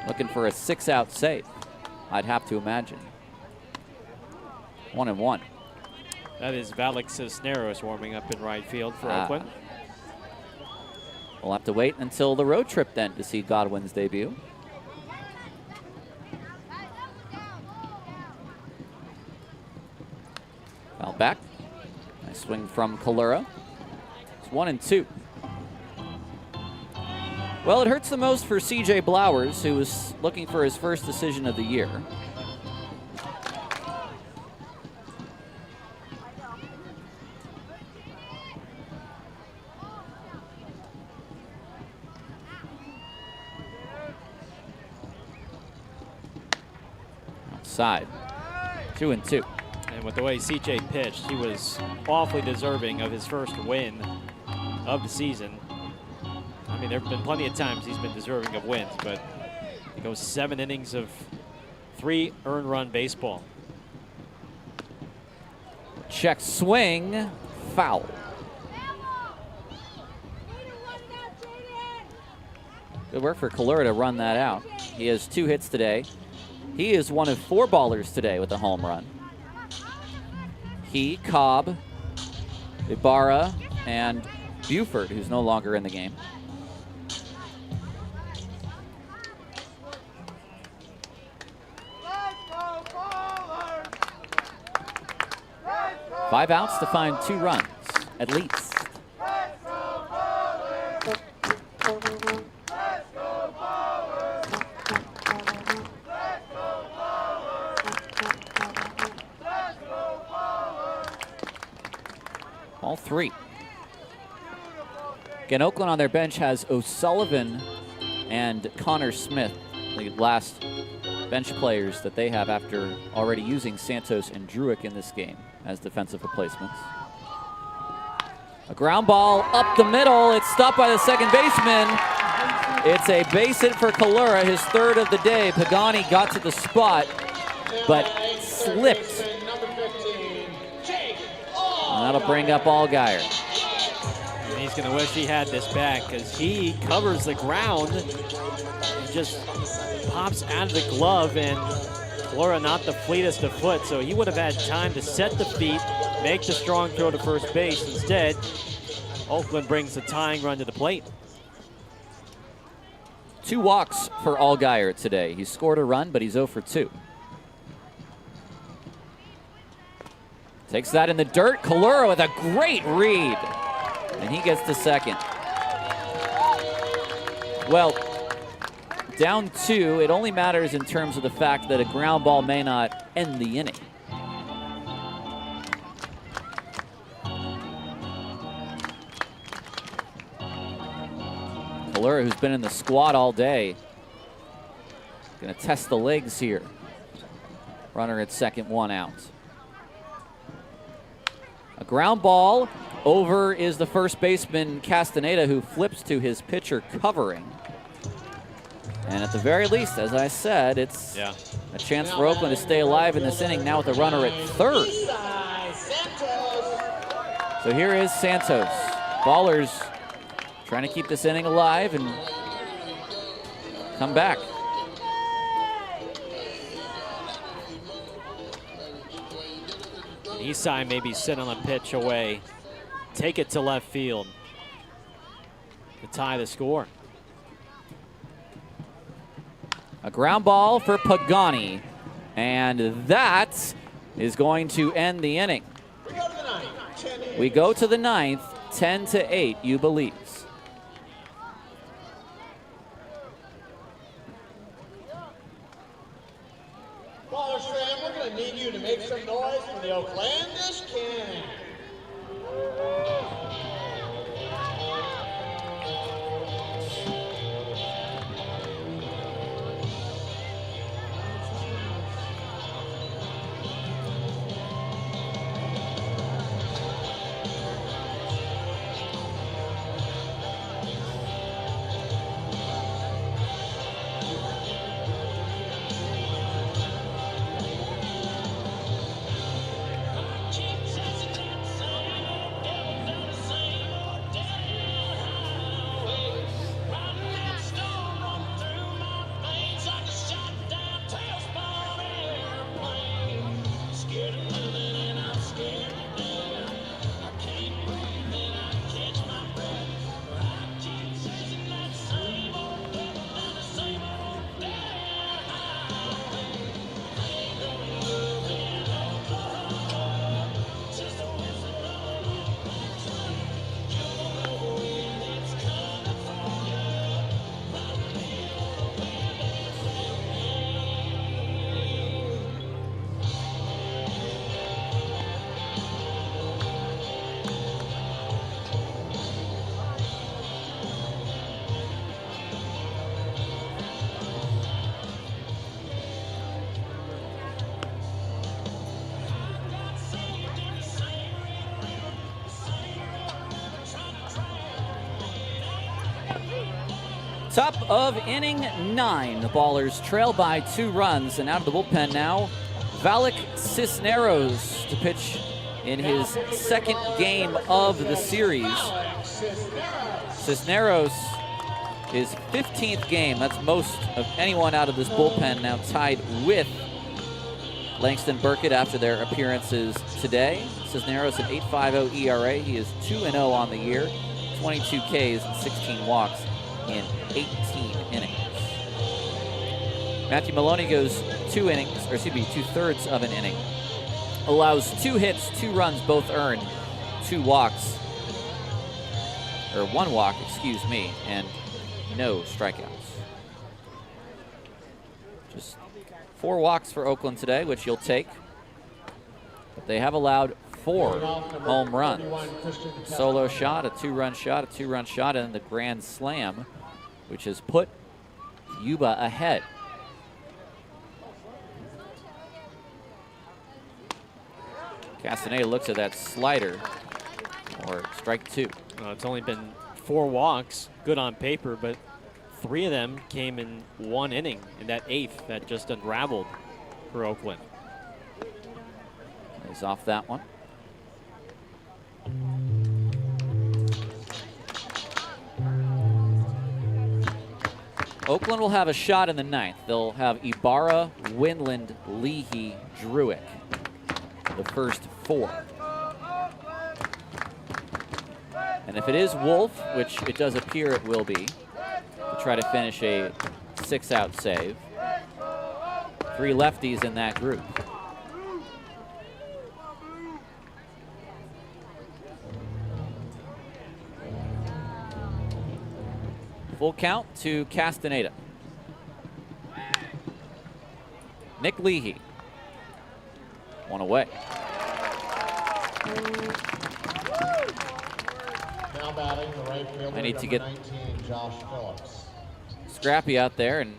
looking for a 6-out save, I'd have to imagine. 1-1. That is Valek Cisneros warming up in right field for Oakland. We'll have to wait until the road trip then to see Godwin's debut. Foul back. Nice swing from Kalura. It's 1-2. Well, it hurts the most for C.J. Blowers, who was looking for his first decision of the year. Outside. 2-2. And with the way CJ pitched, he was awfully deserving of his first win of the season. I mean, there have been plenty of times he's been deserving of wins, but he goes 7 innings of 3 earned run baseball. Check swing, foul. Good work for Kalura to run that out. He has 2 hits today. He is one of 4 ballers today with a home run. He, Cobb, Ibarra, and Buford, who's no longer in the game. Five outs to find 2 runs, at least. All 3. Again, Oakland on their bench has O'Sullivan and Connor Smith, the last bench players that they have after already using Santos and Druick in this game as defensive replacements. A ground ball up the middle. It's stopped by the second baseman. It's a base hit for Kalura, his 3rd of the day. Pagani got to the spot, but slipped. And that'll bring up Allgaier. And he's going to wish he had this back because he covers the ground and just pops out of the glove, and Kalura not the fleetest of foot, so he would have had time to set the feet, make the strong throw to first base. Instead, Oakland brings the tying run to the plate. 2 walks for Allgaier today. He scored a run, but he's 0 for 2. Takes that in the dirt. Kalura with a great read. And he gets to second. Well, down 2, it only matters in terms of the fact that a ground ball may not end the inning. Kalura, who's been in the squad all day, going to test the legs here. Runner at second, 1 out. A ground ball. Over is the first baseman, Castaneda, who flips to his pitcher covering. And at the very least, as I said, it's a chance for Oakland to stay alive in this inning now with a runner at 3rd. So here is Santos. Ballers trying to keep this inning alive and come back. Esai maybe sit on a pitch away. Take it to left field to tie the score. A ground ball for Pagani. And that is going to end the inning. We go to the 9th, 10-8, Yuba leads. Ballers fan, we're going to need you to make some noise for the Oaklandish King. Top of inning 9. The Ballers trail by 2 runs, and out of the bullpen now, Valak Cisneros to pitch in his second game of the series. Cisneros, his 15th game. That's most of anyone out of this bullpen, now tied with Langston Burkett after their appearances today. Cisneros an 8.50 ERA. He is 2-0 on the year, 22 Ks and 16 walks in 18 innings. Matthew Maloney goes 2 innings, or excuse me, 2/3 of an inning. Allows 2 hits, 2 runs, both earned, 2 walks, or 1 walk, excuse me, and no strikeouts. Just 4 walks for Oakland today, which you'll take. But they have allowed 4 home runs. Solo shot, a 2-run shot, a 2-run shot, and the grand slam, which has put Yuba ahead. Castaneda looks at that slider, or strike 2. It's only been 4 walks, good on paper, but 3 of them came in 1 inning in that 8th that just unraveled for Oakland. He's off that one. Oakland will have a shot in the 9th. They'll have Ibarra, Winland, Leahy, Druick, the first 4. And if it is Wolf, which it does appear it will be, to try to finish a 6-out save. 3 lefties in that group. Full count to Castaneda. Nick Leahy. 1 away. Now batting the right fielder, I need to number get 19, Josh Phillips. Scrappy out there and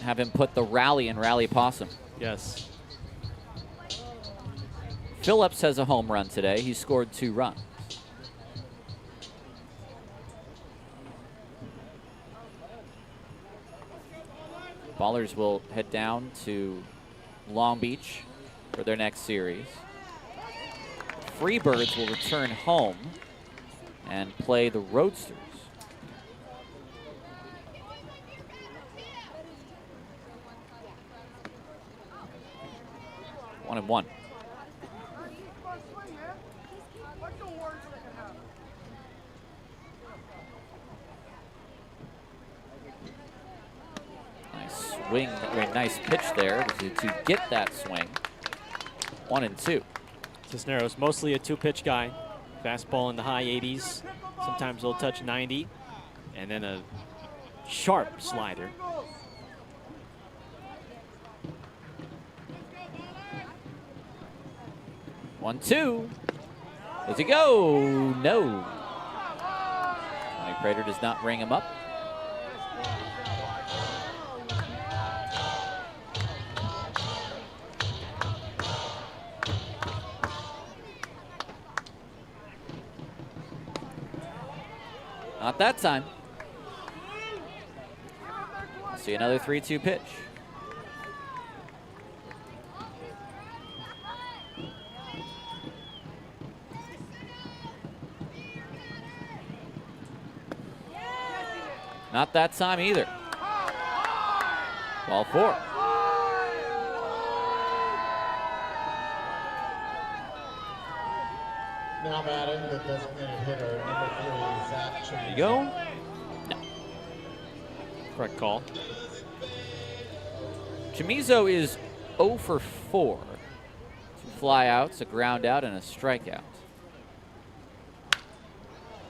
have him put the rally in Rally Possum. Yes. Phillips has a home run today. He scored 2 runs. Ballers will head down to Long Beach for their next series. Freebirds will return home and play the Roadsters. One and one. Nice swing, very nice pitch there to get that swing. 1 and 2. Cisneros, mostly a 2-pitch guy. Fastball in the high 80s. Sometimes they'll touch 90. And then a sharp slider. One, 2. Does he go? No. Tony Prater does not bring him up. Not that time. See another 3-2 pitch. Not that time either. Ball 4. Now batting the designated hitter, number 3, Zach Chamizo. There you go. No. Correct call. Chamizo is 0 for 4. 2 flyouts, a ground out, and a strikeout.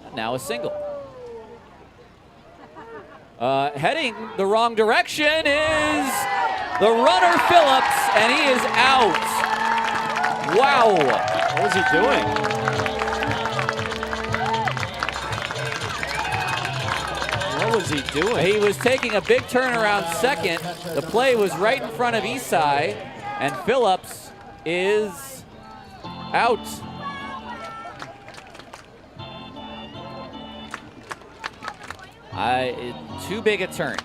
And now a single. Heading the wrong direction is the runner Phillips, and he is out. Wow. What was he doing? What was he doing? He was taking a big turn around second. The play was right in front of Isai, and Phillips is out. Too big a turn.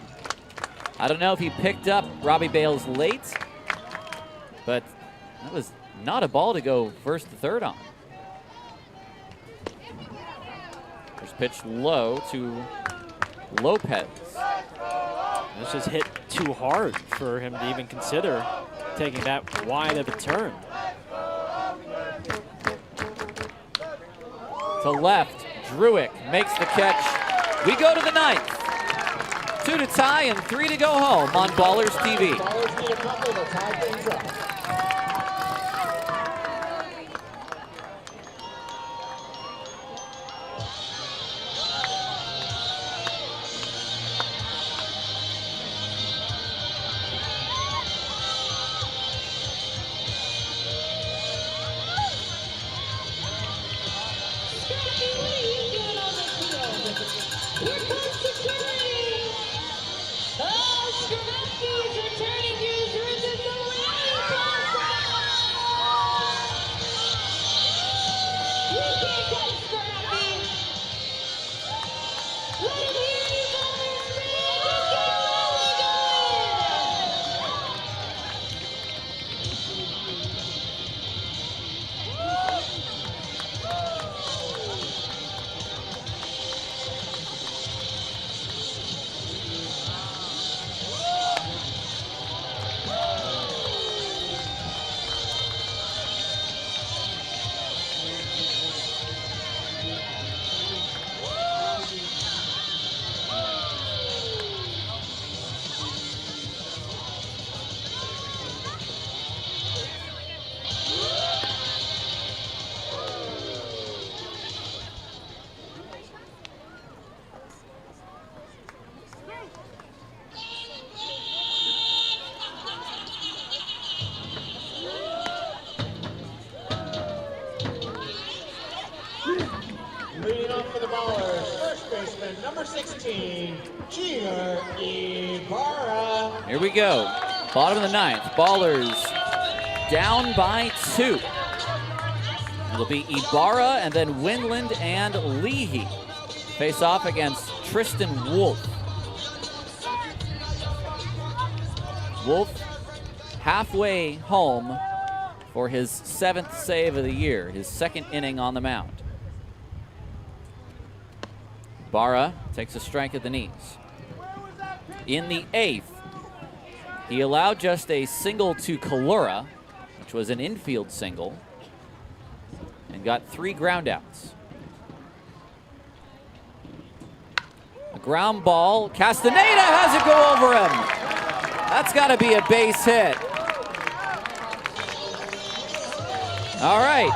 I don't know if he picked up Robbie Bales late, but that was not a ball to go first to third on. First pitch low to Lopez. This just hit too hard for him to even consider taking that wide of a turn. To left, Druick makes the catch. We go to the ninth. 2 to tie and 3 to go home on Ballers TV. Ballers need a couple to tie things up. Leading off for the Ballers, first baseman, number 16, Gina Ibarra. Here we go. Bottom of the ninth. Ballers down by 2. It'll be Ibarra and then Winland and Leahy face off against Tristan Wolf. Wolf halfway home for his 7th save of the year, his 2nd inning on the mound. Ibarra takes a strike at the knees. In the 8th, he allowed just a single to Kalura, which was an infield single, and got 3 groundouts. A ground ball. Castaneda has it go over him. That's got to be a base hit. All right.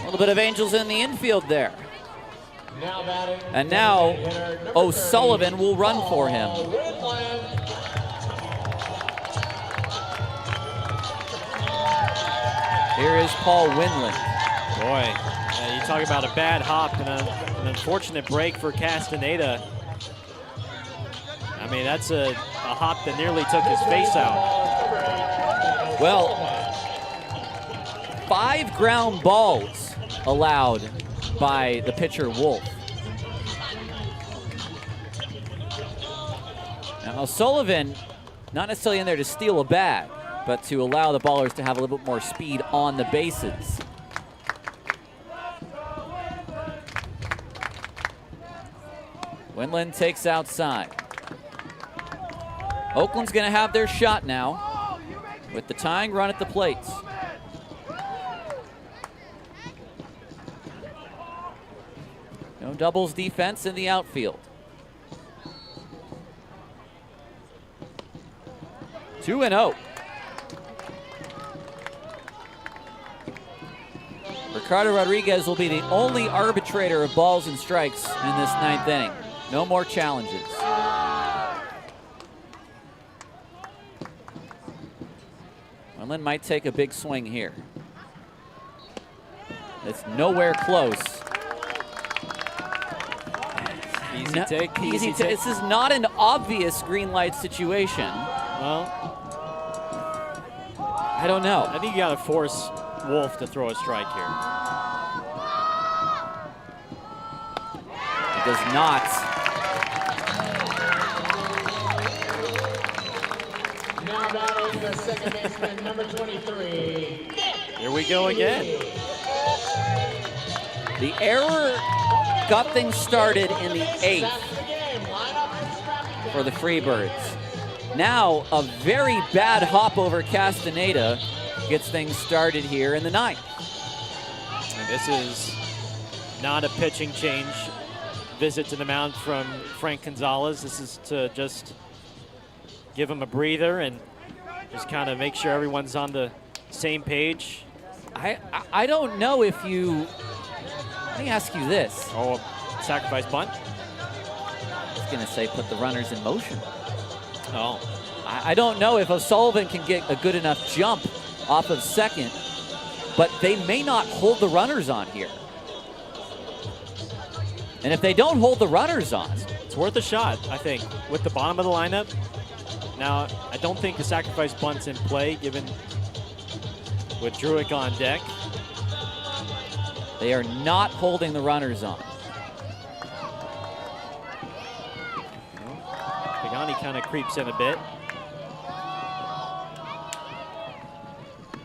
A little bit of Angels in the infield there. And now O'Sullivan will run for him. Here is Paul Winland. Boy, you talk about a bad hop and an unfortunate break for Castaneda. I mean, that's a hop that nearly took his face out. Well, 5 ground balls allowed by the pitcher Wolf. Now O'Sullivan, not necessarily in there to steal a bag, but to allow the Ballers to have a little bit more speed on the bases. Winland takes outside. Oakland's going to have their shot now with the tying run at the plates. No doubles defense in the outfield. 2-0. Ricardo Rodriguez will be the only arbitrator of balls and strikes in this 9th inning. No more challenges. Winland might take a big swing here. It's nowhere close. Easy take, easy take. This is not an obvious green light situation. Well, I don't know. I think you got to force Wolf to throw a strike here. does not. Now battling the second baseman, number 23. Here we go again. The error got things started in the 8th for the Freebirds. Now a very bad hop over Castaneda gets things started here in the 9th. And this is not a pitching change visit to the mound from Frank Gonzalez. This is to just give him a breather and just kind of make sure everyone's on the same page. I don't know if you, let me ask you this. Oh, sacrifice bunt? I was gonna say put the runners in motion. Oh. I don't know if O'Sullivan can get a good enough jump off of second, but they may not hold the runners on here. And if they don't hold the runners on, it's worth a shot, I think, with the bottom of the lineup. Now, I don't think the sacrifice bunt's in play, given with Druick on deck. They are not holding the runners on. Pagani kind of creeps in a bit.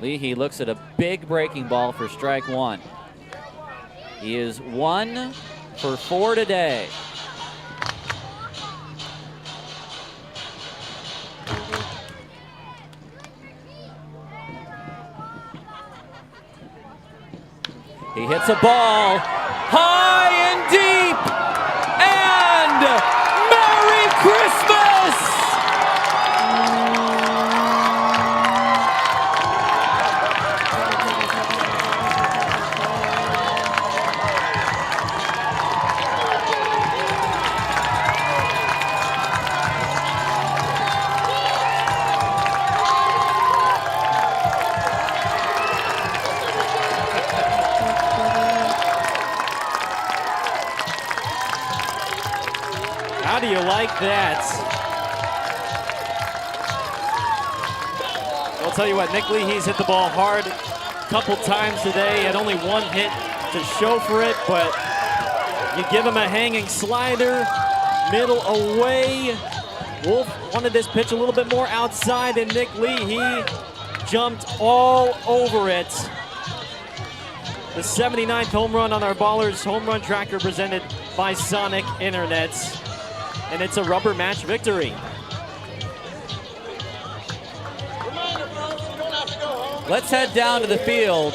Leahy looks at a big breaking ball for strike 1. He is 1 for 4 today. He hits a ball high and deep, and Merry Christmas! How do you like that? I'll tell you what, Nick Leahy's hit the ball hard a couple times today. He had only 1 hit to show for it, but you give him a hanging slider, middle away. Wolf wanted this pitch a little bit more outside, and Nick Leahy jumped all over it. The 79th home run on our Ballers home run tracker presented by Sonic Internet. And it's a rubber match victory. Let's head down to the field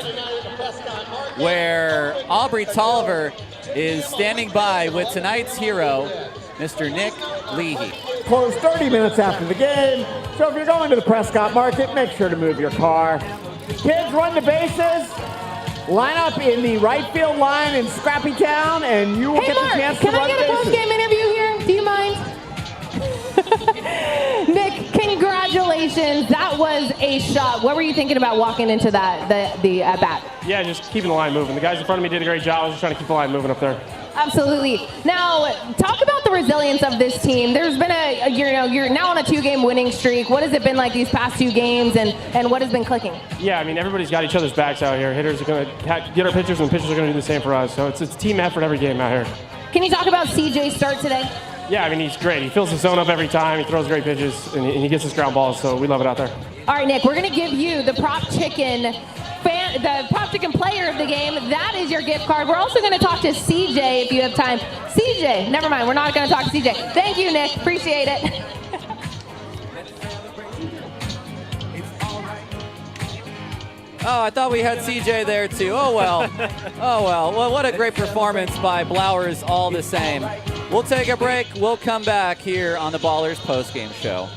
where Aubrey Tolliver is standing by with tonight's hero, Mr. Nick Leahy. Closed 30 minutes after the game, so if you're going to the Prescott Market, make sure to move your car. Kids, run the bases. Line up in the right field line in Scrappy Town, and you will get the chance to run Can I get a post-game interview here? Do you mind? Nick, congratulations. That was a shot. What were you thinking about walking into that, the at-bat? Yeah, just keeping the line moving. The guys in front of me did a great job. I was just trying to keep the line moving up there. Absolutely. Now, talk about the resilience of this team. There's been you're now on a 2-game winning streak. What has it been like these past 2 games, and what has been clicking? Yeah, I mean, everybody's got each other's backs out here. Hitters are going to get our pitchers, and pitchers are going to do the same for us. So it's a team effort every game out here. Can you talk about CJ's start today? Yeah, I mean, he's great. He fills the zone up every time. He throws great pitches, and he gets his ground balls, so we love it out there. All right, Nick, we're going to give you the Prop Chicken player of the game. That is your gift card. We're also going to talk to CJ if you have time. CJ, never mind. We're not going to talk to CJ. Thank you, Nick. Appreciate it. Oh, I thought we had CJ there too. Oh, well. Oh, well. Well, what a great performance by Blowers all the same. We'll take a break. We'll come back here on the Ballers postgame show.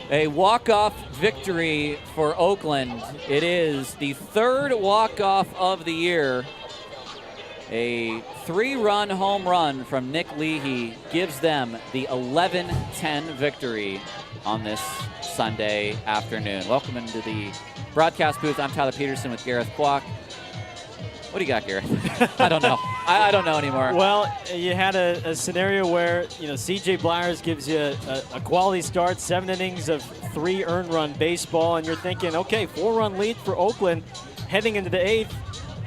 A walk-off victory for Oakland. It is the third walk-off of the year. A 3-run home run from Nick Leahy gives them the 11-10 victory on this Sunday afternoon. Welcome into the broadcast booth. I'm Tyler Peterson with Gareth Kwok. What do you got, Gareth? I don't know. I don't know anymore. Well, you had a scenario where, C.J. Bliers gives you a quality start, 7 innings of 3 earned run baseball, and you're thinking, okay, 4-run lead for Oakland heading into the 8th.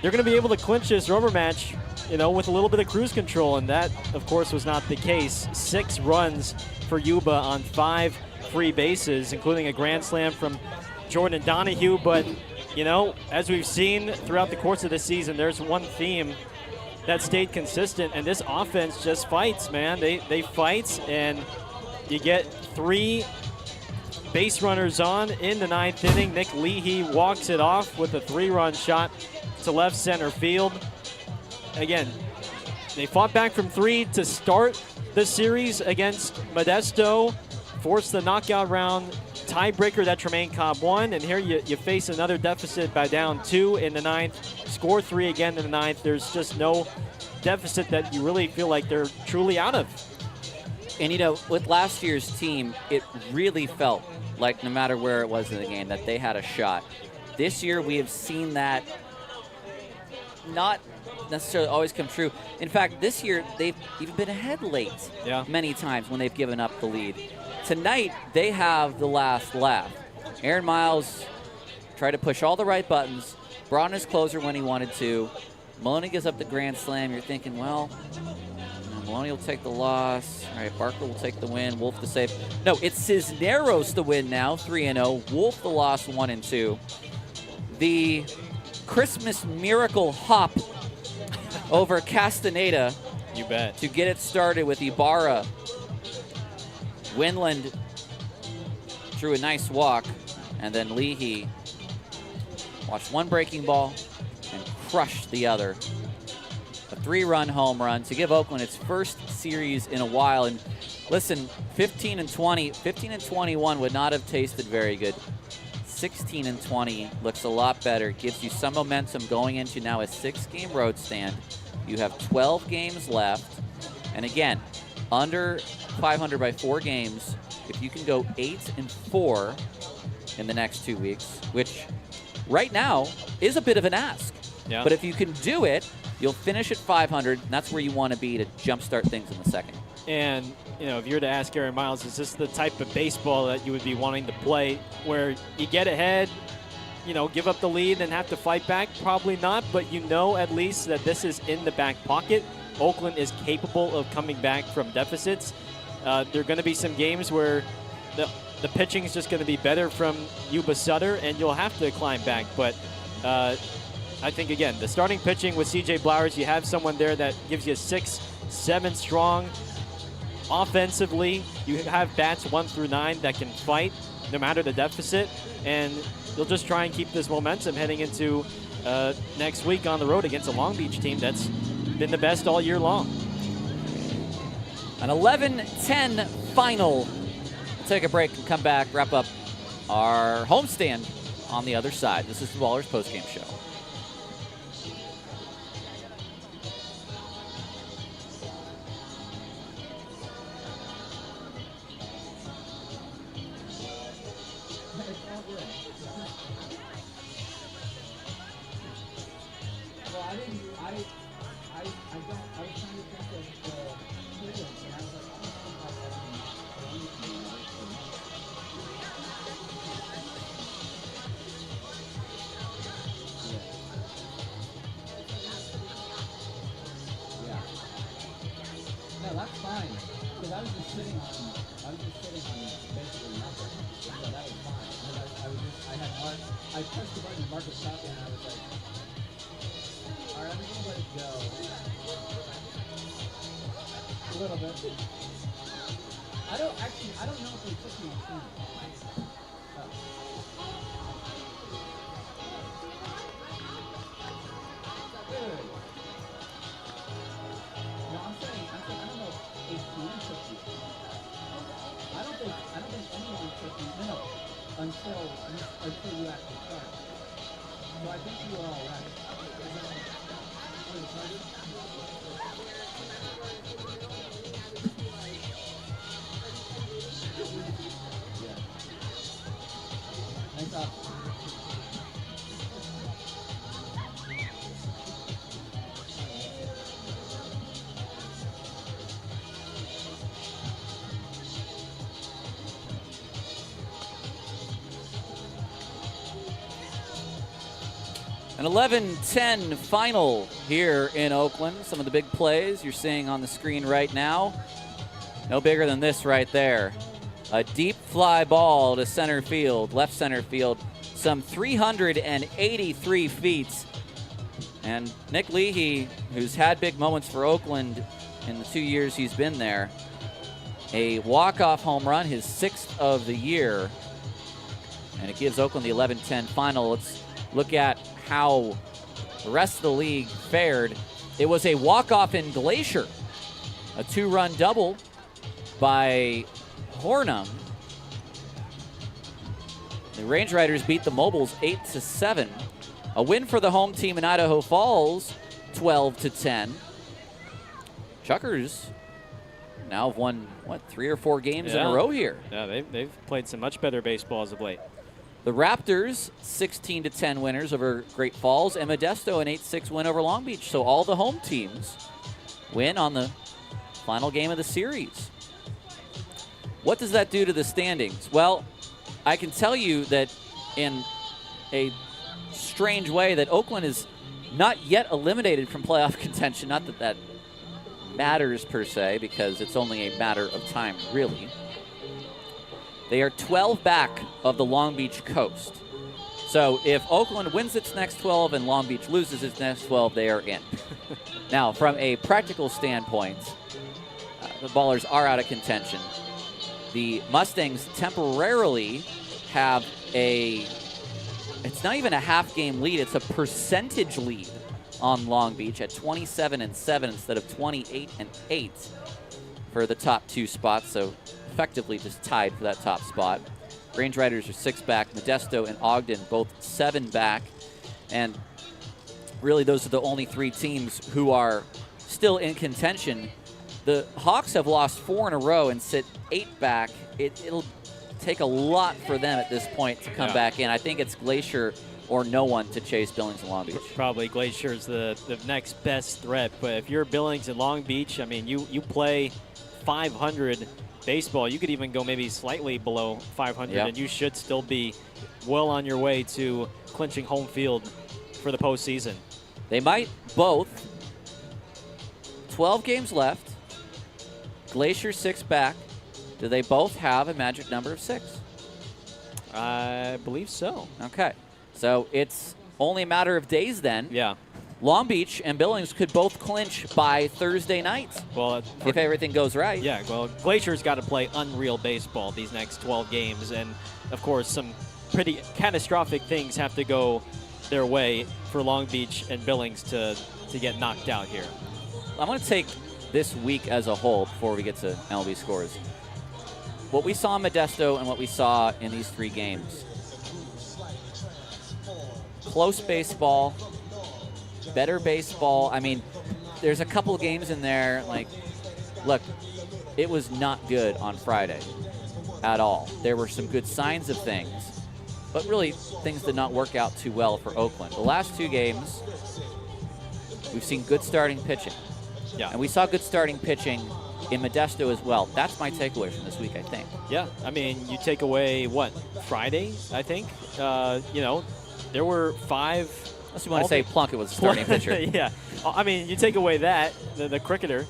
They're going to be able to clinch this rubber match, with a little bit of cruise control, and that, of course, was not the case. 6 runs for Yuba on 5 free bases, including a grand slam from Jordan Donahue, but as we've seen throughout the course of the season, there's one theme that stayed consistent, and this offense just fights, man. They fight, and you get 3 base runners on in the 9th inning. Nick Leahy walks it off with a 3-run shot to left center field. Again, they fought back from 3 to start the series against Modesto, forced the knockout round tiebreaker that Tremaine Cobb won, and here you face another deficit by down 2 in the 9th, score 3 again in the 9th. There's just no deficit that you really feel like they're truly out of. And with last year's team, it really felt like no matter where it was in the game that they had a shot. This year we have seen that not necessarily always come true. In fact, this year they've even been ahead late many times when they've given up the lead. Tonight, they have the last laugh. Aaron Miles tried to push all the right buttons, brought in his closer when he wanted to. Maloney gives up the grand slam. You're thinking, well, Maloney will take the loss. All right, Barker will take the win. Wolf the save. No, it's Cisneros the win now, 3-0. Wolf the loss, 1-2. The Christmas miracle hop over Castaneda. You bet. To get it started with Ibarra. Winland drew a nice walk, and then Leahy watched one breaking ball and crushed the other. A 3-run home run to give Oakland its first series in a while. And listen, 15-21 would not have tasted very good. 16-20 looks a lot better. Gives you some momentum going into now a 6-game road stand. You have 12 games left. And again, under 500 by 4 games, if you can go 8-4 in the next 2 weeks, which right now is a bit of an ask. Yeah. But if you can do it, you'll finish at 500, and that's where you want to be to jumpstart things in the second. And, if you were to ask Aaron Miles, is this the type of baseball that you would be wanting to play where you get ahead, give up the lead and have to fight back? Probably not, but at least that this is in the back pocket. Oakland is capable of coming back from deficits. There are going to be some games where the pitching is just going to be better from Yuba-Sutter, and you'll have to climb back. But I think, again, the starting pitching with C.J. Bliers, you have someone there that gives you 6-7 strong. Offensively, you have bats 1 through 9 that can fight no matter the deficit, and they'll just try and keep this momentum heading into next week on the road against a Long Beach team that's been the best all year long. An 11-10 final. We'll take a break and come back, wrap up our homestand on the other side. This is the Ballers postgame show. I pressed the button, Marcus stopped, and I was like, all right, I'm going to let it go. A little bit. I don't know if they took me on film. Good. No, I'm saying, I don't know if team took you. I don't think anyone took you. No, until you actually start. So I think you are all right. Nice up. An 11-10 final here in Oakland. Some of the big plays you're seeing on the screen right now. No bigger than this right there. A deep fly ball to center field, left center field, some 383 feet. And Nick Leahy, who's had big moments for Oakland in the 2 years he's been there, a walk-off home run, his 6th of the year. And it gives Oakland the 11-10 final. Let's look at how the rest of the league fared. It was a walk-off in Glacier, a 2-run double by Hornum. The Range Riders beat the Mobiles 8-7. A win for the home team in Idaho Falls, 12-10. Chuckers now have won, 3 or 4 games in a row here. Yeah, they've played some much better baseball as of late. The Raptors, 16-10 winners over Great Falls, and Modesto an 8-6 win over Long Beach. So all the home teams win on the final game of the series. What does that do to the standings? Well, I can tell you that in a strange way that Oakland is not yet eliminated from playoff contention. Not that that matters per se, because it's only a matter of time, really. They are 12 back of the Long Beach coast. So if Oakland wins its next 12 and Long Beach loses its next 12, they are in. Now, from a practical standpoint, the Ballers are out of contention. The Mustangs temporarily have it's not even a half-game lead, it's a percentage lead on Long Beach at 27-7 instead of 28-8 for the top 2 spots. So effectively just tied for that top spot. Range Riders are 6 back. Modesto and Ogden both 7 back. And really those are the only 3 teams who are still in contention. The Hawks have lost 4 in a row and sit 8 back. It'll take a lot for them at this point to come back in. I think it's Glacier or no one to chase Billings and Long Beach. Probably Glacier's the next best threat. But if you're Billings and Long Beach, I mean, you play 500 baseball, you could even go maybe slightly below 500, and you should still be well on your way to clinching home field for the postseason. They might both. 12 games left. Glacier 6 back. Do they both have a magic number of 6? I believe so. Okay. So it's only a matter of days then. Yeah. Long Beach and Billings could both clinch by Thursday night. Well, if everything goes right. Yeah, well, Glacier's got to play unreal baseball these next 12 games. And, of course, some pretty catastrophic things have to go their way for Long Beach and Billings to get knocked out here. I'm going to take this week as a whole before we get to MLB scores. What we saw in Modesto and what we saw in these 3 games. Close baseball. Better baseball. I mean, there's a couple of games in there, like, look, it was not good on Friday at all. There were some good signs of things, but really things did not work out too well for Oakland. The last 2 games, we've seen good starting pitching. Yeah. And we saw good starting pitching in Modesto as well. That's my takeaway from this week, I think. Yeah, I mean, you take away, Friday, I think? There were 5... Unless you want to say Plunkett was a starting pitcher. Yeah. I mean, you take away that, the cricketer,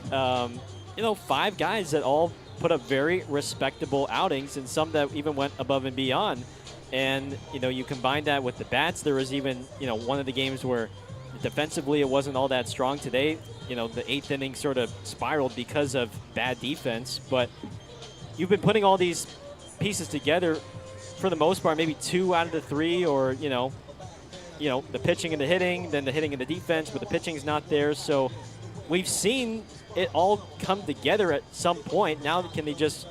5 guys that all put up very respectable outings, and some that even went above and beyond. And, you combine that with the bats. There was even, one of the games where defensively it wasn't all that strong. Today, the 8th inning sort of spiraled because of bad defense. But you've been putting all these pieces together for the most part, maybe 2 out of the 3, or, the pitching and the hitting, then the hitting and the defense, but the pitching's not there. So we've seen it all come together at some point. Now can they just,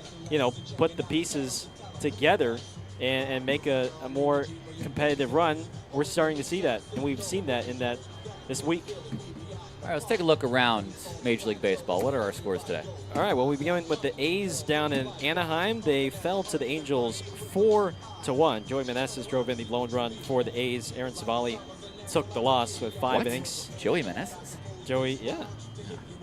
put the pieces together and make a more competitive run. We're starting to see that, and we've seen that in this week. All right, let's take a look around Major League Baseball. What are our scores today? All right, well, we begin with the A's down in Anaheim. They fell to the Angels 4-1. Joey Meneses drove in the lone run for the A's. Aaron Savali took the loss with 5 innings. Joey Meneses? Joey, yeah.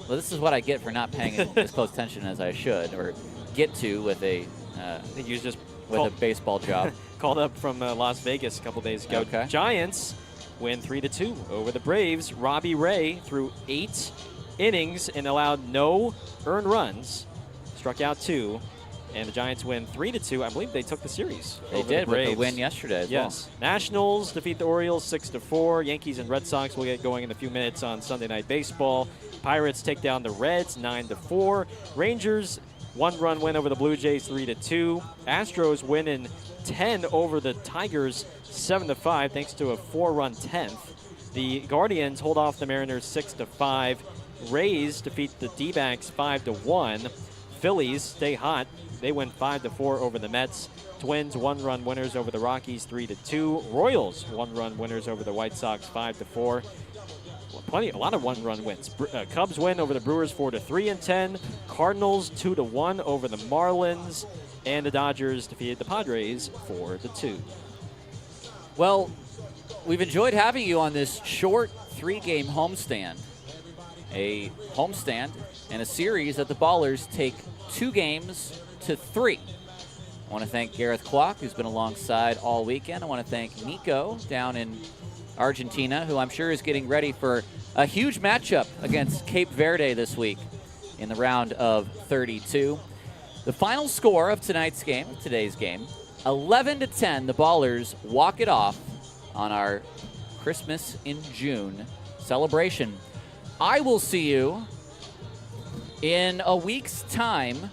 Well, this is what I get for not paying as close attention as I should, or get to with a I think he was just a baseball job. Called up from Las Vegas a couple days ago. Okay. Giants win 3-2 over the Braves. Robbie Ray threw 8 innings and allowed no earned runs. Struck out 2. And the Giants win 3-2. I believe they took the series. They over did the with Braves. the win yesterday as Yes. Nationals defeat the Orioles 6-4. Yankees and Red Sox will get going in a few minutes on Sunday Night Baseball. Pirates take down the Reds 9-4. Rangers 1-run win over the Blue Jays 3-2. Astros win in 10 over the Tigers 7-5 thanks to a 4-run 10th. The Guardians hold off the Mariners 6-5. Rays defeat the D-backs 5-1. Phillies stay hot. They win 5-4 over the Mets. Twins 1-run winners over the Rockies 3-2. Royals 1-run winners over the White Sox 5-4. A lot of 1-run wins. Cubs win over the Brewers 4-3 in 10. Cardinals 2-1 over the Marlins, and the Dodgers defeated the Padres 4-2. Well, we've enjoyed having you on this short 3-game homestand. A homestand and a series that the Ballers take 2 games to 3. I want to thank Gareth Kwok, who's been alongside all weekend. I want to thank Nico down in Argentina, who I'm sure is getting ready for a huge matchup against Cape Verde this week in the round of 32. The final score of today's game, 11-10. The Ballers walk it off on our Christmas in June celebration. I will see you in a week's time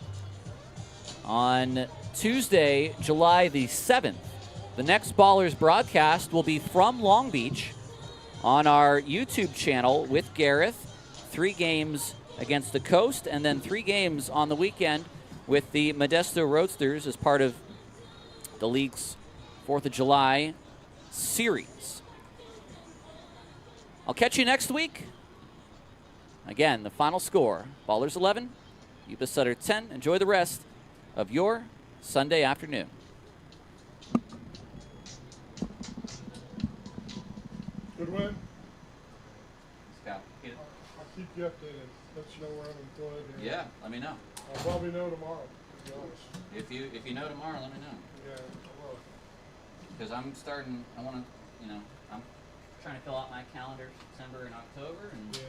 on Tuesday, July the 7th. The next Ballers broadcast will be from Long Beach on our YouTube channel with Gareth. 3 games against the Coast, and then 3 games on the weekend with the Modesto Roadsters as part of the league's 4th of July series. I'll catch you next week. Again, the final score, Ballers 11, Yuba-Sutter 10. Enjoy the rest of your Sunday afternoon. Good win. Scott. I'll keep you updated. Let you know where I'm employed. Yeah, let me know. I'll probably know tomorrow, to be honest. If you know tomorrow, let me know. Yeah, I will. Because I'm starting, I'm trying to fill out my calendar for September and October, and